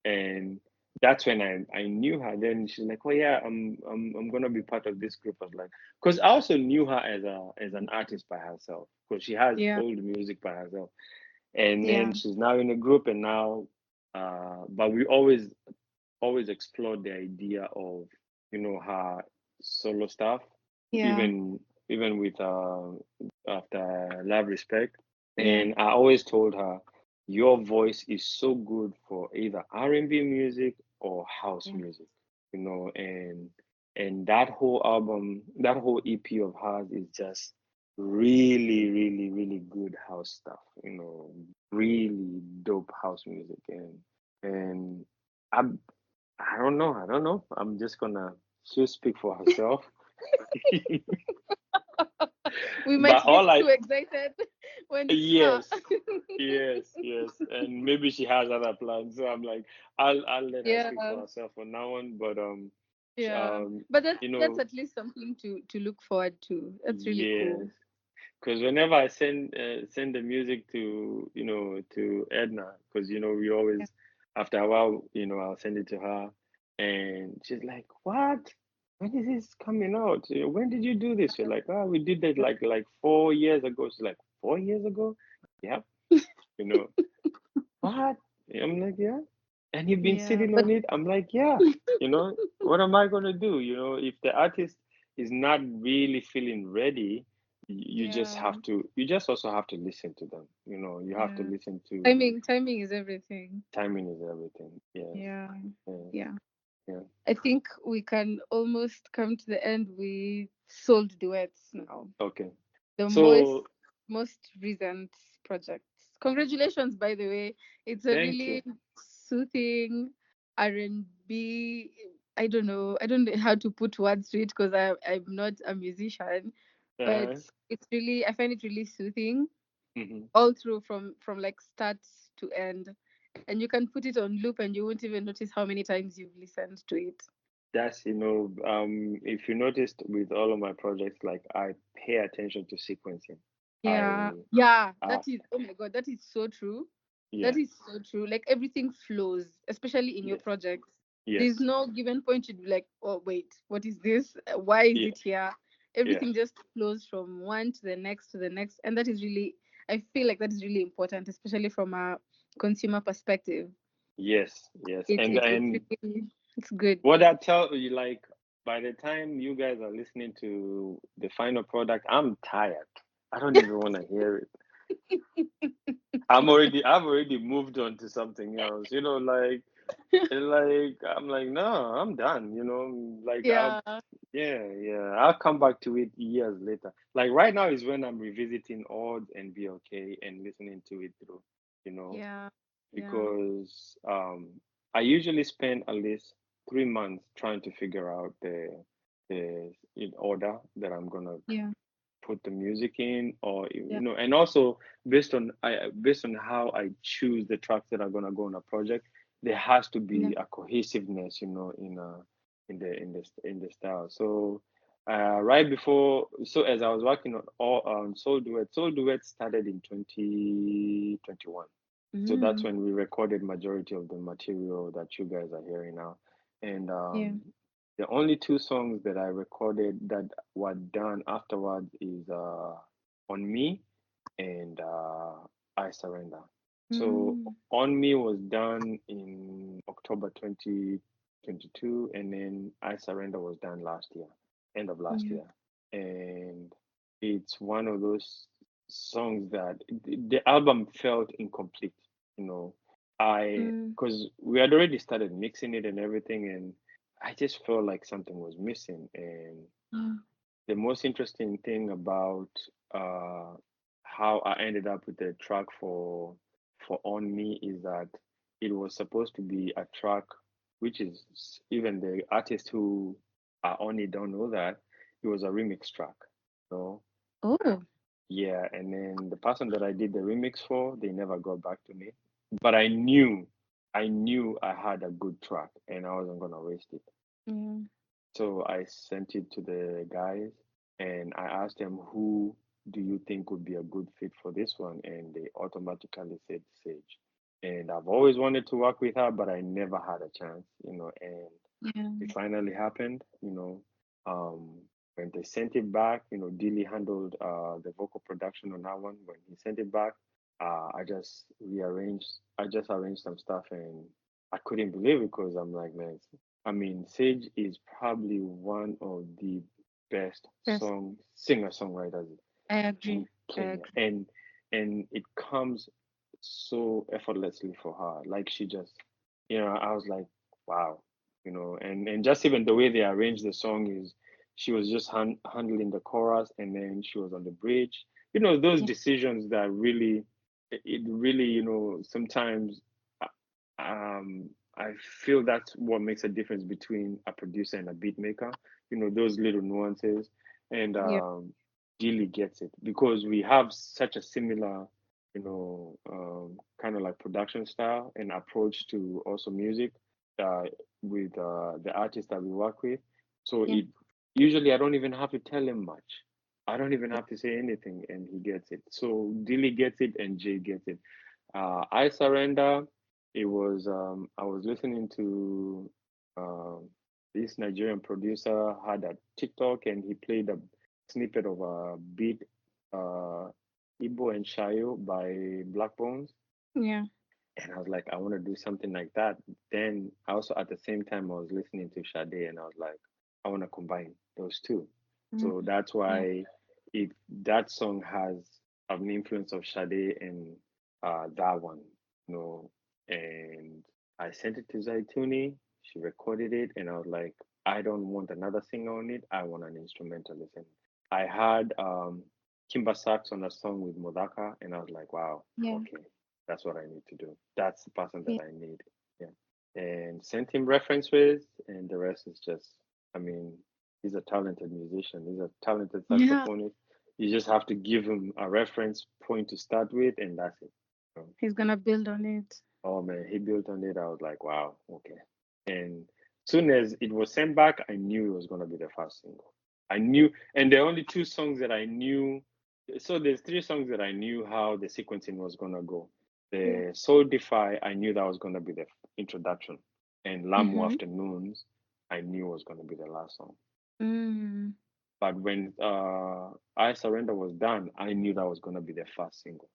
[SPEAKER 2] and that's when I knew her. Then she's like, oh yeah, I'm gonna be part of this group. I was like, because I also knew her as an artist by herself, because she has
[SPEAKER 3] Yeah.
[SPEAKER 2] old music by herself, and
[SPEAKER 3] Yeah.
[SPEAKER 2] then she's now in a group, and now, but we always explored the idea of her solo stuff,
[SPEAKER 3] Yeah.
[SPEAKER 2] even with after Love Respect.
[SPEAKER 3] Yeah.
[SPEAKER 2] And I always told her, your voice is so good for either R&B music or house
[SPEAKER 3] Yeah.
[SPEAKER 2] music, and that whole album, that whole EP of hers is just really, really, really good house stuff, really dope house music. And I I don't know. I don't know. I'm just gonna she'll speak for herself.
[SPEAKER 3] We might
[SPEAKER 2] But
[SPEAKER 3] get
[SPEAKER 2] all I
[SPEAKER 3] too excited when it's her.
[SPEAKER 2] yes, yes, and maybe she has other plans. So I'm like, I'll let her
[SPEAKER 3] Yeah.
[SPEAKER 2] speak for herself on that one. But
[SPEAKER 3] Yeah.
[SPEAKER 2] um,
[SPEAKER 3] But
[SPEAKER 2] you
[SPEAKER 3] that's
[SPEAKER 2] know,
[SPEAKER 3] at least something to look forward to. That's really
[SPEAKER 2] yes,
[SPEAKER 3] cool.
[SPEAKER 2] because whenever I send the music to to Edna, because we
[SPEAKER 3] Yeah.
[SPEAKER 2] always after a while I'll send it to her, and she's like, "What? When is this coming out? When did you do this?" You're like, "Oh, we did that like 4 years ago." She's like, "4 years ago?" Yep. You know what? I'm like, "Yeah." And you've been
[SPEAKER 3] Yeah.
[SPEAKER 2] sitting
[SPEAKER 3] But
[SPEAKER 2] on it. I'm like, "Yeah." What am I gonna do? If the artist is not really feeling ready,
[SPEAKER 3] yeah.
[SPEAKER 2] you just also have to listen to them. You have to
[SPEAKER 3] Yeah.
[SPEAKER 2] listen to
[SPEAKER 3] Timing is everything.
[SPEAKER 2] timing is everything. Yes,
[SPEAKER 3] Yeah.
[SPEAKER 2] yes,
[SPEAKER 3] Yeah.
[SPEAKER 2] yeah.
[SPEAKER 3] I think we can almost come to the end with sold duets now.
[SPEAKER 2] Okay.
[SPEAKER 3] The
[SPEAKER 2] So
[SPEAKER 3] most recent project. Congratulations, by the way. It's a
[SPEAKER 2] thank you.
[SPEAKER 3] really soothing R&B. I don't know how to put words to it because I'm not a musician, but
[SPEAKER 2] Uh-huh.
[SPEAKER 3] it's really I find it really soothing
[SPEAKER 2] Hmm.
[SPEAKER 3] all through from like start to end. And you can put it on loop and you won't even notice how many times you've listened to it.
[SPEAKER 2] That's if you noticed with all of my projects, like I pay attention to sequencing.
[SPEAKER 3] Yeah.
[SPEAKER 2] I
[SPEAKER 3] Yeah,
[SPEAKER 2] uh
[SPEAKER 3] that is oh my god, that is so true.
[SPEAKER 2] yeah,
[SPEAKER 3] That is so true. Like everything flows, especially in your
[SPEAKER 2] yes,
[SPEAKER 3] projects. There's
[SPEAKER 2] yes,
[SPEAKER 3] no given point you'd be like, oh wait, what is this? Why is
[SPEAKER 2] yeah,
[SPEAKER 3] it here?
[SPEAKER 2] yeah,
[SPEAKER 3] Everything just flows from one to the next to the next. And that is really I feel like that is really important, especially from a consumer perspective.
[SPEAKER 2] yes, yes.
[SPEAKER 3] It's
[SPEAKER 2] And
[SPEAKER 3] really it's good.
[SPEAKER 2] what I tell you, like, by the time you guys are listening to the final product, I'm tired. I don't even want to hear it. I've already moved on to something else. Like I'm like, no, I'm done. Like
[SPEAKER 3] Yeah.
[SPEAKER 2] yeah, yeah. I'll come back to it years later. Like right now is when I'm revisiting Odd and Be Okay and listening to it through, you know,
[SPEAKER 3] Yeah. Yeah.
[SPEAKER 2] because I usually spend at least 3 months trying to figure out the in order that I'm gonna
[SPEAKER 3] Yeah.
[SPEAKER 2] put the music in, or
[SPEAKER 3] Yeah.
[SPEAKER 2] and also based on how I choose the tracks that are gonna go on a project, there has to
[SPEAKER 3] Yeah.
[SPEAKER 2] be a cohesiveness, in the style. So right before, so as I was working on all Soul Duet started in 2021. So that's
[SPEAKER 3] Mm.
[SPEAKER 2] when we recorded majority of the material that you guys are hearing now. And
[SPEAKER 3] Yeah.
[SPEAKER 2] the only two songs that I recorded that were done afterwards is On Me and I Surrender. So
[SPEAKER 3] Mm.
[SPEAKER 2] On Me was done in October 2022, and then I Surrender was done last year, end of last
[SPEAKER 3] Yeah.
[SPEAKER 2] year. And it's one of those songs that the album felt incomplete, you know.
[SPEAKER 3] Mm.
[SPEAKER 2] Because we had already started mixing it and everything, and I just felt like something was missing. And
[SPEAKER 3] Yeah.
[SPEAKER 2] the most interesting thing about uh, how I ended up with the track for On Me is that it was supposed to be a track, which is even the artists who are on it don't know that it was a remix track. So
[SPEAKER 3] Oh.
[SPEAKER 2] yeah, and then the person that I did the remix for, they never got back to me. But I knew I knew I had a good track and I wasn't gonna waste it.
[SPEAKER 3] Yeah.
[SPEAKER 2] So I sent it to the guys and I asked them, who do you think would be a good fit for this one? And they automatically said Sage. And I've always wanted to work with her, but I never had a chance, and
[SPEAKER 3] Yeah.
[SPEAKER 2] it finally happened. Um, when they sent it back, Dilly handled the vocal production on that one. When he sent it back, I just arranged some stuff and I couldn't believe it because I'm like, man, I mean, Sage is probably one of the best
[SPEAKER 3] Yes,
[SPEAKER 2] singer-songwriters
[SPEAKER 3] I agree.
[SPEAKER 2] in
[SPEAKER 3] I
[SPEAKER 2] Kenya.
[SPEAKER 3] agree.
[SPEAKER 2] And it comes so effortlessly for her. Like she just, I was like, wow, and just even the way they arranged the song is she was just handling the chorus and then she was on the bridge. Those
[SPEAKER 3] Yeah.
[SPEAKER 2] decisions that really, it really, sometimes uh, I feel that's what makes a difference between a producer and a beat maker, those little nuances. And
[SPEAKER 3] Yeah.
[SPEAKER 2] Gilly gets it because we have such a similar, kind of like production style and approach to also music uh, with the artists that we work with. So
[SPEAKER 3] Yeah.
[SPEAKER 2] it usually I don't even have to tell him much. I don't even
[SPEAKER 3] Yeah.
[SPEAKER 2] have to say anything, and he gets it. So Dilly gets it, and Jay gets it. I surrender. It was I was listening to this Nigerian producer had a TikTok, and he played a snippet of a beat, uh, Igbo and Shayo by Black Bones.
[SPEAKER 3] Yeah.
[SPEAKER 2] And I was like, I want to do something like that. Then also at the same time, I was listening to Sade, and I was like, I want to combine those two.
[SPEAKER 3] Mm.
[SPEAKER 2] So that's
[SPEAKER 3] Yeah.
[SPEAKER 2] why it that song has an influence of Sade and that one, you know. And I sent it to Zaituni. She recorded it, and I was like, I don't want another singer on it. I want an instrumentalist. And I had Kimba Sax on a song with Modaka, and I was like, wow,
[SPEAKER 3] Yeah.
[SPEAKER 2] okay, that's what I need to do. That's the person that
[SPEAKER 3] Yeah.
[SPEAKER 2] I need. Yeah. And sent him references, and the rest is just, I mean, he's a talented musician. He's a talented
[SPEAKER 3] Yeah.
[SPEAKER 2] saxophonist. You just have to give him a reference point to start with, and that's it. So,
[SPEAKER 3] He's gonna build on it.
[SPEAKER 2] oh man, he built on it. I was like, wow, okay. And soon as it was sent back, I knew it was gonna be the first single. I knew, and the only two songs that I knew. So there's three songs that I knew how the sequencing was gonna go.
[SPEAKER 3] Yeah.
[SPEAKER 2] The Soul Defy, I knew that was gonna be the introduction, and Lamu
[SPEAKER 3] Mm-hmm.
[SPEAKER 2] Afternoons, I knew was gonna be the last song.
[SPEAKER 3] Mm.
[SPEAKER 2] But when I Surrender was done, I knew that was gonna be the first single.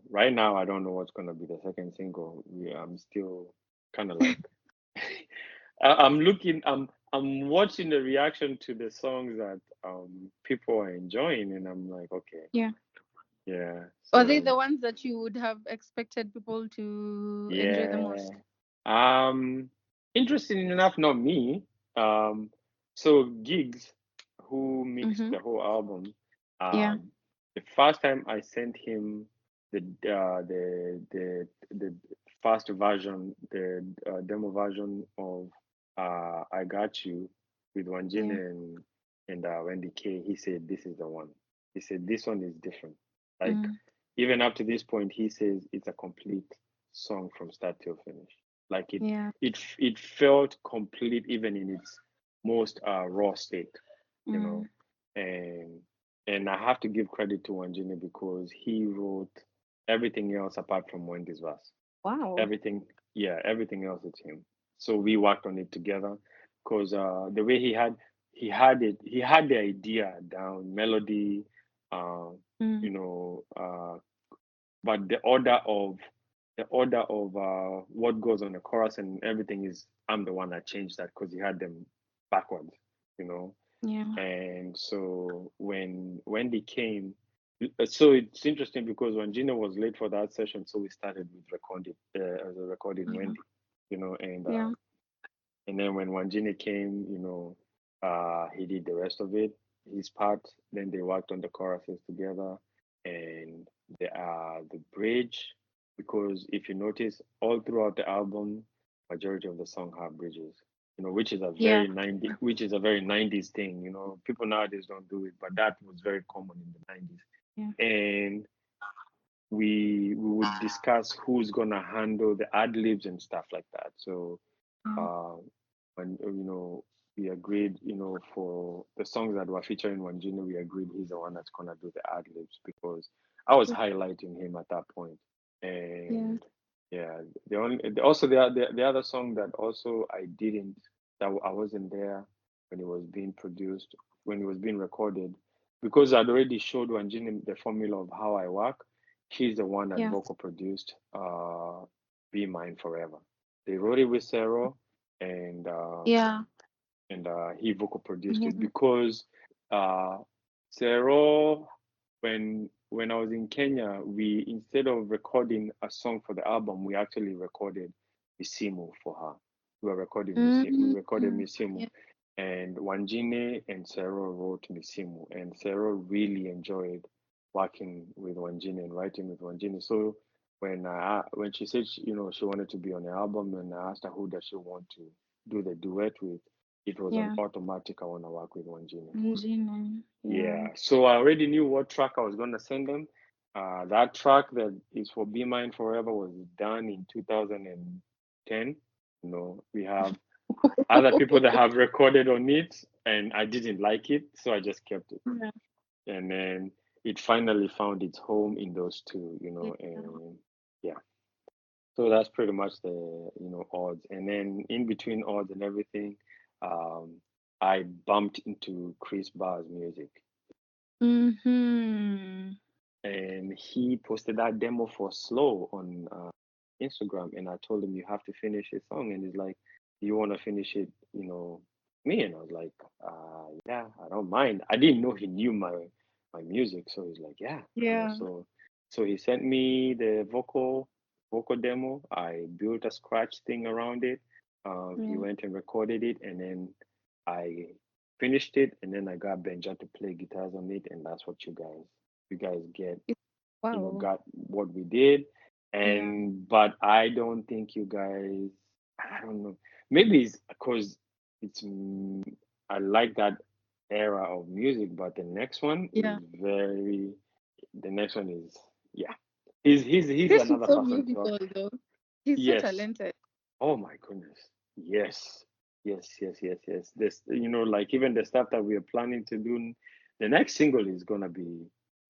[SPEAKER 2] Right now I don't know what's gonna be the second single. I'm still kind of like I'm looking. I'm watching the reaction to the songs that people are enjoying, and I'm like, okay,
[SPEAKER 3] Yeah.
[SPEAKER 2] yeah.
[SPEAKER 3] Are they
[SPEAKER 2] So
[SPEAKER 3] the ones that you would have expected people to enjoy the
[SPEAKER 2] yeah.
[SPEAKER 3] most?
[SPEAKER 2] Interesting enough, not me. Um, so Gigs, who mixed
[SPEAKER 3] Mm-hmm.
[SPEAKER 2] the whole album,
[SPEAKER 3] Yeah.
[SPEAKER 2] um, the first time I sent him the first version, the demo version of I Got You with Wanjine
[SPEAKER 3] Yeah.
[SPEAKER 2] and Wendy Kay, he said this is the one. He said this one is different. Like
[SPEAKER 3] Mm.
[SPEAKER 2] even up to this point, he says it's a complete song from start till finish. Like
[SPEAKER 3] Yeah.
[SPEAKER 2] it felt complete even in its most raw state, you know.
[SPEAKER 3] Mm.
[SPEAKER 2] And I have to give credit to Wanjine because he wrote everything else apart from Wendy's verse.
[SPEAKER 3] Wow.
[SPEAKER 2] Everything, yeah, everything else is him. So we worked on it together because the way he had the idea down, melody, uh,
[SPEAKER 3] Mm.
[SPEAKER 2] you know, but the order of what goes on the chorus and everything is I'm the one that changed that because he had them backwards, you know.
[SPEAKER 3] Yeah.
[SPEAKER 2] And so when Wendy came, so it's interesting because when Gina was late for that session, so we started with recording
[SPEAKER 3] Yeah.
[SPEAKER 2] Wendy, and
[SPEAKER 3] Yeah.
[SPEAKER 2] then when Wanjine came, he did the rest of it, his part. Then they worked on the choruses together, and the bridge. Because if you notice, all throughout the album, majority of the song have bridges. Which is a
[SPEAKER 3] Yeah.
[SPEAKER 2] very 90s thing. People nowadays don't do it, but that was very common in the 90s.
[SPEAKER 3] Yeah.
[SPEAKER 2] And we would discuss who's gonna handle the ad libs and stuff like that. So when we agreed, for the songs that were featuring Wanjine, we agreed he's the one that's gonna do the ad libs because I was highlighting him at that point. And yeah, the other song that also I wasn't there when it was being produced, when it was being recorded, because I'd already showed Wanjine the formula of how I work. He's the one that vocal produced Be Mine Forever. They wrote it with Serro, and he vocal produced it because Serro, when I was in Kenya, we, instead of recording a song for the album, we actually recorded Misimu for her. We recorded Misimu, and Wanjine and Serro wrote Misimu, and Serro really enjoyed working with Wanjine and writing with Wanjine. So when she said she wanted to be on the album, and I asked her who does she want to do the duet with, it was an automatic. I want to work with Wanjine. Yeah. So I already knew what track I was going to send them. That track that is for Be Mine Forever was done in 2010. We have other people that have recorded on it, and I didn't like it, so I just kept it. And then it finally found its home in those two, and yeah. So that's pretty much the odds. And then in between odds and everything, I bumped into Chris Barr's music. And he posted that demo for Slow on Instagram, and I told him you have to finish his song, and he's like, you want to finish it, me? And I was like, yeah, I don't mind. I didn't know he knew my music, so he's like, yeah. So he sent me the vocal demo. I built a scratch thing around it. He went and recorded it, and then I finished it, and then I got Benja to play guitars on it, and that's what you guys get. Got what we did. But I don't think you guys, I don't know, maybe it's because I like that era of music, but the next one is he's another
[SPEAKER 3] so
[SPEAKER 2] person.
[SPEAKER 3] musical though. He's so talented.
[SPEAKER 2] Oh my goodness. Yes. This, like even the stuff that we are planning to do, the next single is gonna be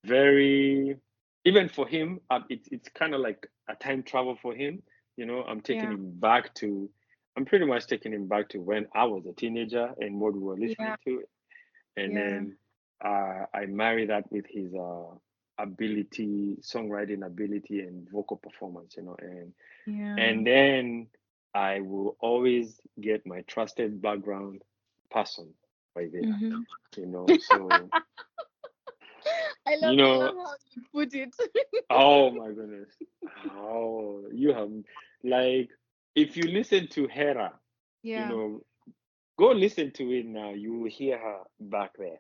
[SPEAKER 2] very, even for him, it's kind of like a time travel for him. I'm taking him back to, I'm pretty much taking him back to when I was a teenager and what we were listening to, and then I marry that with his ability, songwriting ability, and vocal performance. And then I will always get my trusted background person right there. So
[SPEAKER 3] I love how you put it.
[SPEAKER 2] Oh my goodness. Oh, you have, like, if you listen to Ythera, go listen to it now. You will hear her back there.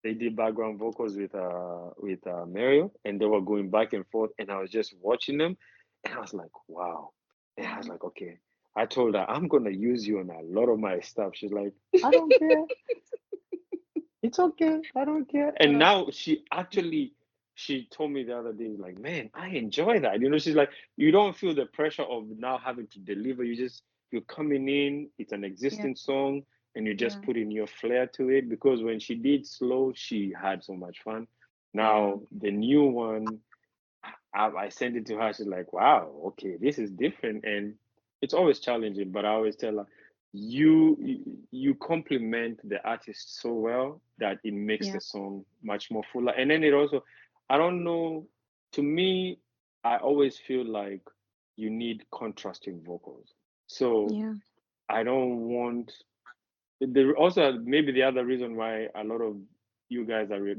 [SPEAKER 2] They did background vocals with Meryl, and they were going back and forth, and I was just watching them, and I was like, wow. And I was like, okay. I told her I'm gonna use you on a lot of my stuff. She's like, I don't care. It's okay. I don't care. And now she told me the other day, like, man, I enjoy that. She's like, you don't feel the pressure of now having to deliver. You're coming in, it's an existing song, and you just put in your flair to it. Because when she did Slow, she had so much fun. Now the new one, I sent it to her. She's like, wow, okay, this is different. And it's always challenging, but I always tell her, you complement the artist so well that it makes the song much more fuller. And then it also, I don't know, to me, I always feel like you need contrasting vocals. So I don't want, also maybe the other reason why a lot of you guys are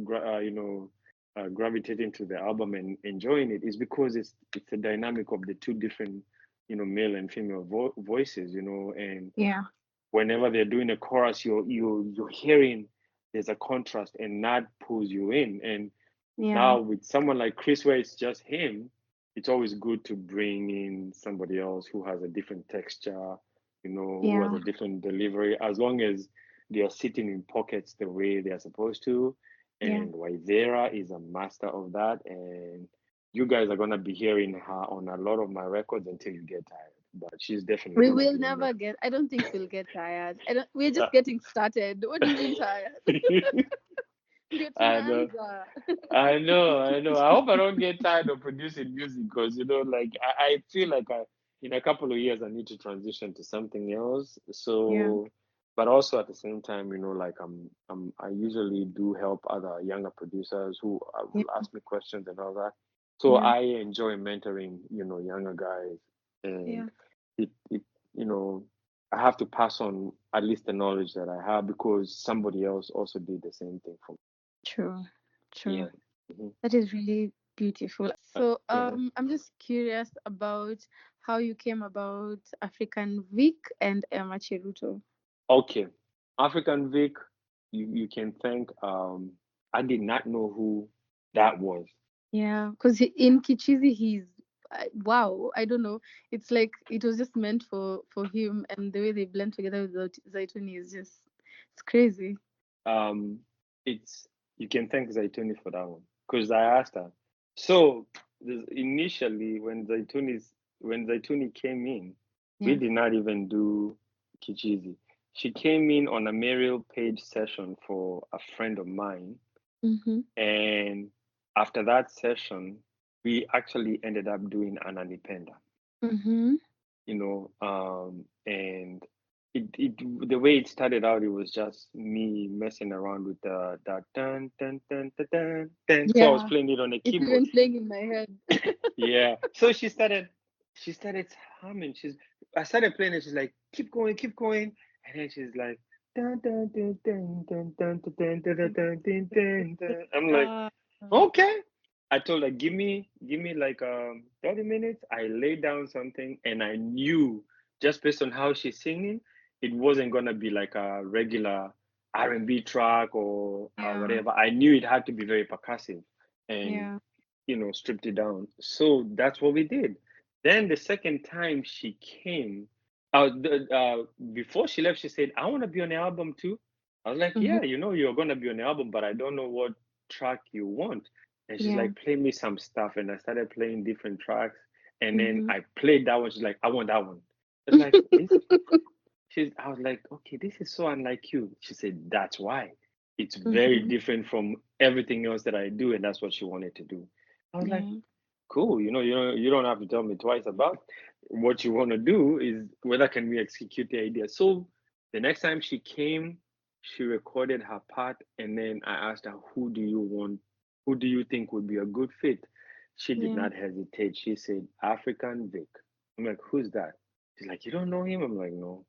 [SPEAKER 2] gravitating to the album and enjoying it is because it's a dynamic of the two different male and female voices, and whenever they're doing a chorus, you're hearing there's a contrast, and that pulls you in. And now with someone like Chris, where it's just him, it's always good to bring in somebody else who has a different texture, who has a different delivery, as long as they are sitting in pockets the way they are supposed to. And Ythera is a master of that. And you guys are gonna be hearing her on a lot of my records until you get tired. But she's definitely
[SPEAKER 3] We
[SPEAKER 2] gonna
[SPEAKER 3] will
[SPEAKER 2] be on
[SPEAKER 3] never get. I don't think we'll get tired. I don't. We're just getting started. What do you mean tired? Ndio
[SPEAKER 2] I know.
[SPEAKER 3] tunaanza.
[SPEAKER 2] I know. I hope I don't get tired of producing music because like I feel like in a couple of years I need to transition to something else.
[SPEAKER 3] Yeah.
[SPEAKER 2] So, but also at the same time, like I usually do help other younger producers who
[SPEAKER 3] Yeah.
[SPEAKER 2] will ask me questions and all that. So
[SPEAKER 3] Yeah.
[SPEAKER 2] I enjoy mentoring, younger guys,
[SPEAKER 3] Yeah.
[SPEAKER 2] and it I have to pass on at least the knowledge that I have because somebody else also did the same thing for me.
[SPEAKER 3] True. True.
[SPEAKER 2] Yeah. Mhm.
[SPEAKER 3] That is really beautiful. So,
[SPEAKER 2] Uh-huh.
[SPEAKER 3] I'm just curious about how you came about African Vic and Emma Cheruto.
[SPEAKER 2] Okay. African Vic, you can thank I did not know who that was.
[SPEAKER 3] Yeah, because in Kichizi, wow. I don't know. It's like it was just meant for him, and the way they blend together with Zaituni is just it's crazy.
[SPEAKER 2] Um it's you can thank Zaituni for that one. Because I asked her. So initially when Zaituni came in, we
[SPEAKER 3] Yeah.
[SPEAKER 2] did not even do Kichizi. She came in on a Meryl Paige session for a friend of mine.
[SPEAKER 3] Mhm.
[SPEAKER 2] And after that session, we actually ended up doing an independent,
[SPEAKER 3] Mhm.
[SPEAKER 2] and the way it started out, it was just me messing around with that dun dun dun dun dun dun. So I was
[SPEAKER 3] Yeah.
[SPEAKER 2] playing it on a
[SPEAKER 3] It's
[SPEAKER 2] keyboard.
[SPEAKER 3] even playing in my head.
[SPEAKER 2] Yeah. So she started humming. I started playing it. She's like, keep going, and then she's like. Dun, dun, dun, dun, dun, dun, dun, dun, dun, dun, dun, dun, dun, dun. I'm like,
[SPEAKER 3] Uh,
[SPEAKER 2] okay. I told her, give me like 30 minutes. I laid down something and I knew just based on how she's singing, it wasn't gonna be like a regular R&B track or
[SPEAKER 3] yeah.
[SPEAKER 2] whatever. I knew it had to be very percussive and
[SPEAKER 3] Yeah.
[SPEAKER 2] stripped it down. So that's what we did. Then the second time she came, before she left, she said, I want to be on the album too. I was like,
[SPEAKER 3] Mhm.
[SPEAKER 2] yeah, you're gonna be on the album, but I don't know what track you want. And she's
[SPEAKER 3] Yeah.
[SPEAKER 2] like, play me some stuff. And I started playing different tracks. And then
[SPEAKER 3] Mhm.
[SPEAKER 2] I played that one. She's like, I want that one. It's like, I was like, okay, this is so unlike you. She said, that's why. It's very
[SPEAKER 3] Mhm.
[SPEAKER 2] different from everything else that I do. And that's what she wanted to do. I was like,
[SPEAKER 3] Yeah.
[SPEAKER 2] cool. You don't have to tell me twice about what you want to do is whether can we execute the idea. So the next time she came, she recorded her part, and then I asked her, who do you think would be a good fit? She did
[SPEAKER 3] Yeah.
[SPEAKER 2] not hesitate. She said, African Vic. I'm like, who's that? She's like, you don't know him? I'm like, no.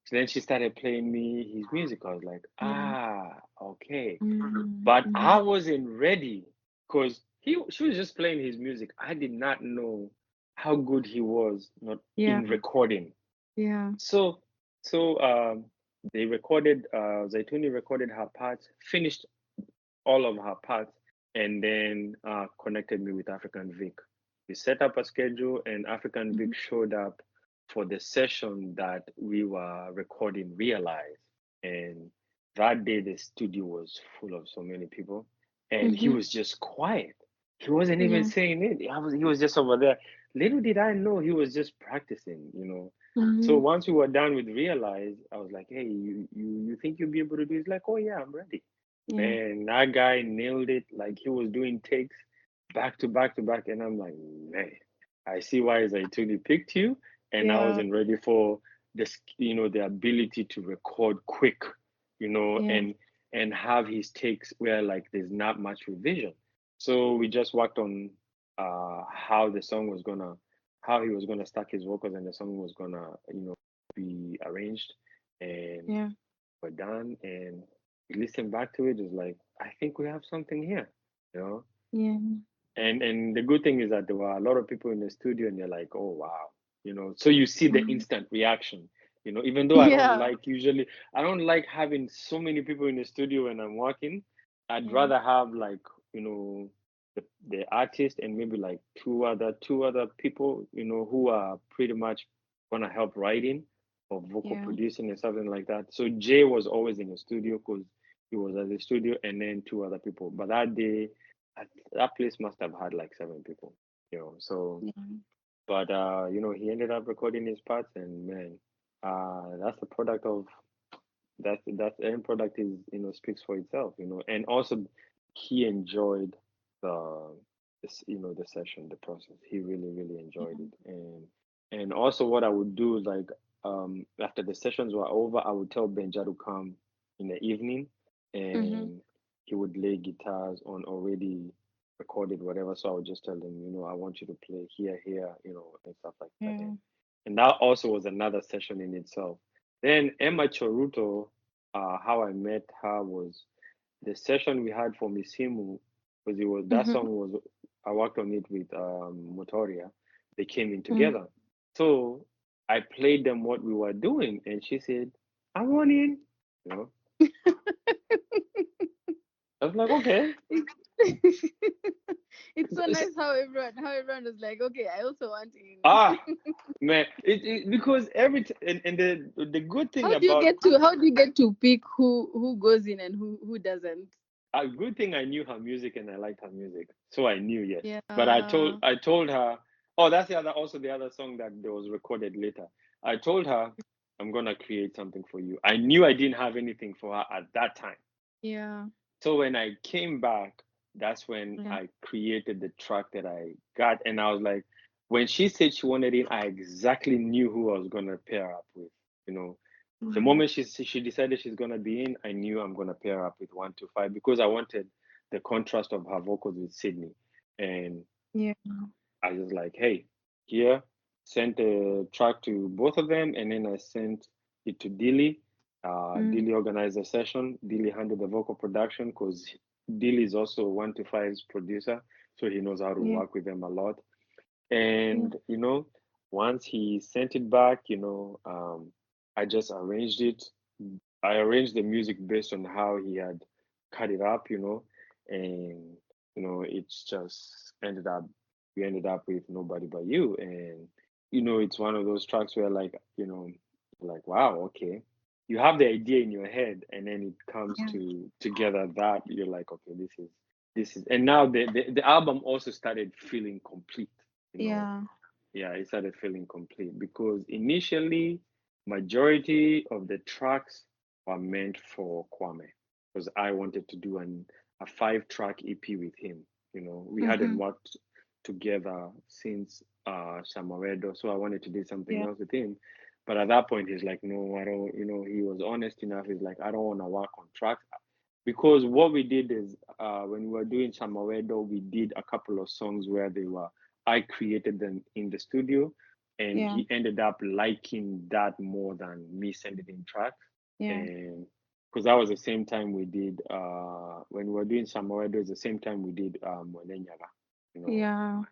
[SPEAKER 2] So then she started playing me his music. I was like,
[SPEAKER 3] Yeah.
[SPEAKER 2] okay.
[SPEAKER 3] Mhm.
[SPEAKER 2] But
[SPEAKER 3] Mhm.
[SPEAKER 2] I wasn't ready because she was just playing his music. I did not know how good he was not
[SPEAKER 3] Yeah.
[SPEAKER 2] in recording.
[SPEAKER 3] Yeah.
[SPEAKER 2] So so they recorded Zaituni recorded her parts, finished all of her parts, and then connected me with African Vic. We set up a schedule, and African Vic
[SPEAKER 3] Mhm.
[SPEAKER 2] showed up for the session that we were recording Realize. And that day, the studio was full of so many people, and he
[SPEAKER 3] Mhm.
[SPEAKER 2] was just quiet. He wasn't even
[SPEAKER 3] Yeah.
[SPEAKER 2] saying it. He was just over there. Little did I know he was just practicing. So
[SPEAKER 3] Mhm.
[SPEAKER 2] once we were done with Realize, I was like, "Hey, you think you'll be able to do it?" He's like, "Oh yeah, I'm ready."
[SPEAKER 3] Yeah.
[SPEAKER 2] Man, that guy nailed it. Like he was doing takes back to back to back, and I'm like, man, I see why Zaituni picked you, and I
[SPEAKER 3] Yeah.
[SPEAKER 2] wasn't ready for this, the ability to record quick,
[SPEAKER 3] Yeah.
[SPEAKER 2] and have his takes where like there's not much revision. So we just worked on how the song was gonna, how he was gonna stack his vocals, and the song was gonna, be arranged, and
[SPEAKER 3] Yeah.
[SPEAKER 2] we're done, and we listened back to it. It's like, I think we have something here, you know.
[SPEAKER 3] Yeah.
[SPEAKER 2] And the good thing is that there were a lot of people in the studio, and they're like, oh wow, so you see the
[SPEAKER 3] Mhm.
[SPEAKER 2] instant reaction. Even though
[SPEAKER 3] Yeah.
[SPEAKER 2] I don't like having so many people in the studio when I'm working. I'd
[SPEAKER 3] Yeah.
[SPEAKER 2] rather have like, the artist and maybe like two other people, who are pretty much gonna help writing or vocal
[SPEAKER 3] Yeah.
[SPEAKER 2] producing and something like that. So Jay was always in the studio because he was at the studio, and then two other people. But that day that place must have had like 7 people, so.
[SPEAKER 3] Yeah.
[SPEAKER 2] But he ended up recording his parts, and man, that's the product of that end product is speaks for itself, and also he enjoyed the the session, the process. He really really enjoyed it, and also what I would do is like after the sessions were over, I would tell Benja to come in the evening,
[SPEAKER 3] Mm-hmm.
[SPEAKER 2] and he would lay guitars on already recorded whatever. So I would just tell them, I want you to play here, and stuff like that.
[SPEAKER 3] Yeah.
[SPEAKER 2] And that also was another session in itself. Then Emma Choruto, how I met her was the session we had for Misimu, because it was that
[SPEAKER 3] Mm-hmm.
[SPEAKER 2] song was I worked on it with Motoria. They came in
[SPEAKER 3] Mm.
[SPEAKER 2] together. So I played them what we were doing, and she said, "I want in." You know, I was like, "Okay."
[SPEAKER 3] It's so nice how everyone was like, okay, I also want in.
[SPEAKER 2] Ah, man, because and the good thing about
[SPEAKER 3] How do you get to pick who goes in and who doesn't?
[SPEAKER 2] a good thing I knew her music and I liked her music, so I knew yes. But
[SPEAKER 3] Yeah.
[SPEAKER 2] I told her, oh, that's the other song that was recorded later. I told her I'm gonna create something for you. I knew I didn't have anything for her at that time.
[SPEAKER 3] Yeah.
[SPEAKER 2] So when I came back, that's when
[SPEAKER 3] Yeah.
[SPEAKER 2] I created the track that I got, and I was like, when she said she wanted it, I exactly knew who I was gonna pair up with. You know, the
[SPEAKER 3] Mm.
[SPEAKER 2] moment she decided she's gonna be in, I knew I'm gonna pair up with 125 because I wanted the contrast of her vocals with Sydney, and
[SPEAKER 3] Yeah.
[SPEAKER 2] I was like, hey, here, sent a track to both of them, and then I sent it to Dilly.
[SPEAKER 3] Mm.
[SPEAKER 2] Dilly organized the session. Dilly handled the vocal production because Dilly is also 125's producer, so he knows how to
[SPEAKER 3] Yeah.
[SPEAKER 2] work with them a lot.
[SPEAKER 3] Yeah.
[SPEAKER 2] And once he sent it back, I just arranged it. I arranged the music based on how he had cut it up, and it's just ended up we ended up with Nobody But You. And it's one of those tracks where like, wow, okay, you have the idea in your head and then it comes
[SPEAKER 3] Yeah.
[SPEAKER 2] to together that you're like, okay, this is and now the album also started feeling complete, you know
[SPEAKER 3] Yeah.
[SPEAKER 2] yeah, it started feeling complete because initially majority of the tracks were meant for Kwame because I wanted to do a 5-track EP with him. We hadn't
[SPEAKER 3] Mm-hmm.
[SPEAKER 2] worked together since Shamaredo, so I wanted to do something
[SPEAKER 3] Yeah.
[SPEAKER 2] else with him. But at that point, he's like, no, I don't. He was honest enough. He's like, I don't want to work on tracks because what we did is when we were doing Shamaredo, we did a couple of songs where I created them in the studio, and
[SPEAKER 3] Yeah.
[SPEAKER 2] he ended up liking that more than me sending him tracks.
[SPEAKER 3] Yeah.
[SPEAKER 2] And because that was the same time we did when we were doing Samoa, it was the same time we did Mwenenyaga, you know,
[SPEAKER 3] Yeah.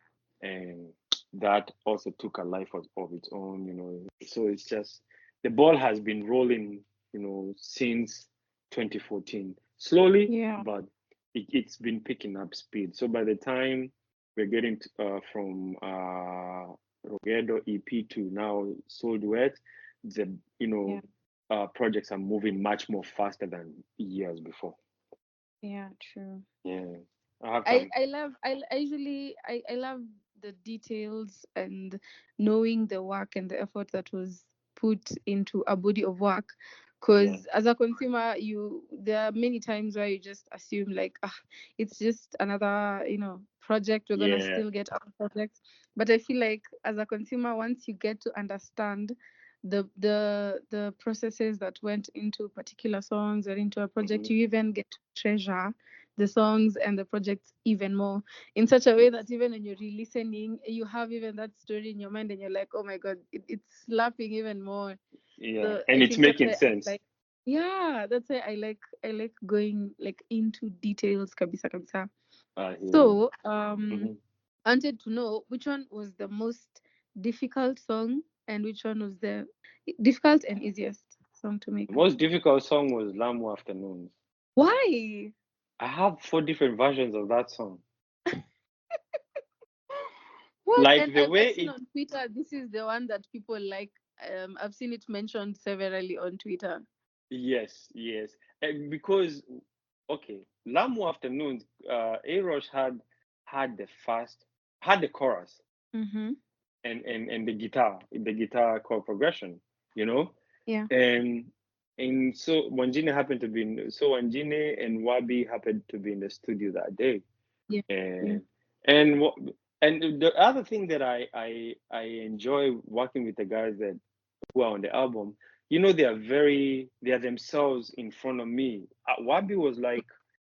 [SPEAKER 2] and that also took a life of its own, So it's just the ball has been rolling, since 2014, slowly,
[SPEAKER 3] Yeah.
[SPEAKER 2] but it's been picking up speed. So by the time we're getting from Rogedo EP to now Soul Duet, the
[SPEAKER 3] Yeah.
[SPEAKER 2] projects are moving much more faster than years before.
[SPEAKER 3] Yeah. True.
[SPEAKER 2] Yeah, I have
[SPEAKER 3] I
[SPEAKER 2] some.
[SPEAKER 3] I love I usually I love the details and knowing the work and the effort that was put into a body of work,
[SPEAKER 2] Yeah,
[SPEAKER 3] because as a consumer there are many times where you just assume like, it's just another project, we're gonna
[SPEAKER 2] yeah,
[SPEAKER 3] still get our projects. But I feel like as a consumer, once you get to understand the processes that went into particular songs or into a project,
[SPEAKER 2] hmm,
[SPEAKER 3] you even get to treasure the songs and the projects even more, in such a way
[SPEAKER 2] yes,
[SPEAKER 3] that even when you're re-listening, you have even that story in your mind and you're like, oh my god, it's slapping even more.
[SPEAKER 2] yeah,
[SPEAKER 3] So
[SPEAKER 2] and
[SPEAKER 3] I
[SPEAKER 2] it's
[SPEAKER 3] think that's
[SPEAKER 2] making
[SPEAKER 3] why I
[SPEAKER 2] sense.
[SPEAKER 3] like, yeah, that's why I like going like into details kabisa kabisa.
[SPEAKER 2] I hear you.
[SPEAKER 3] So
[SPEAKER 2] Hmm.
[SPEAKER 3] I wanted to know which one was the most difficult song and which one was the difficult and easiest song to
[SPEAKER 2] The
[SPEAKER 3] make.
[SPEAKER 2] most difficult song was Lamu Afternoons.
[SPEAKER 3] Why?
[SPEAKER 2] I have 4 different versions of that song.
[SPEAKER 3] What?
[SPEAKER 2] Like
[SPEAKER 3] And
[SPEAKER 2] the
[SPEAKER 3] I've
[SPEAKER 2] way
[SPEAKER 3] seen
[SPEAKER 2] it,
[SPEAKER 3] on Twitter, this is the one that people like. I've seen it mentioned severally on Twitter.
[SPEAKER 2] yes, yes, and because okay, Lamu Afternoons, Ayrosh had the first, had the chorus
[SPEAKER 3] Mm-hmm.
[SPEAKER 2] and the guitar chord progression, you know,
[SPEAKER 3] Yeah.
[SPEAKER 2] and so Wanjine happened to be so Wanjine and Wabi happened to be in the studio that day,
[SPEAKER 3] Yeah. Yeah.
[SPEAKER 2] and and what and the other thing that I enjoy working with the guys that who are on the album, you know, they are themselves in front of me. Wabi was like,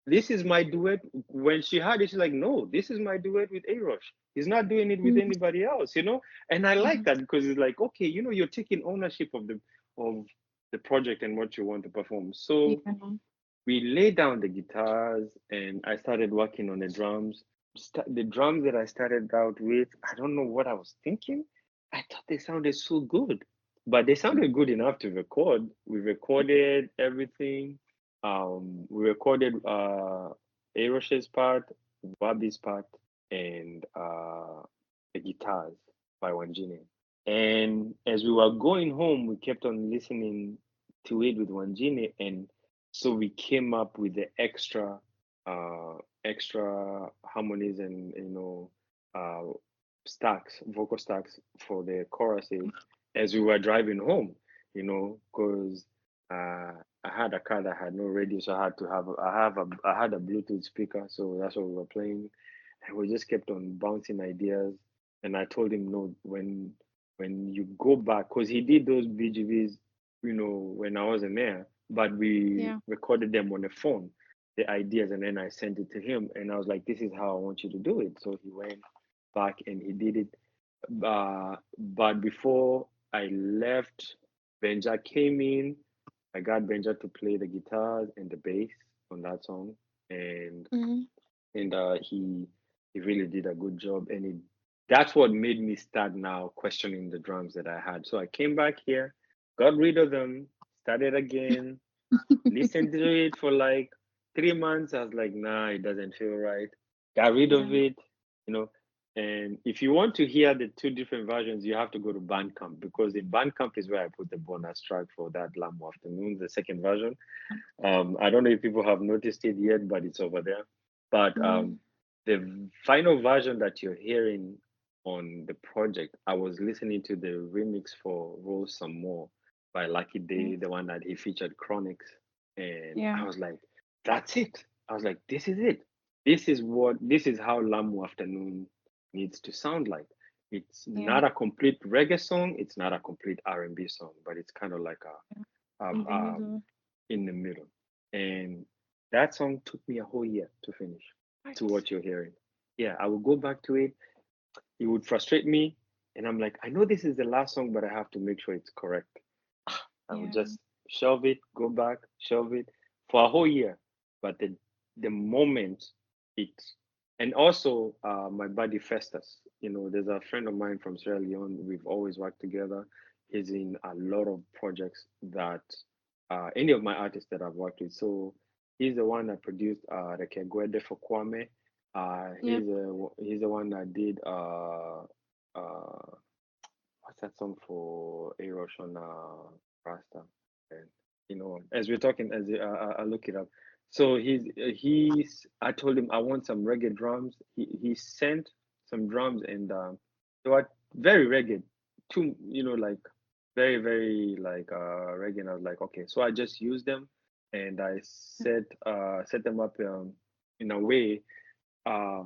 [SPEAKER 2] "This is my duet." When she heard it, she's like, "No, this is my duet with Ayrosh. He's not doing it with
[SPEAKER 3] Mm-hmm.
[SPEAKER 2] anybody else," you know. And I like that because it's like, okay, you know, you're taking ownership of the project and what you want to perform.
[SPEAKER 3] Yeah.
[SPEAKER 2] So we laid down the guitars, and I started working on the drums. The drums that I started out with, I don't know what I was thinking. I thought they sounded so good, but they sounded good enough to record. We recorded everything. We recorded Ayrosh's part, Wabi's part, and the guitars by Wanjine. And as we were going home, we kept on listening to it with Wanjine, and so we came up with the uh, extra harmonies and uh, vocal stacks for the choruses as we were driving home. Because I had a car that had no radio, so I had a Bluetooth speaker, so that's what we were playing, and we just kept on bouncing ideas. And I told him, no, when you go back, because he did those BGVs, when I wasn't there, but we
[SPEAKER 3] Yeah.
[SPEAKER 2] recorded them on the phone, the ideas, and then I sent it to him, and I was like, this is how I want you to do it. So he went back and he did it. But before I left, Benja came in. I got Benja to play the guitars and the bass on that song, and
[SPEAKER 3] Mm-hmm.
[SPEAKER 2] he really did a good job, and that's what made me start now questioning the drums that I had. So I came back here, got rid of them, started again, listened to it for like 3 months. I was like, nah, it doesn't feel right. Got rid
[SPEAKER 3] Yeah.
[SPEAKER 2] of it, you know. And if you want to hear the two different versions, you have to go to Bandcamp, because in Bandcamp is where I put the bonus track for that Lamb Afternoon, the second version. I don't know if people have noticed it yet, but it's over there. But
[SPEAKER 3] Mm.
[SPEAKER 2] the final version that you're hearing on the project, I was listening to the remix for Roll Some More by Lucky Day, the one that he featured Chronics. And
[SPEAKER 3] Yeah.
[SPEAKER 2] I was like, that's it. I was like, this is it. This is how Lamu Afternoon needs to sound like. It's
[SPEAKER 3] Yeah.
[SPEAKER 2] not a complete reggae song. It's not a complete R&B song, but it's kind of like
[SPEAKER 3] In the
[SPEAKER 2] a
[SPEAKER 3] middle.
[SPEAKER 2] in the middle. And that song took me a whole year to finish, to
[SPEAKER 3] What?
[SPEAKER 2] what you're hearing. Yeah, I would go back to it. It would frustrate me. And I'm like, I know this is the last song, but I have to make sure it's correct. I would
[SPEAKER 3] Yeah.
[SPEAKER 2] just shelve it, go back, shelve it for a whole year. But the moment it, and also my buddy Festus, there's a friend of mine from Sierra Leone. We've always worked together. He's in a lot of projects that any of my artists that I've worked with. So he's the one that produced the Kegwede for Kwame.
[SPEAKER 3] Yeah.
[SPEAKER 2] He's the one that did what's that song for Ayrosh on Rasta? And as we're talking, I look it up. So I told him I want some reggae drums. He sent some drums, and they were very reggae, too, like very very like reggae. And I was like, okay, so I just used them, and I set them up in a way uh,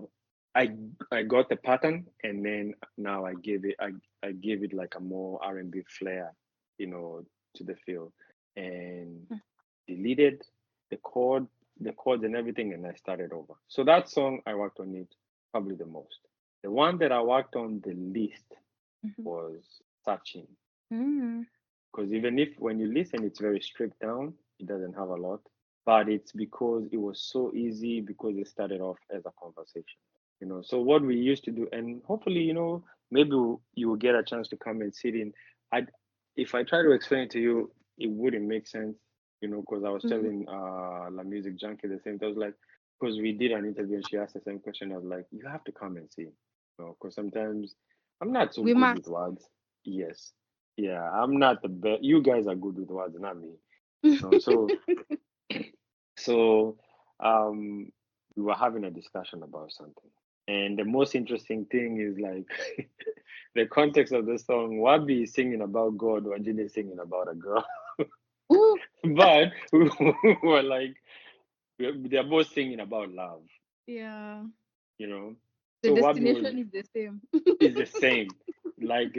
[SPEAKER 2] I I got the pattern, and then now I gave it like a more R&B flair, to the feel, and deleted the chord, the chords and everything, and I started over. So that song I worked on it probably the most. The one that I worked on the least
[SPEAKER 3] Mm-hmm.
[SPEAKER 2] was Searching,
[SPEAKER 3] Mm.
[SPEAKER 2] because even if when you listen, it's very stripped down, it doesn't have a lot, but it's because it was so easy because it started off as a conversation. So what we used to do, and hopefully, maybe you will get a chance to come and sit in. I, if I try to explain it to you, it wouldn't make sense, because I was
[SPEAKER 3] Mm.
[SPEAKER 2] telling La Music Junkie the same. I was like, because we did an interview and she asked the same question. I was like, you have to come and see, because sometimes I'm not so
[SPEAKER 3] We
[SPEAKER 2] good with
[SPEAKER 3] must.
[SPEAKER 2] words. Yes, yeah, I'm not the best. You guys are good with words, not me. So so we were having a discussion about something. And the most interesting thing is like the context of the song. Wabi is singing about God, Wanjine is singing about a girl.
[SPEAKER 3] Ooh,
[SPEAKER 2] But we were like, they're both singing about love,
[SPEAKER 3] yeah.
[SPEAKER 2] you know.
[SPEAKER 3] The
[SPEAKER 2] So Wabi was
[SPEAKER 3] destination is the same.
[SPEAKER 2] is the same. Like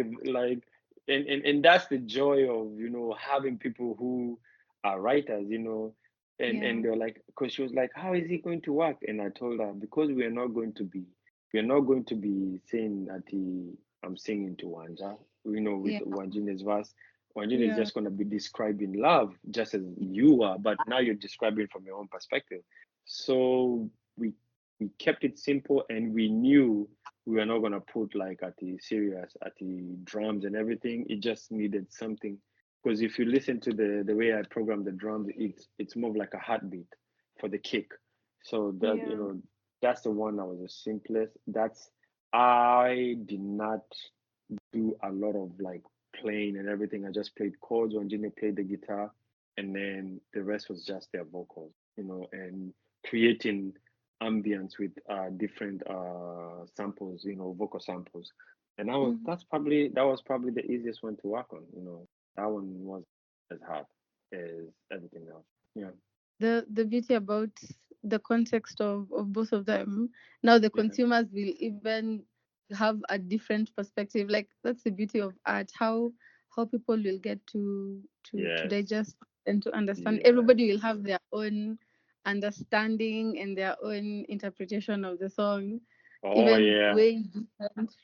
[SPEAKER 2] and that's the joy of, having people who are writers, and
[SPEAKER 3] Yeah.
[SPEAKER 2] they're like, because she was like, how is it going to work? And I told her, because we are not going to be saying that I'm singing to Wanja, with
[SPEAKER 3] Yeah.
[SPEAKER 2] Wanjine's verse. Wanjine is
[SPEAKER 3] Yeah.
[SPEAKER 2] just going to be describing love just as you are, but now you're describing from your own perspective. So we we kept it simple, and we knew we were not gonna put like at the serious, at the drums and everything. It just needed something, because if you listen to the way I programmed the drums, it's more of like a heartbeat for the kick. So that,
[SPEAKER 3] Yeah.
[SPEAKER 2] that's the one that was the simplest. I did not do a lot of like playing and everything. I just played chords when Jimmy played the guitar, and then the rest was just their vocals, and creating ambience with different samples, vocal samples. And
[SPEAKER 3] Mhm.
[SPEAKER 2] that was probably the easiest one to work on. That one was as hard as everything else. Yeah,
[SPEAKER 3] The beauty about the context of both of them, now the
[SPEAKER 2] yeah,
[SPEAKER 3] consumers will even have a different perspective. Like that's the beauty of art, how people will get to
[SPEAKER 2] yes,
[SPEAKER 3] digest and to understand.
[SPEAKER 2] yes.
[SPEAKER 3] Everybody will have their own understanding and their own interpretation of the song,
[SPEAKER 2] Oh
[SPEAKER 3] even
[SPEAKER 2] yeah.
[SPEAKER 3] way different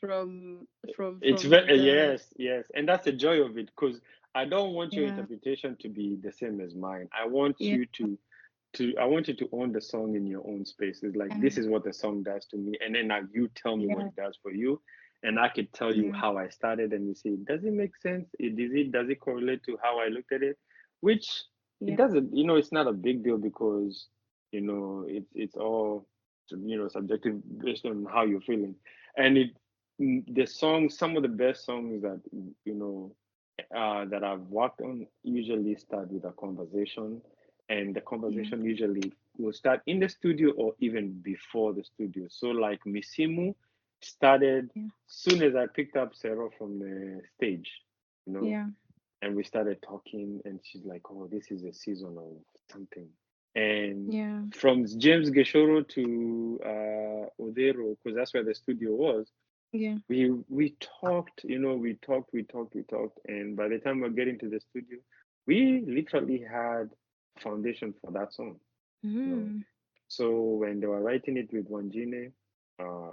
[SPEAKER 2] It's
[SPEAKER 3] from
[SPEAKER 2] very,
[SPEAKER 3] the
[SPEAKER 2] yes, yes, and that's the joy of it, because I don't want your
[SPEAKER 3] yeah.
[SPEAKER 2] interpretation to be the same as mine. I want
[SPEAKER 3] Yeah.
[SPEAKER 2] you I want you to own the song in your own space. It's like, this is what the song does to me, and then you tell me what
[SPEAKER 3] Yeah.
[SPEAKER 2] it does for you, and I could tell you
[SPEAKER 3] Yeah.
[SPEAKER 2] how I started, and you say, does it make sense? Does it correlate to how I looked at it? Which it
[SPEAKER 3] Yeah.
[SPEAKER 2] doesn't. It's not a big deal, because it's all subjective based on how you're feeling, and some of the best songs you know that I've worked on usually start with a conversation, and the
[SPEAKER 3] Yeah.
[SPEAKER 2] conversation usually will start in the studio or even before the studio. So like Misimu started
[SPEAKER 3] Yeah.
[SPEAKER 2] soon as I picked up Serro from the stage, you know,
[SPEAKER 3] Yeah.
[SPEAKER 2] and we started talking, and she's like, "Oh, this is a season of something." And
[SPEAKER 3] Yeah.
[SPEAKER 2] from James Geshoro to Odero, because that's where the studio was,
[SPEAKER 3] Yeah.
[SPEAKER 2] we talked, we talked, and by the time we're getting to the studio, we literally had a foundation for that song. You know,
[SPEAKER 3] Mm.
[SPEAKER 2] so when they were writing it with Wanjine,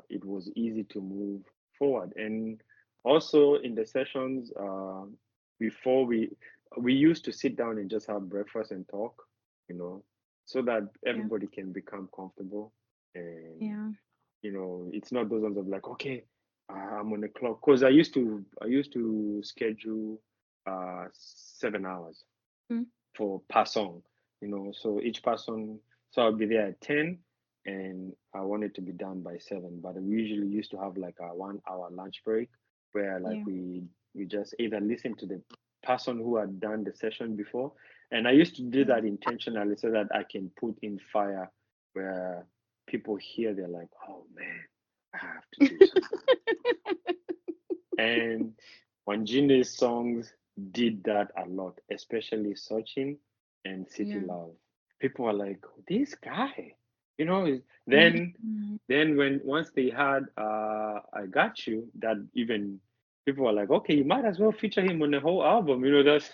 [SPEAKER 2] it was easy to move forward. And also in the sessions, before we used to sit down and just have breakfast and talk, you know, so that
[SPEAKER 3] Yeah.
[SPEAKER 2] everybody can become comfortable. And
[SPEAKER 3] Yeah.
[SPEAKER 2] it's not those ones of like, okay, I'm on the clock, because I used to schedule 7 hours
[SPEAKER 3] Mm.
[SPEAKER 2] for per song, so each person, so I'll be there at 10, and I want it to be done by 7. But we usually used to have like a 1 hour lunch break, where like
[SPEAKER 3] Yeah.
[SPEAKER 2] we just either listen to the person who had done the session before, and I used to do
[SPEAKER 3] Yeah.
[SPEAKER 2] that intentionally so that I can put in fire where people hear, they're like, oh man, I have to do something. And Wanjine's songs did that a lot, especially Searching and City
[SPEAKER 3] Yeah.
[SPEAKER 2] Love. People were like, this guy, you know. Then,
[SPEAKER 3] Mm.
[SPEAKER 2] then when once they had I Got You, that even people were like, okay, you might as well feature him on the whole album. That's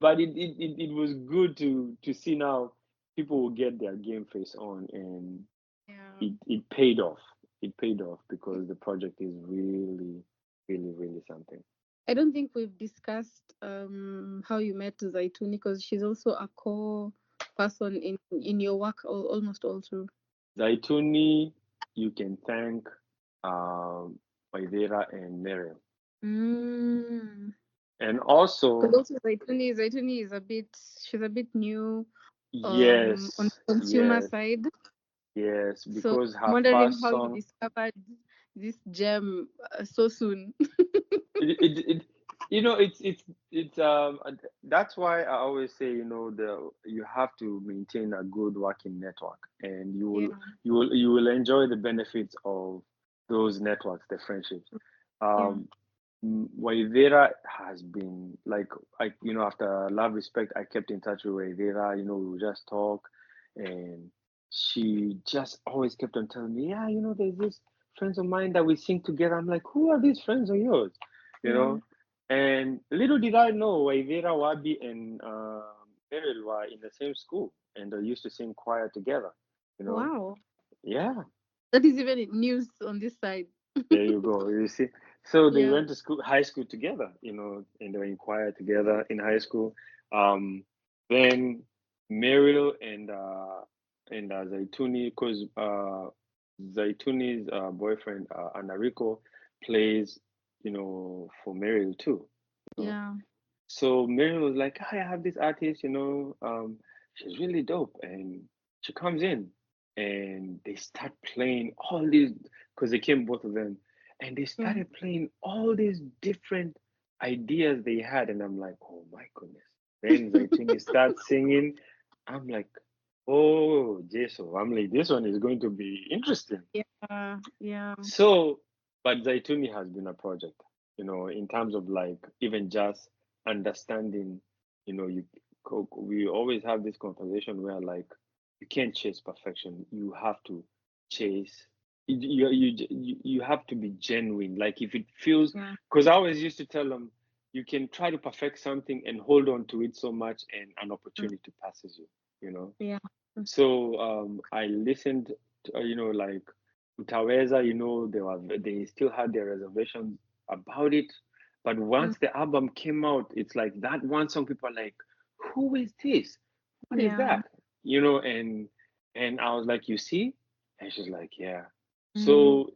[SPEAKER 2] but it was good to see now people will get their game face on, and
[SPEAKER 3] Yeah.
[SPEAKER 2] it paid off. It paid off because the project is really, really, really something.
[SPEAKER 3] I don't think we've discussed how you met Zaituni, because she's also a core person in your work almost all through.
[SPEAKER 2] Zaituni, you can thank um, Ythera and Meryl.
[SPEAKER 3] Mm.
[SPEAKER 2] And
[SPEAKER 3] Because
[SPEAKER 2] also,
[SPEAKER 3] also Zaituni is a bit, she's a bit new on
[SPEAKER 2] yes,
[SPEAKER 3] the consumer
[SPEAKER 2] yes,
[SPEAKER 3] side.
[SPEAKER 2] yes,
[SPEAKER 3] So
[SPEAKER 2] because
[SPEAKER 3] I'm
[SPEAKER 2] her
[SPEAKER 3] wondering
[SPEAKER 2] first
[SPEAKER 3] how you
[SPEAKER 2] song,
[SPEAKER 3] discovered this gem so soon.
[SPEAKER 2] it, it, it, That's why I always say, you have to maintain a good working network, and
[SPEAKER 3] Yeah.
[SPEAKER 2] you will enjoy the benefits of those networks, the friendships.
[SPEAKER 3] Yeah.
[SPEAKER 2] Um, Waithera has been like, after Love Respect, I kept in touch with Waithera. We would just talk, and she just always kept on telling me, yeah, there's this friends of mine that we sing together. I'm like, who are these friends of yours? You
[SPEAKER 3] Yeah.
[SPEAKER 2] know, and little did I know, Ythera, Wabi, and Meryl were in the same school, and they used to sing choir together. You know,
[SPEAKER 3] Wow.
[SPEAKER 2] yeah,
[SPEAKER 3] That is even news on this side.
[SPEAKER 2] there you go. You see, so they
[SPEAKER 3] Yeah.
[SPEAKER 2] went to school, high school together. And they were in choir together in high school. Um, then Meryl and Zaituni, because Zaituni's boyfriend Anariko plays, for Meryl too. You know,
[SPEAKER 3] Yeah.
[SPEAKER 2] So Mary was like, "Hi, I have this artist, she's really dope." And she comes in and they start playing all these, because they came, both of them, and they
[SPEAKER 3] Mm.
[SPEAKER 2] started playing all these different ideas they had. And I'm like, oh my goodness. Then Zaituni starts singing. I'm like, oh, Jesu. I'm like, this one is going to be interesting.
[SPEAKER 3] Yeah. Yeah.
[SPEAKER 2] So, but Zaituni has been a project, in terms of like even just understanding, we always have this conversation where like you can't chase perfection. You have to chase. You have to be genuine. Like if it feels,
[SPEAKER 3] Yeah.
[SPEAKER 2] because I always used to tell them, you can try to perfect something and hold on to it so much, and an
[SPEAKER 3] Mm.
[SPEAKER 2] opportunity passes you. You know.
[SPEAKER 3] Yeah.
[SPEAKER 2] So I listened to, like Utaweza, they still had their reservations about it. But
[SPEAKER 3] Mm.
[SPEAKER 2] once the album came out, it's like that one song, people are like, who is this? What is
[SPEAKER 3] Yeah.
[SPEAKER 2] that? And I was like, you see? And she's like, yeah.
[SPEAKER 3] Mm.
[SPEAKER 2] So,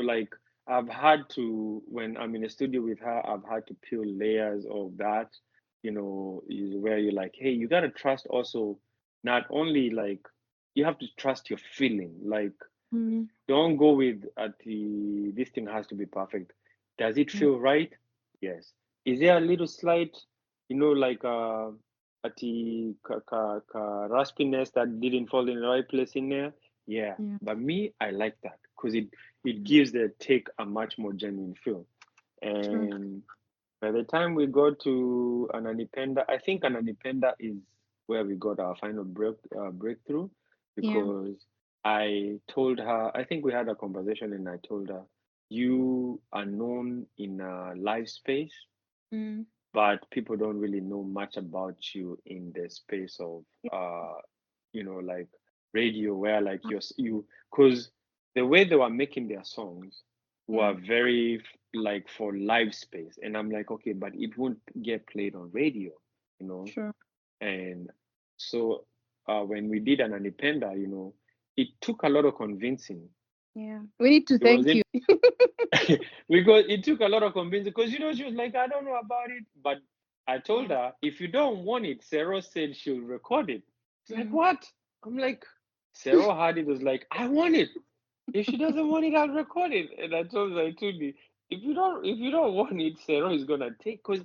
[SPEAKER 2] like I've had to, when I'm in a studio with her, I've had to peel layers of that, where you're like, hey, you gotta trust also, not only like, you have to trust your feeling. Like,
[SPEAKER 3] Mm.
[SPEAKER 2] don't go with this thing has to be perfect. Does it
[SPEAKER 3] Yeah.
[SPEAKER 2] feel right? Yes. Is there a little slight, like at the raspiness that didn't fall in the right place in there? Yeah.
[SPEAKER 3] Yeah.
[SPEAKER 2] But me, I like that because it gives the take a much more genuine feel.
[SPEAKER 3] True.
[SPEAKER 2] And by the time we got to Ananipenda, I think Ananipenda is where we got our final breakthrough,
[SPEAKER 3] Yeah.
[SPEAKER 2] because I told her, I think we had a conversation, and I told her, you are known in a live space,
[SPEAKER 3] Mm.
[SPEAKER 2] but people don't really know much about you in the space of,
[SPEAKER 3] Yeah.
[SPEAKER 2] like radio, where like because the way they were making their songs were
[SPEAKER 3] Yeah.
[SPEAKER 2] very like for live space. And I'm like, okay, but it won't get played on radio, you know.
[SPEAKER 3] True.
[SPEAKER 2] And so when we did an Anipenda, it took a lot of convincing.
[SPEAKER 3] Yeah. We need to
[SPEAKER 2] It
[SPEAKER 3] thank you.
[SPEAKER 2] wasn't because it took a lot of convincing, because she was like, I don't know about it. But I told
[SPEAKER 3] Yeah.
[SPEAKER 2] her, if you don't want it, Serro said she'll record it. She's like,
[SPEAKER 3] Mm.
[SPEAKER 2] what? I'm like, Serro had it, was like, I want it. If she doesn't want it, I'll record it. And I told Zaituni, if you don't want it, Serro is gonna take, because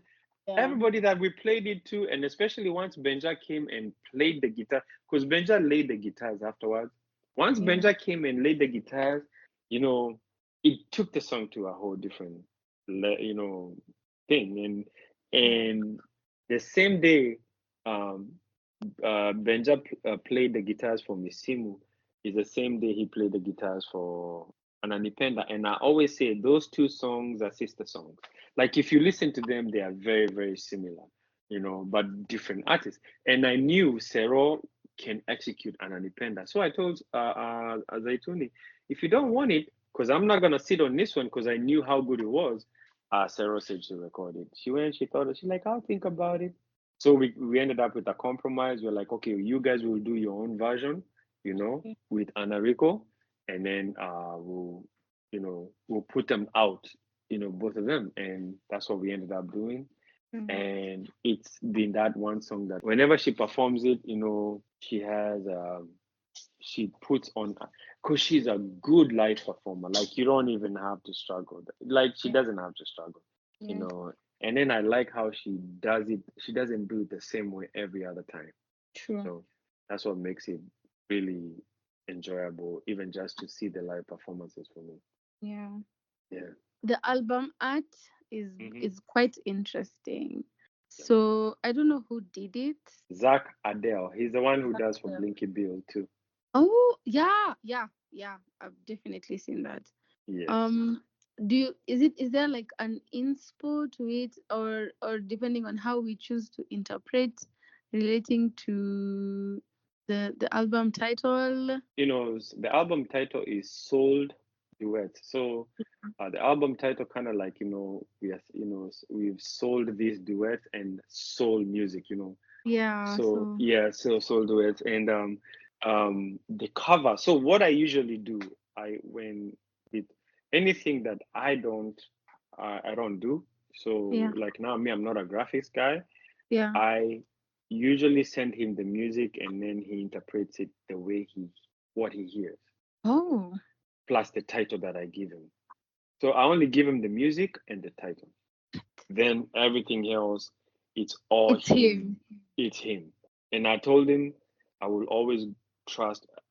[SPEAKER 3] Yeah.
[SPEAKER 2] everybody that we played it to, and especially once Benja came and played the guitar, because Benja laid the guitars afterwards. Once
[SPEAKER 3] Yeah.
[SPEAKER 2] Benja came and laid the guitars, you know, it took the song to a whole different, thing.
[SPEAKER 3] Yeah.
[SPEAKER 2] And the same day, um, Benja played the guitars for Misimu, is the same day he played the guitars for Ananipenda. And I always say those two songs are sister songs. Like if you listen to them, they are very, very similar, but different artists. And I knew Serro can execute Ananipenda. So I told Zaituni, if you don't want it, because I'm not gonna sit on this one, because I knew how good it was. Serro said she recorded. She went, she thought, she's like, I'll think about it. So we ended up with a compromise. We're like, okay, you guys will do your own version,
[SPEAKER 3] Yeah.
[SPEAKER 2] with Anariko, and then we'll put them out, both of them, and that's what we ended up doing.
[SPEAKER 3] Mm.
[SPEAKER 2] And it's been that one song that whenever she performs it, she has she puts on, because she's a good live performer. Like you don't even have to struggle. Like she
[SPEAKER 3] Yeah.
[SPEAKER 2] doesn't have to struggle, you
[SPEAKER 3] Yeah.
[SPEAKER 2] know. And then I like how she does it. She doesn't do it the same way every other time.
[SPEAKER 3] True.
[SPEAKER 2] So that's what makes it really enjoyable, even just to see the live performances for me.
[SPEAKER 3] Yeah.
[SPEAKER 2] Yeah.
[SPEAKER 3] The album art is
[SPEAKER 2] Hmm.
[SPEAKER 3] is quite interesting. So I don't know who did it.
[SPEAKER 2] Zach Adele, he's the one who
[SPEAKER 3] Zach
[SPEAKER 2] does for
[SPEAKER 3] Adele.
[SPEAKER 2] Blinky Bill too.
[SPEAKER 3] Oh yeah, yeah, yeah. I've definitely seen that.
[SPEAKER 2] Yes.
[SPEAKER 3] Um, is there like an inspo to it, or depending on how we choose to interpret relating to the album title?
[SPEAKER 2] The album title is Souled Duets. So the album title kind of like, we've sold these duets and soul music,
[SPEAKER 3] Yeah.
[SPEAKER 2] So
[SPEAKER 3] So
[SPEAKER 2] yeah, so soul duets and the cover. So what I usually do, when with anything that I don't do. So
[SPEAKER 3] yeah,
[SPEAKER 2] like now me, I'm not a graphics guy.
[SPEAKER 3] yeah.
[SPEAKER 2] I usually send him the music and then he interprets it the way what he hears,
[SPEAKER 3] Oh,
[SPEAKER 2] plus the title that I give him. So I only give him the music and the title. Then everything else, it's all
[SPEAKER 3] it's
[SPEAKER 2] him.
[SPEAKER 3] him.
[SPEAKER 2] It's him. And I told him I will always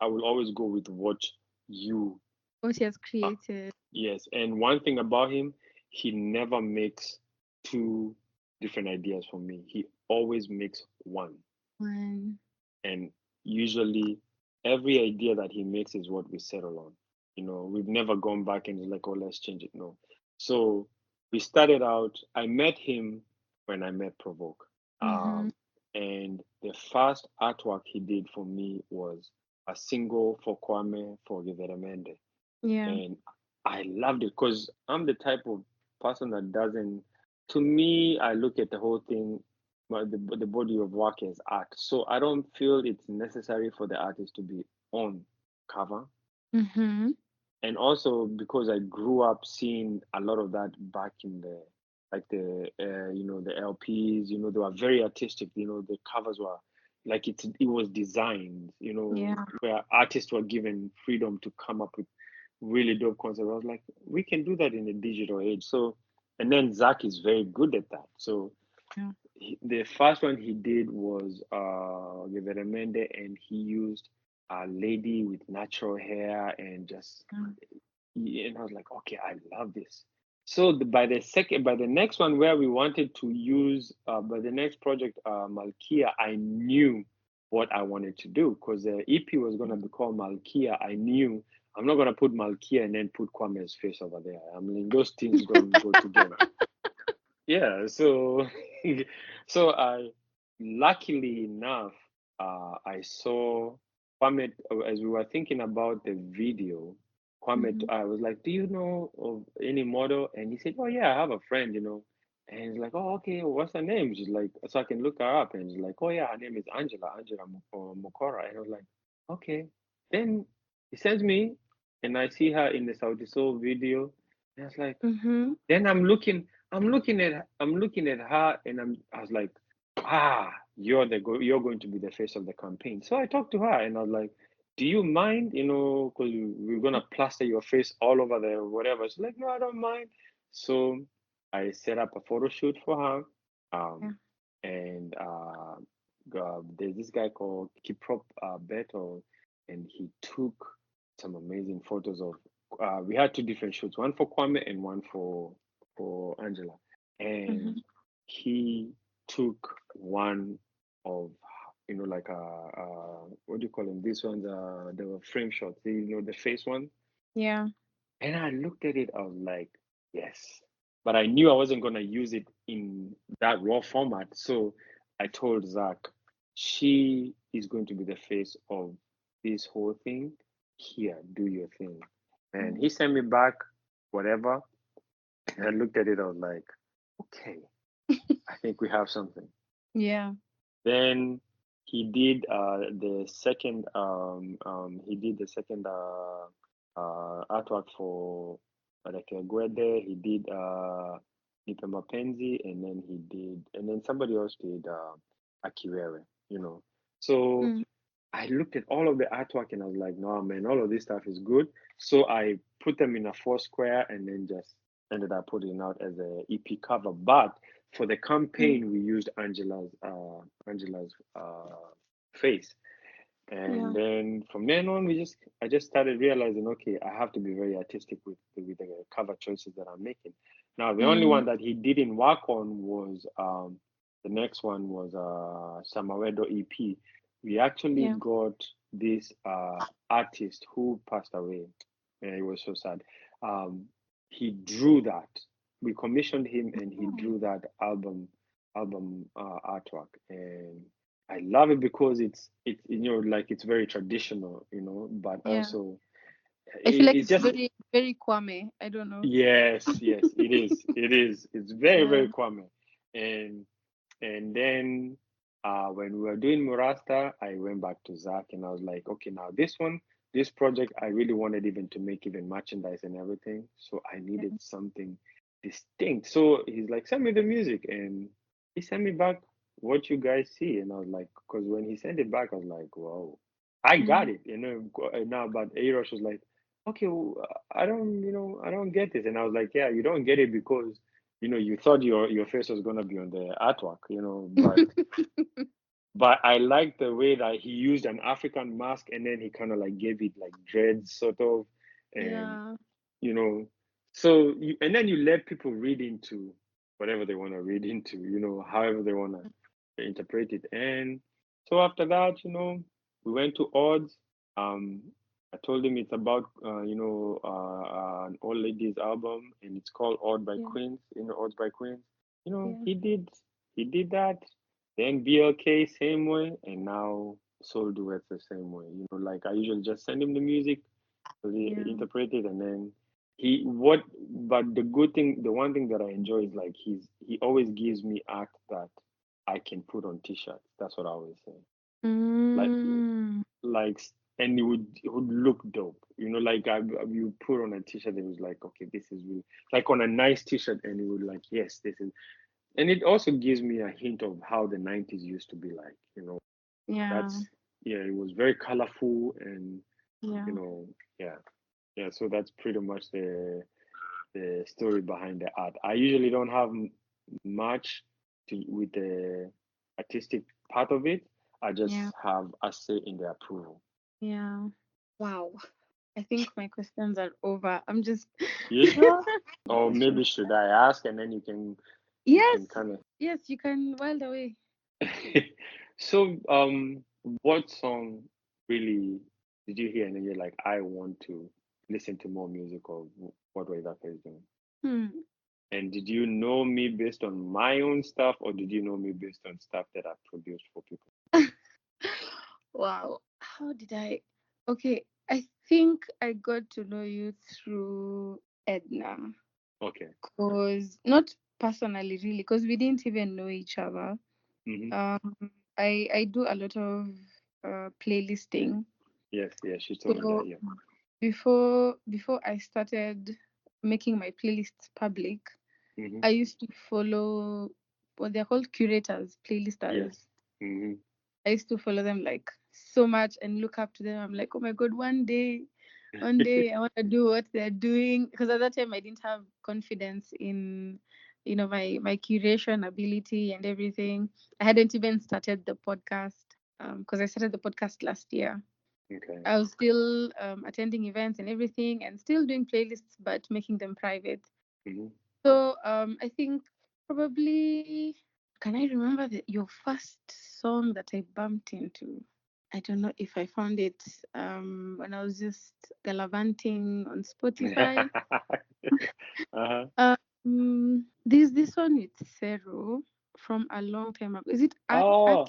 [SPEAKER 2] I will always go with what you
[SPEAKER 3] What he has
[SPEAKER 2] are.
[SPEAKER 3] created.
[SPEAKER 2] Yes. And one thing about him, he never makes two different ideas for me. He always makes one.
[SPEAKER 3] When
[SPEAKER 2] And usually every idea that he makes is what we settle on. We've never gone back and like, oh, let's change it. No. So we started out, I met him when I met Provoke.
[SPEAKER 3] mm-hmm.
[SPEAKER 2] And the first artwork he did for me was a single for Kwame for Ythera.
[SPEAKER 3] Yeah.
[SPEAKER 2] And I loved it because I'm the type of person that doesn't, to me, I look at the whole thing, the body of work as art. So I don't feel it's necessary for the artist to be on cover.
[SPEAKER 3] Mm-hmm.
[SPEAKER 2] And also because I grew up seeing a lot of that back in the LPs, they were very artistic, the covers were like it was designed,
[SPEAKER 3] Yeah.
[SPEAKER 2] where artists were given freedom to come up with really dope concepts. I was like, we can do that in the digital age. So, and then Zach is very good at that. So
[SPEAKER 3] Yeah.
[SPEAKER 2] the first one he did was Reverend, and he used a lady with natural hair and just, and I was like, okay, I love this. So by the next one where we wanted to use, by the next project, Malkia, I knew what I wanted to do because the EP was going to be called Malkia. I knew I'm not going to put Malkia and then put Kwame's face over there. I mean, those things don't go together. Yeah, so so luckily enough, I saw Kwame as we were thinking about the video. Kwame,
[SPEAKER 3] Mm-hmm.
[SPEAKER 2] I was like, "Do you know of any model?" And he said, "Oh yeah, I have a friend, And he's like, "Oh okay, what's her name?" She's like, "So I can look her up." And she's like, "Oh yeah, her name is Angela Mokora." And I was like, "Okay." Then he sends me, and I see her in the Saudi Soul video, and I was like.
[SPEAKER 3] Mm-hmm.
[SPEAKER 2] Then I'm looking at her, and I was like, you're going to be the face of the campaign. So I talked to her, and I was like, do you mind, because we're gonna plaster your face all over the whatever. She's like, no, I don't mind. So I set up a photo shoot for her,
[SPEAKER 3] Yeah.
[SPEAKER 2] and there's this guy called Kiprop Beto, and he took some amazing photos of. We had two different shoots, one for Kwame and one for Angela, and
[SPEAKER 3] Mm-hmm.
[SPEAKER 2] he took one of like what do you call them? These ones they were frame shots, the face one.
[SPEAKER 3] Yeah.
[SPEAKER 2] And I looked at it, I was like, yes. But I knew I wasn't gonna use it in that raw format. So I told Zach, she is going to be the face of this whole thing. Here, do your thing. And he sent me back whatever. And I looked at it, I was like, okay, I think we have something.
[SPEAKER 3] Yeah.
[SPEAKER 2] Then he did the second artwork for like Gwede. He did Nipe Mapenzi, and then somebody else did Akiwewe, So
[SPEAKER 3] Mm.
[SPEAKER 2] I looked at all of the artwork and I was like, no man, all of this stuff is good. So I put them in a four square and then just ended up putting it out as a EP cover. But for the campaign we used Angela's face. And then from then on, I just started realizing, okay, I have to be very artistic with the cover choices that I'm making. Now, the only one that he didn't work on was the next one was Samawedo EP. We actually got this artist who passed away, and it was so sad. He drew that. We commissioned him, and he drew that album artwork, and I love it because it's like it's very traditional, but also
[SPEAKER 3] I feel like
[SPEAKER 2] it's
[SPEAKER 3] it's
[SPEAKER 2] just
[SPEAKER 3] very, very Kwame. I don't know.
[SPEAKER 2] yes, it is. It is. It's very, very Kwame. And then when we were doing Murasta, I went back to Zach and I was like, okay, now this project, I really wanted even to make even merchandise and everything. So I needed something distinct. So he's like, send me the music. And he sent me back what you guys see. And I was like, because when he sent it back, I was like, whoa, I got it. Now, but Ayrosh was like, okay, well, I don't get this. And I was like, yeah, you don't get it because you thought your face was gonna be on the artwork, but I like the way that he used an African mask and then he kind of like gave it like dreads sort of, and so and then you let people read into whatever they want to read into, however they want to interpret it. And so after that, we went to odds. I told him it's about an old ladies album and it's called Odd by Queens, Odds by Queens. He did that. Then BLK same way, and now Soul Duets the same way. Like I usually just send him the music, so he interpret it, and then but the one thing that I enjoy is like he always gives me art that I can put on t-shirts. That's what I always say. Like and it would look dope. Like you put on a t-shirt and it was like, okay, this is really like on a nice t-shirt, and it would like, yes, this is, and it also gives me a hint of how the 90s used to be like. It was very colorful and so that's pretty much the story behind the art. I usually don't have much with the artistic part of it. I just have a say in the approval.
[SPEAKER 3] Wow. I think my questions are over. I'm just
[SPEAKER 2] You sure? Or maybe should I ask and then you can kind of
[SPEAKER 3] yes, you can wild away.
[SPEAKER 2] So what song really did you hear and then you're like, I want to listen to more music of what Waithaka is doing? And did you know me based on my own stuff, or did you know me based on stuff that I produced for people?
[SPEAKER 3] Wow. How did I? Okay, I think I got to know you through Edna.
[SPEAKER 2] Okay.
[SPEAKER 3] Because not personally, really, because we didn't even know each other. I do a lot of playlisting.
[SPEAKER 2] Yes, she told me that. Yeah.
[SPEAKER 3] Before I started making my playlists public, I used to follow what they're called curators, playlisters.
[SPEAKER 2] Yes.
[SPEAKER 3] I used to follow them like so much and look up to them. I'm like, oh my god, one day I want to do what they're doing, because at that time I didn't have confidence in my curation ability and everything. I hadn't even started the podcast because I started the podcast last year.
[SPEAKER 2] Okay.
[SPEAKER 3] I was still attending events and everything and still doing playlists but making them private. So I think probably, can I remember your first song that I bumped into? I don't know if I found it when I was just gallivanting on Spotify. This one with Serro from a long time ago. Is it
[SPEAKER 2] Akia?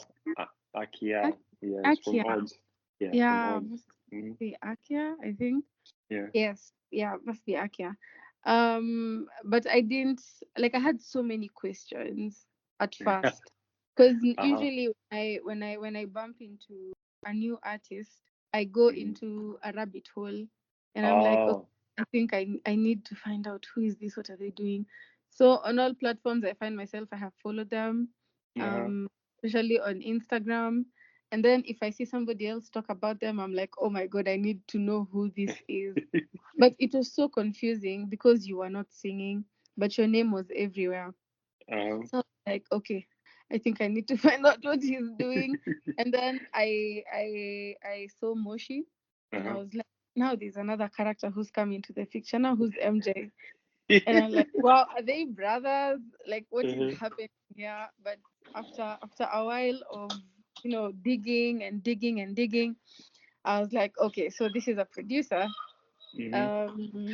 [SPEAKER 3] Akia?
[SPEAKER 2] Yeah, it's from Odds.
[SPEAKER 3] Yeah, must be Akia, I think.
[SPEAKER 2] Yeah.
[SPEAKER 3] Yes, yeah, must be Akia. But I didn't like. I had so many questions at first, because usually when I bump into a new artist, I go into a rabbit hole, and I'm like, okay, I think I need to find out who is this, what are they doing. So on all platforms, I find myself, I have followed them, especially on Instagram. And then if I see somebody else talk about them, I'm like, oh my god, I need to know who this is. But it was so confusing because you were not singing, but your name was everywhere. So I was like, okay, I think I need to find out what he's doing. And then I saw Moshi, and I was like, now there's another character who's coming to the picture. Now who's MJ? And I'm like, wow, are they brothers? Like, what is happening here? But after a while of digging and digging and digging, I was like, okay, so this is a producer.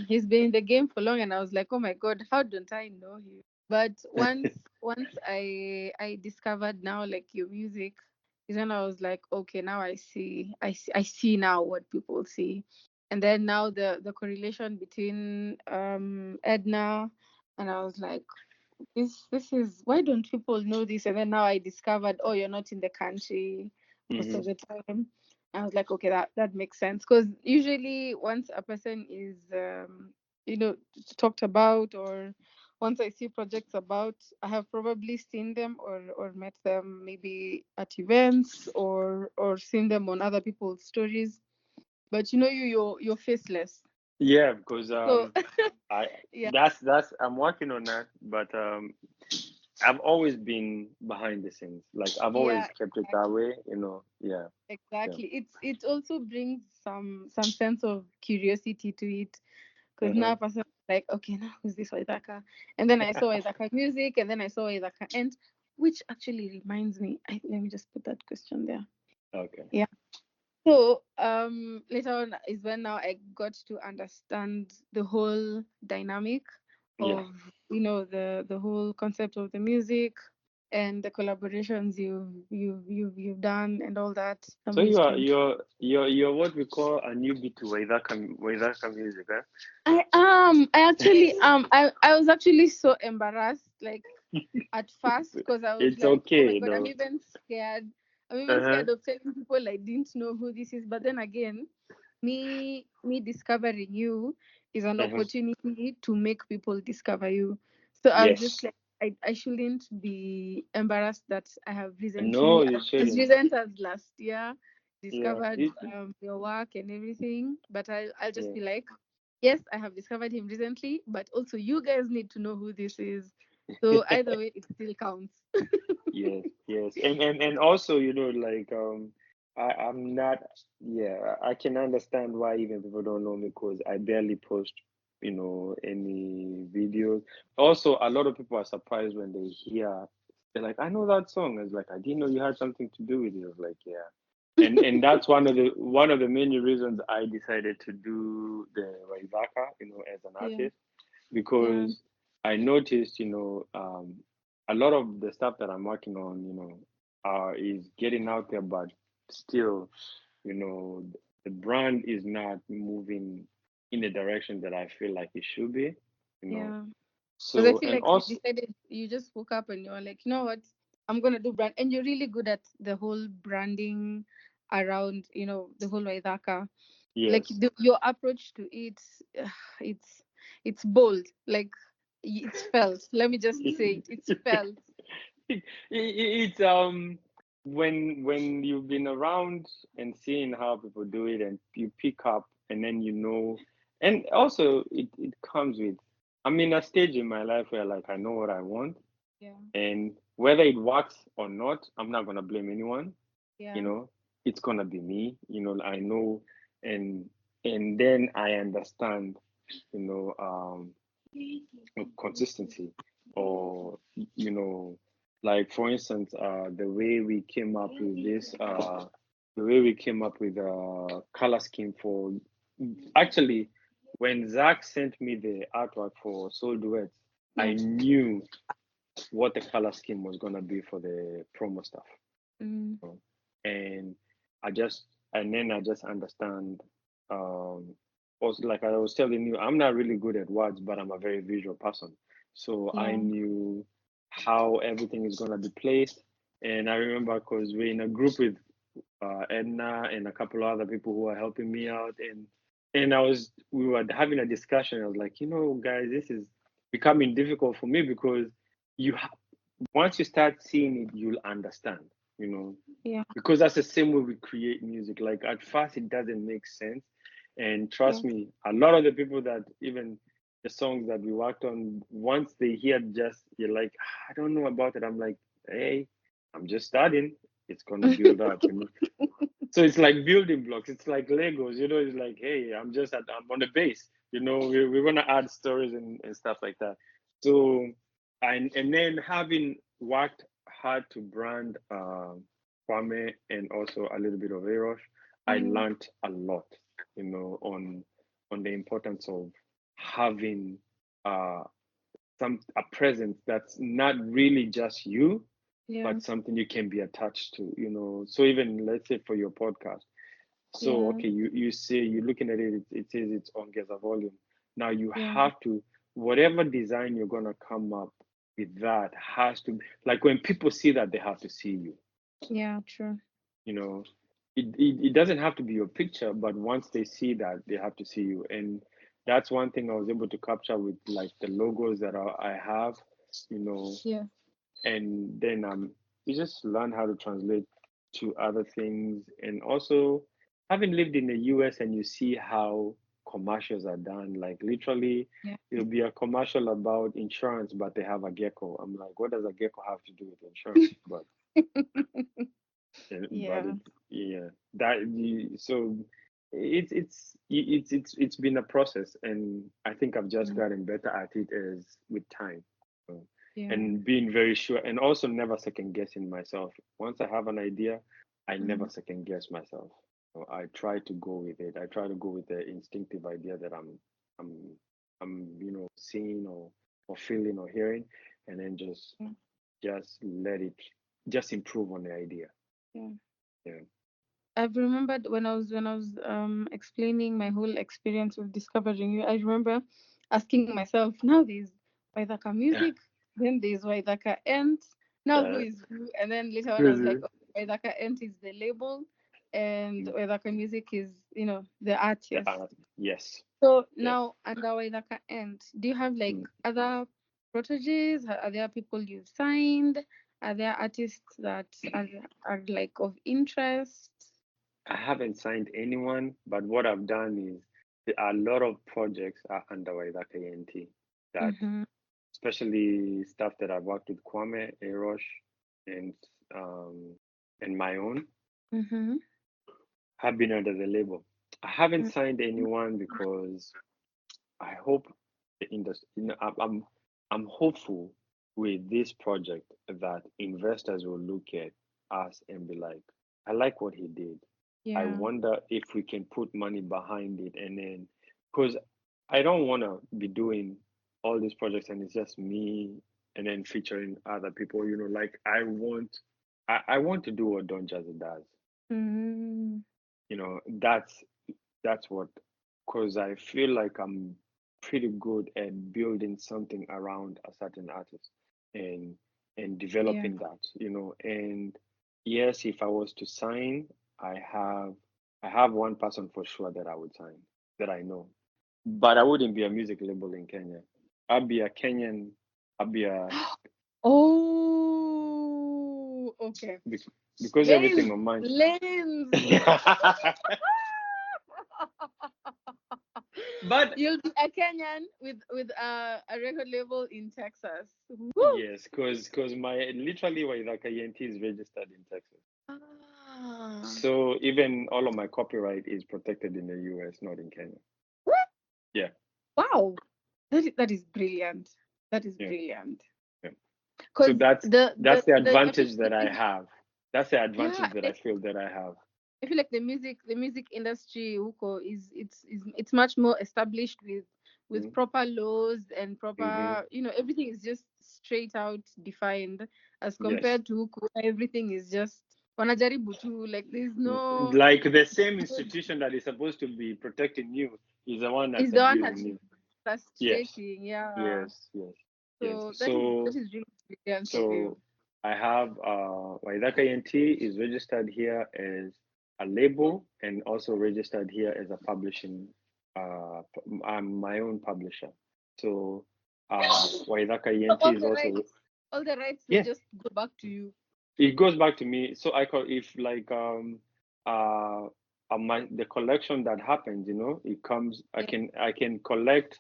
[SPEAKER 3] He's been in the game for long, and I was like, oh my god, how don't I know him? But once I discovered now like your music, is when I was like, okay, now I see now what people see. And then now the correlation between Edna, and I was like, this is, why don't people know this? And then now I discovered, oh, you're not in the country most of the time. I was like, okay, that makes sense, because usually once a person is you know talked about, or once I see projects about, I have probably seen them or met them maybe at events, or seen them on other people's stories. But you're faceless.
[SPEAKER 2] Yeah, because
[SPEAKER 3] So
[SPEAKER 2] I
[SPEAKER 3] yeah,
[SPEAKER 2] that's I'm working on that, but I've always been behind the scenes. Like I've
[SPEAKER 3] yeah,
[SPEAKER 2] always kept it that way, you know. Yeah, yeah.
[SPEAKER 3] exactly. It also brings some sense of curiosity to it, because now
[SPEAKER 2] Uh-huh.
[SPEAKER 3] a person is like, okay, now who's this Waithaka? And then I saw Waithaka Music, and then I saw Waithaka Ent, which actually reminds me. Let me just put that question there.
[SPEAKER 2] Okay.
[SPEAKER 3] Yeah. So later on is when now I got to understand the whole dynamic
[SPEAKER 2] Yeah.
[SPEAKER 3] of the whole concept of the music, and the collaborations you've done, and all that, some
[SPEAKER 2] So you are
[SPEAKER 3] history.
[SPEAKER 2] you're what we call a newbie to Waithaka music, huh?
[SPEAKER 3] I actually I was actually so embarrassed, like, at first, because I was
[SPEAKER 2] It's
[SPEAKER 3] like, oh
[SPEAKER 2] okay,
[SPEAKER 3] my
[SPEAKER 2] you
[SPEAKER 3] god, I'm
[SPEAKER 2] know.
[SPEAKER 3] even scared. I'm even
[SPEAKER 2] Uh-huh.
[SPEAKER 3] scared of telling people I didn't know who this is. But then again, me discovering you is an
[SPEAKER 2] Uh-huh.
[SPEAKER 3] opportunity to make people discover you. So I was just
[SPEAKER 2] Yes.
[SPEAKER 3] like, I shouldn't be embarrassed that I have
[SPEAKER 2] No,
[SPEAKER 3] recently,
[SPEAKER 2] you
[SPEAKER 3] as
[SPEAKER 2] shouldn't.
[SPEAKER 3] recent as last year,
[SPEAKER 2] Yeah.
[SPEAKER 3] discovered your work and everything. But I'll just
[SPEAKER 2] Yeah.
[SPEAKER 3] be like, yes, I have discovered him recently, but also you guys need to know who this is. So either way, it still counts.
[SPEAKER 2] Yes, yes. And also, you know, like I'm not, yeah, I can understand why even people don't know me because I barely post, you know, any videos. Also, a lot of people are surprised when they hear, they're like, I know that song. It's like, I didn't know you had something to do with it. I was like, yeah. And that's one of the many reasons I decided to do the Waithaka, you know, as an
[SPEAKER 3] Yeah,
[SPEAKER 2] artist
[SPEAKER 3] yeah,
[SPEAKER 2] because I noticed, you know, a lot of the stuff that I'm working on, you know, is getting out there, but still, you know, the brand is not moving in the direction that I feel like it should be, you know.
[SPEAKER 3] yeah. Because I
[SPEAKER 2] So,
[SPEAKER 3] feel
[SPEAKER 2] and
[SPEAKER 3] like you
[SPEAKER 2] also,
[SPEAKER 3] decided, you just woke up and you're like, you know what, I'm gonna do brand, and you're really good at the whole branding around, the whole Waithaka. Like
[SPEAKER 2] yes,
[SPEAKER 3] your approach to it, it's it's bold. Like, it's felt. Let me just say it. It's felt.
[SPEAKER 2] it's when you've been around and seeing how people do it and you pick up and then you know and also it comes with I'm in a stage in my life where like I know what I want
[SPEAKER 3] Yeah,
[SPEAKER 2] and whether it works or not, I'm not gonna blame anyone, you
[SPEAKER 3] yeah,
[SPEAKER 2] know, it's gonna be me, you know, I know and and then I understand, you know, consistency or you know like for instance the way we came up with a color scheme for actually when Zach sent me the artwork for Soul Duets, I
[SPEAKER 3] yeah.
[SPEAKER 2] knew what the color scheme was going to be for the promo stuff,
[SPEAKER 3] Mm,
[SPEAKER 2] and I just understand also like I was telling you, I'm not really good at words, but I'm a very visual person. So I
[SPEAKER 3] yeah,
[SPEAKER 2] knew how everything is gonna be placed. And I remember because we're in a group with Edna and a couple of other people who are helping me out and we were having a discussion. I was like, you know, guys, this is becoming difficult for me because you ha- once you start seeing it, you'll understand, you know,
[SPEAKER 3] yeah,
[SPEAKER 2] because that's the same way we create music. Like at first, it doesn't make sense, and
[SPEAKER 3] yeah,
[SPEAKER 2] trust me, a lot of the people that even the songs that we worked on, once they hear just, you're like, I don't know about it. I'm like, hey, I'm just starting. It's gonna build up, you know. So it's like building blocks. It's like Legos, you know. It's like, hey, I'm on the base. You know, we're gonna add stories and stuff like that. So and then having worked hard to brand Kwame and also a little bit of Ayrosh, I learned a lot, you know, on the importance of having uh a presence that's not really just you,
[SPEAKER 3] Yeah.
[SPEAKER 2] but something you can be attached to, you know. So even let's say for your podcast, so
[SPEAKER 3] Yeah.
[SPEAKER 2] okay, you say you're looking at it, it says it's Ongeza volume. Now you
[SPEAKER 3] Yeah.
[SPEAKER 2] have to, whatever design you're gonna come up with, that has to, like when people see that, they have to see you.
[SPEAKER 3] Yeah. True.
[SPEAKER 2] You know, it doesn't have to be your picture, but once they see that, they have to see you. And that's one thing I was able to capture with like the logos that I have, you know.
[SPEAKER 3] Yeah.
[SPEAKER 2] And then you just learn how to translate to other things. And also having lived in the US, and you see how commercials are done, like literally
[SPEAKER 3] Yeah.
[SPEAKER 2] it'll be a commercial about insurance, but they have a gecko. I'm like, what does a gecko have to do with insurance? But
[SPEAKER 3] Yeah.
[SPEAKER 2] yeah, so it's been a process, and I think I've just
[SPEAKER 3] Mm.
[SPEAKER 2] gotten better at it as with time. So,
[SPEAKER 3] Yeah.
[SPEAKER 2] and being very sure, and also never second guessing myself. Once I have an idea, I never
[SPEAKER 3] Mm.
[SPEAKER 2] second guess myself. So I try to go with it. I try to go with the instinctive idea that I'm you know, seeing or feeling or hearing, and then
[SPEAKER 3] Yeah.
[SPEAKER 2] just let it just improve on the idea.
[SPEAKER 3] Yeah.
[SPEAKER 2] Yeah.
[SPEAKER 3] I've remembered when I was explaining my whole experience with discovering you. I remember asking myself, now there's Waithaka Music, then there's Waithaka Ent. Now who
[SPEAKER 2] Uh,
[SPEAKER 3] is who? And then later on, I was like,
[SPEAKER 2] Crazy.
[SPEAKER 3] oh, Waithaka Ent is the label, and
[SPEAKER 2] Mm,
[SPEAKER 3] Waithaka Music is, the
[SPEAKER 2] the
[SPEAKER 3] artist.
[SPEAKER 2] art. Yes.
[SPEAKER 3] So
[SPEAKER 2] Yes.
[SPEAKER 3] now under Waithaka Ent, do you have like
[SPEAKER 2] Mm.
[SPEAKER 3] other proteges? Are there people you've signed? Are there artists that are like of interest?
[SPEAKER 2] I haven't signed anyone, but what I've done is there are a lot of projects are under Waithaka Ent that,
[SPEAKER 3] Mm-hmm.
[SPEAKER 2] especially stuff that I've worked with Kwame, Ayrosh, and um and my own,
[SPEAKER 3] Mm-hmm.
[SPEAKER 2] have been under the label. I haven't signed anyone because I hope the industry, you know, I'm hopeful with this project that investors will look at us and be like, I like what he did. I
[SPEAKER 3] Yeah.
[SPEAKER 2] wonder if we can put money behind it, and then because I don't want to be doing all these projects and it's just me and then featuring other people, you know, like I want to do what Don Jazzy does.
[SPEAKER 3] Mm-hmm.
[SPEAKER 2] You know, that's what, because I feel like I'm pretty good at building something around a certain artist and
[SPEAKER 3] Yeah.
[SPEAKER 2] developing that, you know. And yes, if I was to sign, I have I have one person for sure that I would sign, that I know. But I wouldn't be a music label in Kenya. I'd be a Kenyan, I'd be a
[SPEAKER 3] Oh, okay.
[SPEAKER 2] bec- because everything
[SPEAKER 3] Lens,
[SPEAKER 2] on mine.
[SPEAKER 3] lens.
[SPEAKER 2] But
[SPEAKER 3] You'll be a Kenyan with a record label in Texas. Woo!
[SPEAKER 2] yes, because my literally Waithaka Ent is registered in Texas.
[SPEAKER 3] Ah.
[SPEAKER 2] So even all of my copyright is protected in the US, not in Kenya. Yeah,
[SPEAKER 3] Wow. That is brilliant. That is
[SPEAKER 2] yeah,
[SPEAKER 3] brilliant.
[SPEAKER 2] yeah. So
[SPEAKER 3] Because
[SPEAKER 2] that's the
[SPEAKER 3] the I feel
[SPEAKER 2] advantage
[SPEAKER 3] the
[SPEAKER 2] that I
[SPEAKER 3] music,
[SPEAKER 2] have. That's the
[SPEAKER 3] yeah,
[SPEAKER 2] advantage that I feel that I have.
[SPEAKER 3] I feel like the music industry huko it's much more established with
[SPEAKER 2] Mm-hmm.
[SPEAKER 3] proper laws and
[SPEAKER 2] Mm-hmm.
[SPEAKER 3] proper, everything is just straight out defined as
[SPEAKER 2] Yes.
[SPEAKER 3] compared to huku where everything is just wanajaribu tu, like there's no,
[SPEAKER 2] Like the same institution that is supposed to be protecting you is the one
[SPEAKER 3] is
[SPEAKER 2] that's
[SPEAKER 3] the one that
[SPEAKER 2] abusing
[SPEAKER 3] is
[SPEAKER 2] you. Yes.
[SPEAKER 3] frustrating, yeah.
[SPEAKER 2] Yes. Yes. Yes.
[SPEAKER 3] So that is really brilliant of you.
[SPEAKER 2] So I have Waithaka Ent is registered here as a label and also registered here as a publishing. I'm my own publisher. So Waithaka
[SPEAKER 3] So
[SPEAKER 2] Ent is also,
[SPEAKER 3] all the rights will
[SPEAKER 2] yeah.
[SPEAKER 3] just go back to you.
[SPEAKER 2] It goes back to me. So I call if like the collection that happens, you know, it comes.
[SPEAKER 3] Yeah.
[SPEAKER 2] I can collect.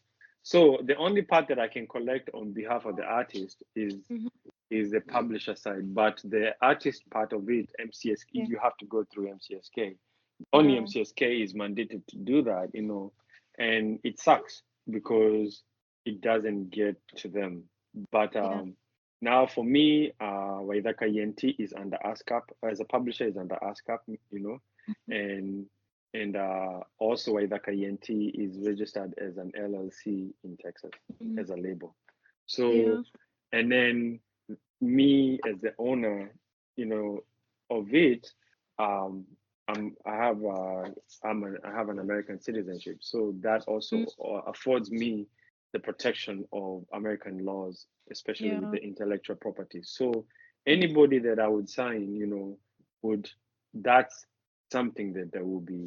[SPEAKER 2] So the only part that I can collect on behalf of the artist
[SPEAKER 3] Mhm.
[SPEAKER 2] is the publisher side, but the artist part of it, MCS,
[SPEAKER 3] Yeah.
[SPEAKER 2] you have to go through MCSK. Only
[SPEAKER 3] Yeah.
[SPEAKER 2] MCSK is mandated to do that, and it sucks because it doesn't get to them. But
[SPEAKER 3] Yeah.
[SPEAKER 2] now for me, Waithaka Ent is under ASCAP as a publisher is under ASCAP, and also Waithaka Ent is registered as an LLC in Texas
[SPEAKER 3] Mhm.
[SPEAKER 2] as a label.
[SPEAKER 3] Yeah.
[SPEAKER 2] So, and then me as the owner, of it, um, I have I have an American citizenship, so that also
[SPEAKER 3] Mm.
[SPEAKER 2] affords me the protection of American laws, especially with
[SPEAKER 3] Yeah.
[SPEAKER 2] the intellectual property. So anybody that I would sign, would that's something that they will be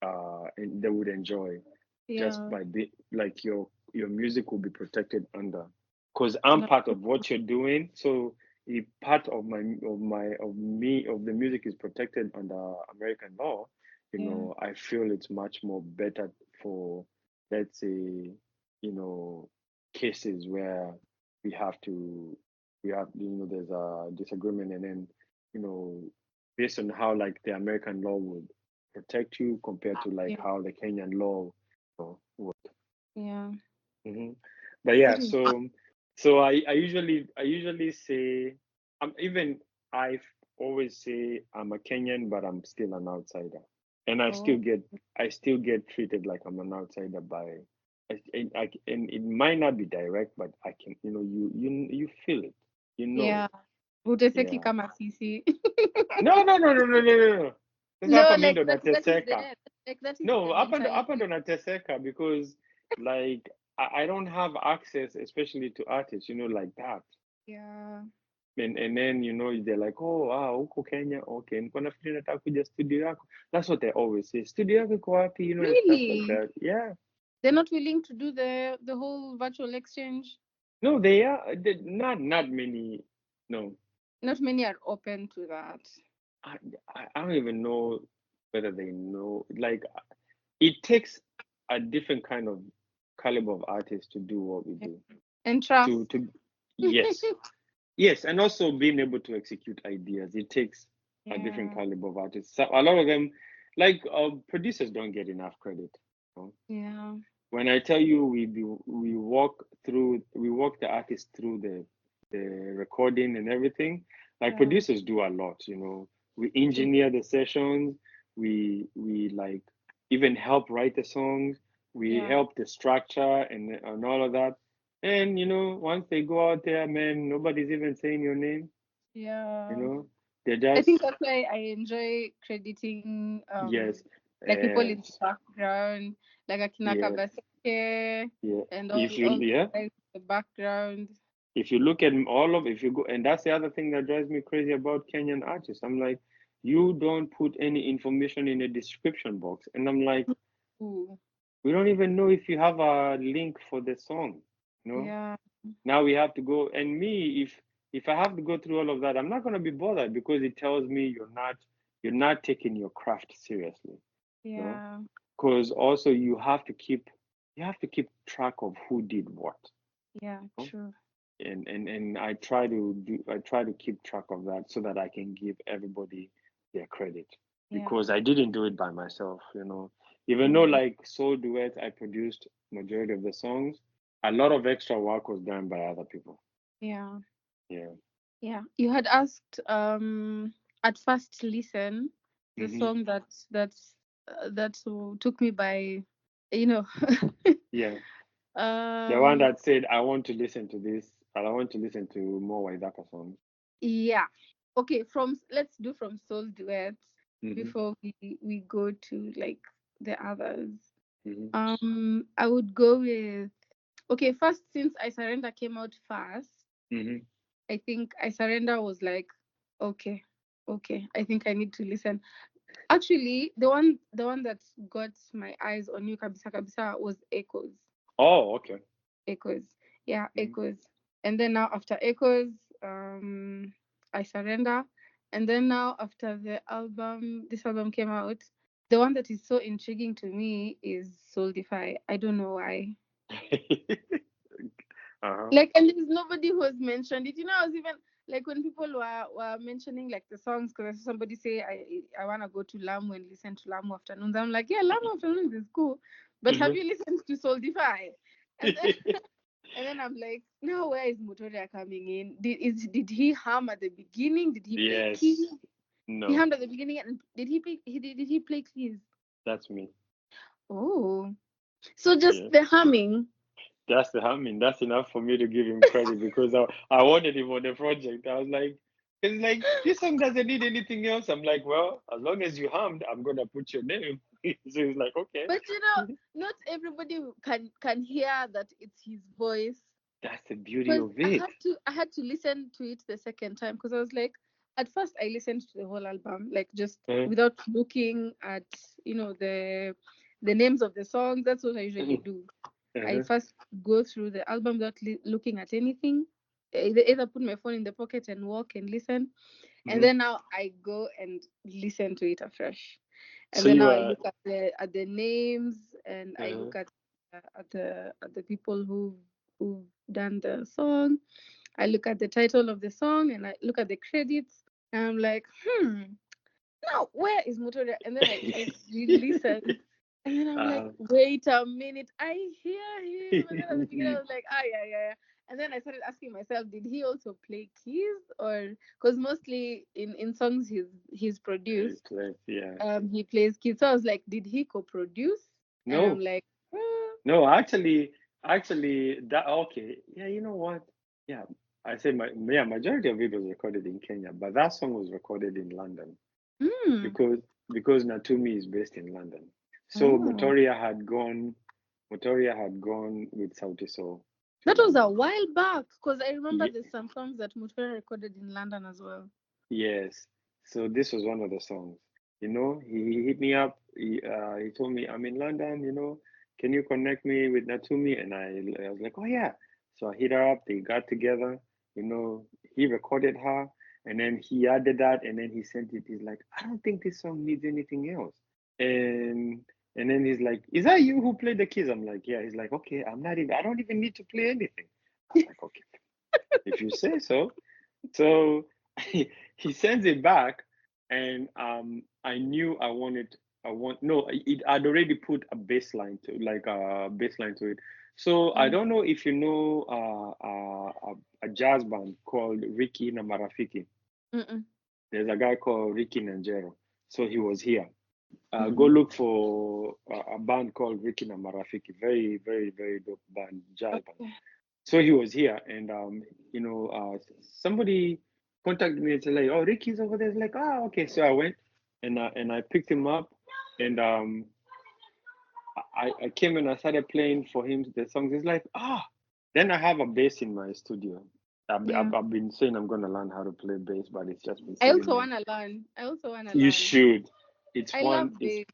[SPEAKER 2] and they would enjoy just
[SPEAKER 3] Yeah.
[SPEAKER 2] by like your music will be protected under because I'm
[SPEAKER 3] No.
[SPEAKER 2] part of what you're doing. So if part of the music is protected under American law,
[SPEAKER 3] Yeah.
[SPEAKER 2] I feel it's much more better for, let's say, cases where we have to there's a disagreement, and then you know based on how like the American law would protect you compared to like
[SPEAKER 3] Yeah.
[SPEAKER 2] how the Kenyan law would.
[SPEAKER 3] Yeah.
[SPEAKER 2] But yeah,
[SPEAKER 3] That is.
[SPEAKER 2] so I usually say even I always say I'm a Kenyan, but I'm still an outsider, and
[SPEAKER 3] Oh.
[SPEAKER 2] I still get treated like I'm an outsider by, and it might not be direct, but I can you feel it,
[SPEAKER 3] Yeah.
[SPEAKER 2] it.
[SPEAKER 3] Huteseki
[SPEAKER 2] Yeah.
[SPEAKER 3] kama sisi.
[SPEAKER 2] No, no, no, no, no, no, no, no. Sasa
[SPEAKER 3] No,
[SPEAKER 2] hapa mi
[SPEAKER 3] like
[SPEAKER 2] ndo
[SPEAKER 3] that is
[SPEAKER 2] nateseka.
[SPEAKER 3] there. Like that is
[SPEAKER 2] No,
[SPEAKER 3] the
[SPEAKER 2] hapa
[SPEAKER 3] mentality.
[SPEAKER 2] ndo nateseka because like I don't have access, especially to artists, like that.
[SPEAKER 3] Yeah.
[SPEAKER 2] And then they're like, oh, huko Kenya, okay, niko nafikiri nataka kuja studio yako. That's what they always say. Studio yako iko wapi, and stuff like
[SPEAKER 3] Really?
[SPEAKER 2] that. Yeah.
[SPEAKER 3] They're not willing to do the whole virtual exchange.
[SPEAKER 2] No, they are not many. No,
[SPEAKER 3] Not many are open to that.
[SPEAKER 2] I I don't even know whether they know. Like it takes a different kind of caliber of artist to do what we
[SPEAKER 3] Yeah.
[SPEAKER 2] do.
[SPEAKER 3] And
[SPEAKER 2] To
[SPEAKER 3] trust.
[SPEAKER 2] yes, yes, and also being able to execute ideas. It takes a different
[SPEAKER 3] Yeah.
[SPEAKER 2] caliber of artists. So a lot of them, like producers, don't get enough credit. You know?
[SPEAKER 3] Yeah.
[SPEAKER 2] When I tell you we walk the artist through the recording and everything, like
[SPEAKER 3] Yeah.
[SPEAKER 2] producers do a lot. We engineer the sessions, we like even help write the songs, we
[SPEAKER 3] Yeah.
[SPEAKER 2] help the structure and all of that. And once they go out there, man, nobody's even saying your name. You
[SPEAKER 3] Yeah.
[SPEAKER 2] know, they're
[SPEAKER 3] I think
[SPEAKER 2] just
[SPEAKER 3] that's why I enjoy crediting
[SPEAKER 2] yes,
[SPEAKER 3] like people in the
[SPEAKER 2] yes,
[SPEAKER 3] background, like Akina
[SPEAKER 2] yeah,
[SPEAKER 3] Kabaseke
[SPEAKER 2] yeah.
[SPEAKER 3] and
[SPEAKER 2] If you
[SPEAKER 3] all the
[SPEAKER 2] yeah,
[SPEAKER 3] guys in the background.
[SPEAKER 2] if you look at all of if you go, and that's the other thing that drives me crazy about Kenyan artists. I'm like, you don't put any information in the description box, and I'm like,
[SPEAKER 3] Ooh.
[SPEAKER 2] we don't even know if you have a link for the song. You know,
[SPEAKER 3] Yeah.
[SPEAKER 2] now we have to go, and me, if I have to go through all of that, I'm not gonna be bothered because it tells me you're not taking your craft seriously. You know,
[SPEAKER 3] Yeah.
[SPEAKER 2] because also you have to keep track of who did what.
[SPEAKER 3] Yeah.
[SPEAKER 2] You know?
[SPEAKER 3] True.
[SPEAKER 2] And I try to keep track of that so that I can give everybody their credit
[SPEAKER 3] Yeah.
[SPEAKER 2] because I didn't do it by myself. Even though
[SPEAKER 3] Mm.
[SPEAKER 2] like soul duets I produced majority of the songs, a lot of extra work was done by other people.
[SPEAKER 3] Yeah.
[SPEAKER 2] Yeah.
[SPEAKER 3] Yeah. You had asked at first listen the
[SPEAKER 2] Hmm.
[SPEAKER 3] song that took me by, you know.
[SPEAKER 2] Yeah. The one
[SPEAKER 3] um
[SPEAKER 2] that said I want to listen to this and I want to listen to more Waithaka songs.
[SPEAKER 3] yeah. Okay, let's do from soul duets
[SPEAKER 2] Hmm.
[SPEAKER 3] before we go to like the others.
[SPEAKER 2] Hmm.
[SPEAKER 3] I would go with, okay, first, since I Surrender came out first,
[SPEAKER 2] Hmm.
[SPEAKER 3] I think I Surrender was like, okay, okay, I think I need to listen. Actually, the one that got my eyes on you kabisa kabisa was Echoes.
[SPEAKER 2] Oh, okay.
[SPEAKER 3] Echoes. Yeah,
[SPEAKER 2] Hmm.
[SPEAKER 3] Echoes. And then now after Echoes, I Surrender. And then now after this album came out, the one that is so intriguing to me is Soulify. I don't know why. Like, and there's nobody who has mentioned it. I was even like, when people were mentioning like the songs, because I saw somebody say I want to go to Lamu and listen to Lamu Afternoons. I'm like, yeah, Lamu Afternoons is cool, but have you listened to Soulify? And then and then I'm like, no, where is Mutoria coming in? Did he hum at the beginning? Did he play keys?
[SPEAKER 2] No.
[SPEAKER 3] He hummed at the beginning, and did he play keys?
[SPEAKER 2] That's me.
[SPEAKER 3] Oh, so just the humming.
[SPEAKER 2] That's the humming. That's enough for me to give him credit, because I wanted him on the project. I was like, it's like, this song doesn't need anything else. I'm like, well, as long as you hummed, I'm gonna put your name. So he's like, okay.
[SPEAKER 3] But not everybody can hear that it's his voice.
[SPEAKER 2] That's the beauty of it.
[SPEAKER 3] I had to listen to it the second time, because I was like, at first I listened to the whole album, like, just without looking at the names of the songs. That's what I usually do. I first go through the album without looking at anything. Either put my phone in the pocket and walk and listen, and then now I go and listen to it afresh. And so then now I look at the names, and I look at the people who've done the song. I look at the title of the song, and I look at the credits, and I'm like, now where is Motoria? And then I listen, and then I'm like, wait a minute, I hear him. And then at the beginning I was like, yeah. And then I started asking myself, did he also play keys? Or because mostly in songs he's produced, he plays keys. So I was like, did he co-produce?
[SPEAKER 2] No.
[SPEAKER 3] And I'm like,
[SPEAKER 2] no, actually, that okay. Yeah, you know what? Yeah, I say majority of it was recorded in Kenya, but that song was recorded in London because Natumi is based in London. So Motoria had gone with Sauti Sol.
[SPEAKER 3] That was a while back, because I remember there's some songs that Motoria recorded in London as well.
[SPEAKER 2] Yes. So this was one of the songs. He hit me up. He told me, I'm in London, can you connect me with Natumi? And I was like, oh yeah. So I hit her up. They got together. He recorded her, and then he added that, and then he sent it. He's like, I don't think this song needs anything else. And then he's like, is that you who played the keys? I'm like, yeah. He's like, okay, I don't even need to play anything. I'm like, okay, if you say so. So he sends it back, and I knew I'd already put a baseline to it. So I don't know if you know a jazz band called Ricky na Marafiki. There's a guy called Ricky Nanjero. So he was here. Go look for a band called Ricky na Marafiki. Very, very, very dope band, jazz band. So he was here, and somebody contacted me and said like, "Oh, Ricky's over there." It's like, "Ah, okay." So I went and I picked him up, and I came and I started playing for him the songs. It's like, then I have a bass in my studio. I've been saying I'm gonna learn how to play bass, but it's just been.
[SPEAKER 3] I also wanna learn.
[SPEAKER 2] You should.
[SPEAKER 3] I love bass.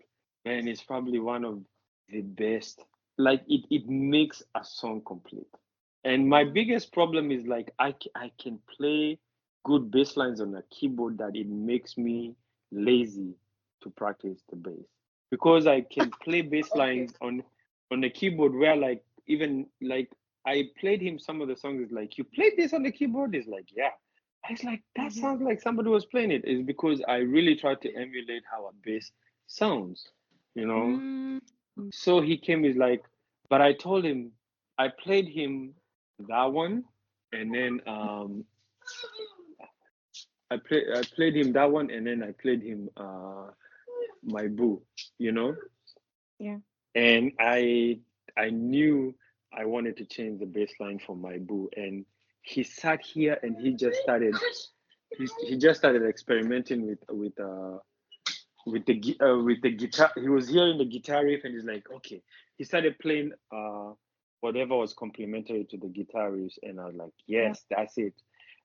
[SPEAKER 2] Man, it's probably one of the best. Like it makes a song complete. And my biggest problem is like I can play good bass lines on a keyboard that it makes me lazy to practice the bass, because I can play bass lines on the keyboard where like even like I played him some of the songs. It's like, you played this on the keyboard? It's like, yeah. I was like, that sounds like somebody was playing it. It's because I really tried to emulate how a bass sounds, So he came, he's like, but I told him, I played him that one, and then I played him that one, and then I played him my boo,
[SPEAKER 3] Yeah.
[SPEAKER 2] And I knew I wanted to change the bass line for my boo, and he sat here and he just started experimenting with the guitar. He was hearing the guitar riff, and he's like, okay. He started playing whatever was complementary to the guitar riffs, and I was like, yes, that's it.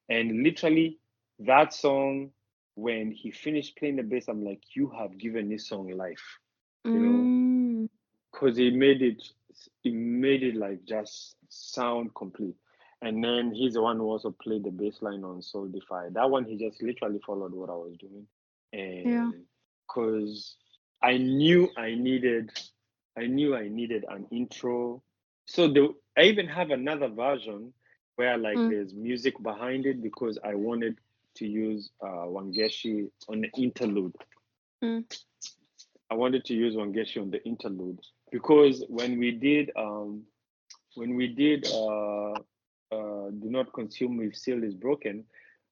[SPEAKER 2] And literally, that song, when he finished playing the bass, I'm like, you have given this song life, because he made it like just sound complete. And then he's the one who also played the bass line on Soulify. That one, he just literally followed what I was doing, and because I knew I needed an intro. So I even have another version where like there's music behind it because I wanted to use Wangeshi on the interlude.
[SPEAKER 3] Mm.
[SPEAKER 2] I wanted to use Wangeshi on the interlude because when we did Do Not Consume If Seal Is Broken,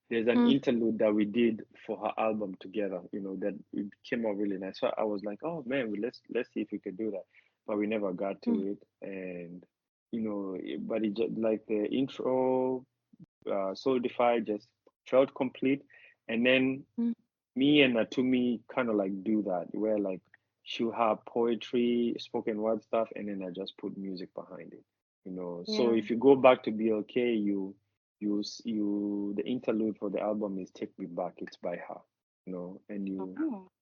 [SPEAKER 2] there's an interlude that we did for her album together, that it came out really nice. So I was like, oh man, let's see if we could do that. But we never got to it. And but it just like the intro solidified, just felt complete. And then me and Natumi kind of like do that, where like she'll have poetry, spoken word stuff, and then I just put music behind it. So if you go back to BLK, the interlude for the album is Take Me Back. It's by her, and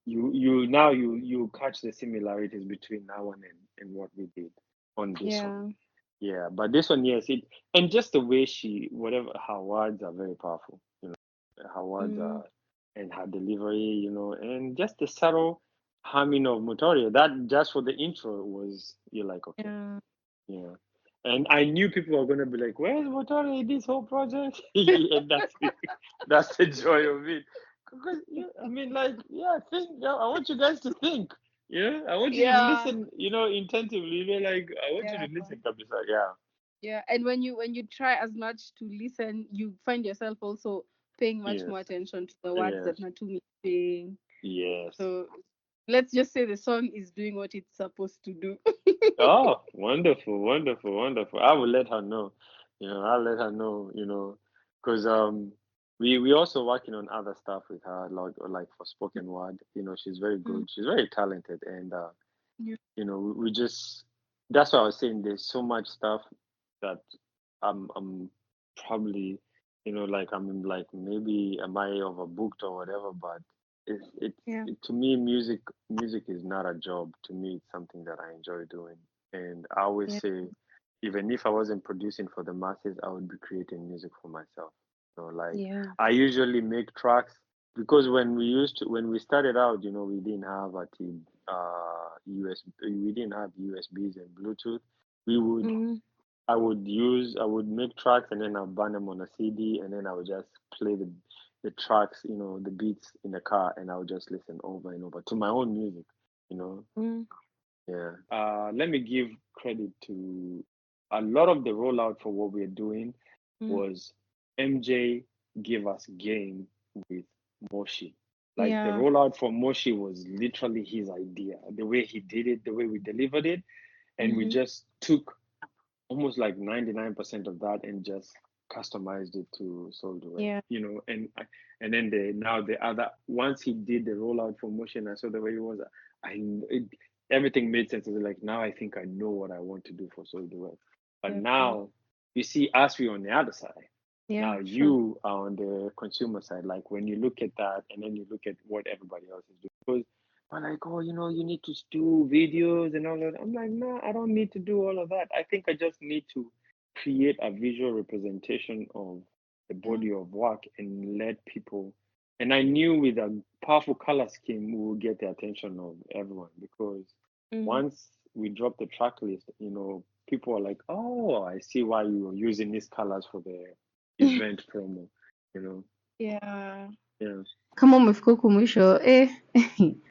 [SPEAKER 2] you catch the similarities between that one and what we did on this one. Yeah, but this one, yes, and just the way her words are very powerful. Her words are, and her delivery, and just the subtle humming of Motoria. That just for the intro you're like, okay, yeah. And I knew people were gonna be like, "Where's Motoria in this whole project?" And that's the joy of it. Because I want you guys to think. Yeah, I want you to listen. Intensively. Like, I want you to listen, Kabisa. Yeah.
[SPEAKER 3] Yeah, and when you try as much to listen, you find yourself also paying much more
[SPEAKER 2] Yes.
[SPEAKER 3] attention to the words that Natumi is saying.
[SPEAKER 2] Yes.
[SPEAKER 3] So let's just say the song is doing what it's supposed to do.
[SPEAKER 2] Oh, wonderful, wonderful, wonderful. I will let her know. I'll let her know, because we also working on other stuff with her, like for spoken word. She's very good. She's very talented, and
[SPEAKER 3] Yeah.
[SPEAKER 2] we just that's why I was saying there's so much stuff that I'm probably, like I'm like maybe am I overbooked or whatever, but to me music is not a job. To me it's something that I enjoy doing. And I always say, even if I wasn't producing for the masses, I would be creating music for myself. So like I usually make tracks because when we started out, we didn't have we didn't have USBs and Bluetooth. We would I would make tracks and then I'll burn them on a CD and then I would just play the tracks, the beats in the car and I would just listen over and over to my own music, you know. Yeah. Let me give credit to a lot of the rollout for what we're doing was MJ give us game with Moshi. Like the rollout for Moshi was literally his idea. The way he did it, the way we delivered it, and we just took almost like 99% of that and just customized it to Soul Duet. And then the other once he did the rollout for Moshi and I saw the way it was, everything made sense. I was like, now I think I know what I want to do for Soul Duet. But now you see us, we on the other side. Now you are on the consumer side. Like when you look at that and then you look at what everybody else is doing. Because I'm like, oh, you need to do videos and all that. I'm like, no, I don't need to do all of that. I think I just need to create a visual representation of the body of work and let people. And I knew with a powerful color scheme, we will get the attention of everyone because once we drop the track list, people are like, oh, I see why you are using these colors for the event promo,
[SPEAKER 3] Yeah.
[SPEAKER 1] Kama umefika huku mwisho,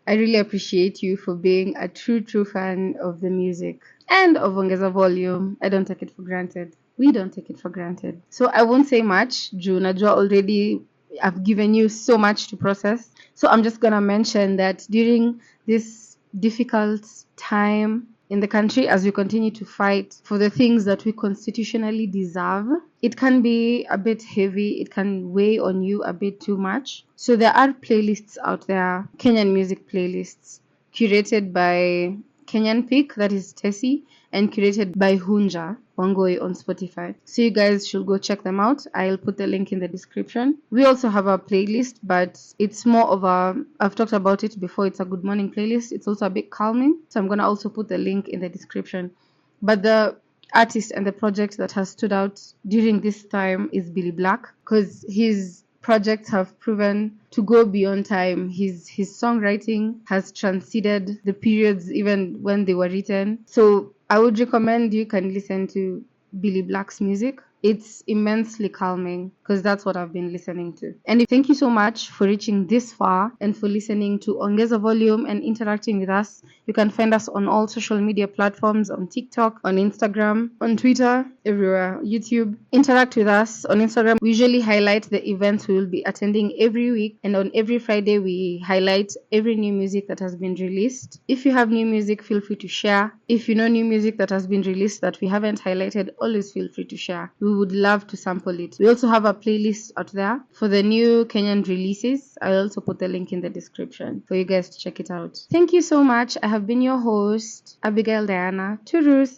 [SPEAKER 1] I really appreciate you for being a true fan of the music and of Ongeza Volume. I don't take it for granted. We don't take it for granted. So I won't say much. Juu najua already I've given you so much to process. So I'm just gonna mention that during this difficult time in the country, as we continue to fight for the things that we constitutionally deserve, it can be a bit heavy. It can weigh on you a bit too much. So there are playlists out there, Kenyan music playlists, curated by Kenyan Pick, that is Tessie, and curated by Hunja Wangoi on Spotify. So you guys should go check them out. I'll put the link in the description. We also have a playlist, but it's more of I've talked about it before, it's a good morning playlist. It's also a bit calming. So I'm going to also put the link in the description. But the artist and the project that has stood out during this time is Billy Black, because his projects have proven to go beyond time. His songwriting has transcended the periods even when they were written. So I would recommend you can listen to Billy Black's music. It's immensely calming because that's what I've been listening to. And thank you so much for reaching this far and for listening to Ongeza Volume and interacting with us. You can find us on all social media platforms, on TikTok, on Instagram, on Twitter, everywhere, YouTube. Interact with us on Instagram. We usually highlight the events we will be attending every week, and on every Friday we highlight every new music that has been released. If you have new music, feel free to share. If you know new music that has been released that we haven't highlighted, always feel free to share. We would love to sample it. We also have a playlist out there for the new Kenyan releases. I'll also put the link in the description for you guys to check it out. Thank you so much. I have been your host, Abigail Diana. Toodles.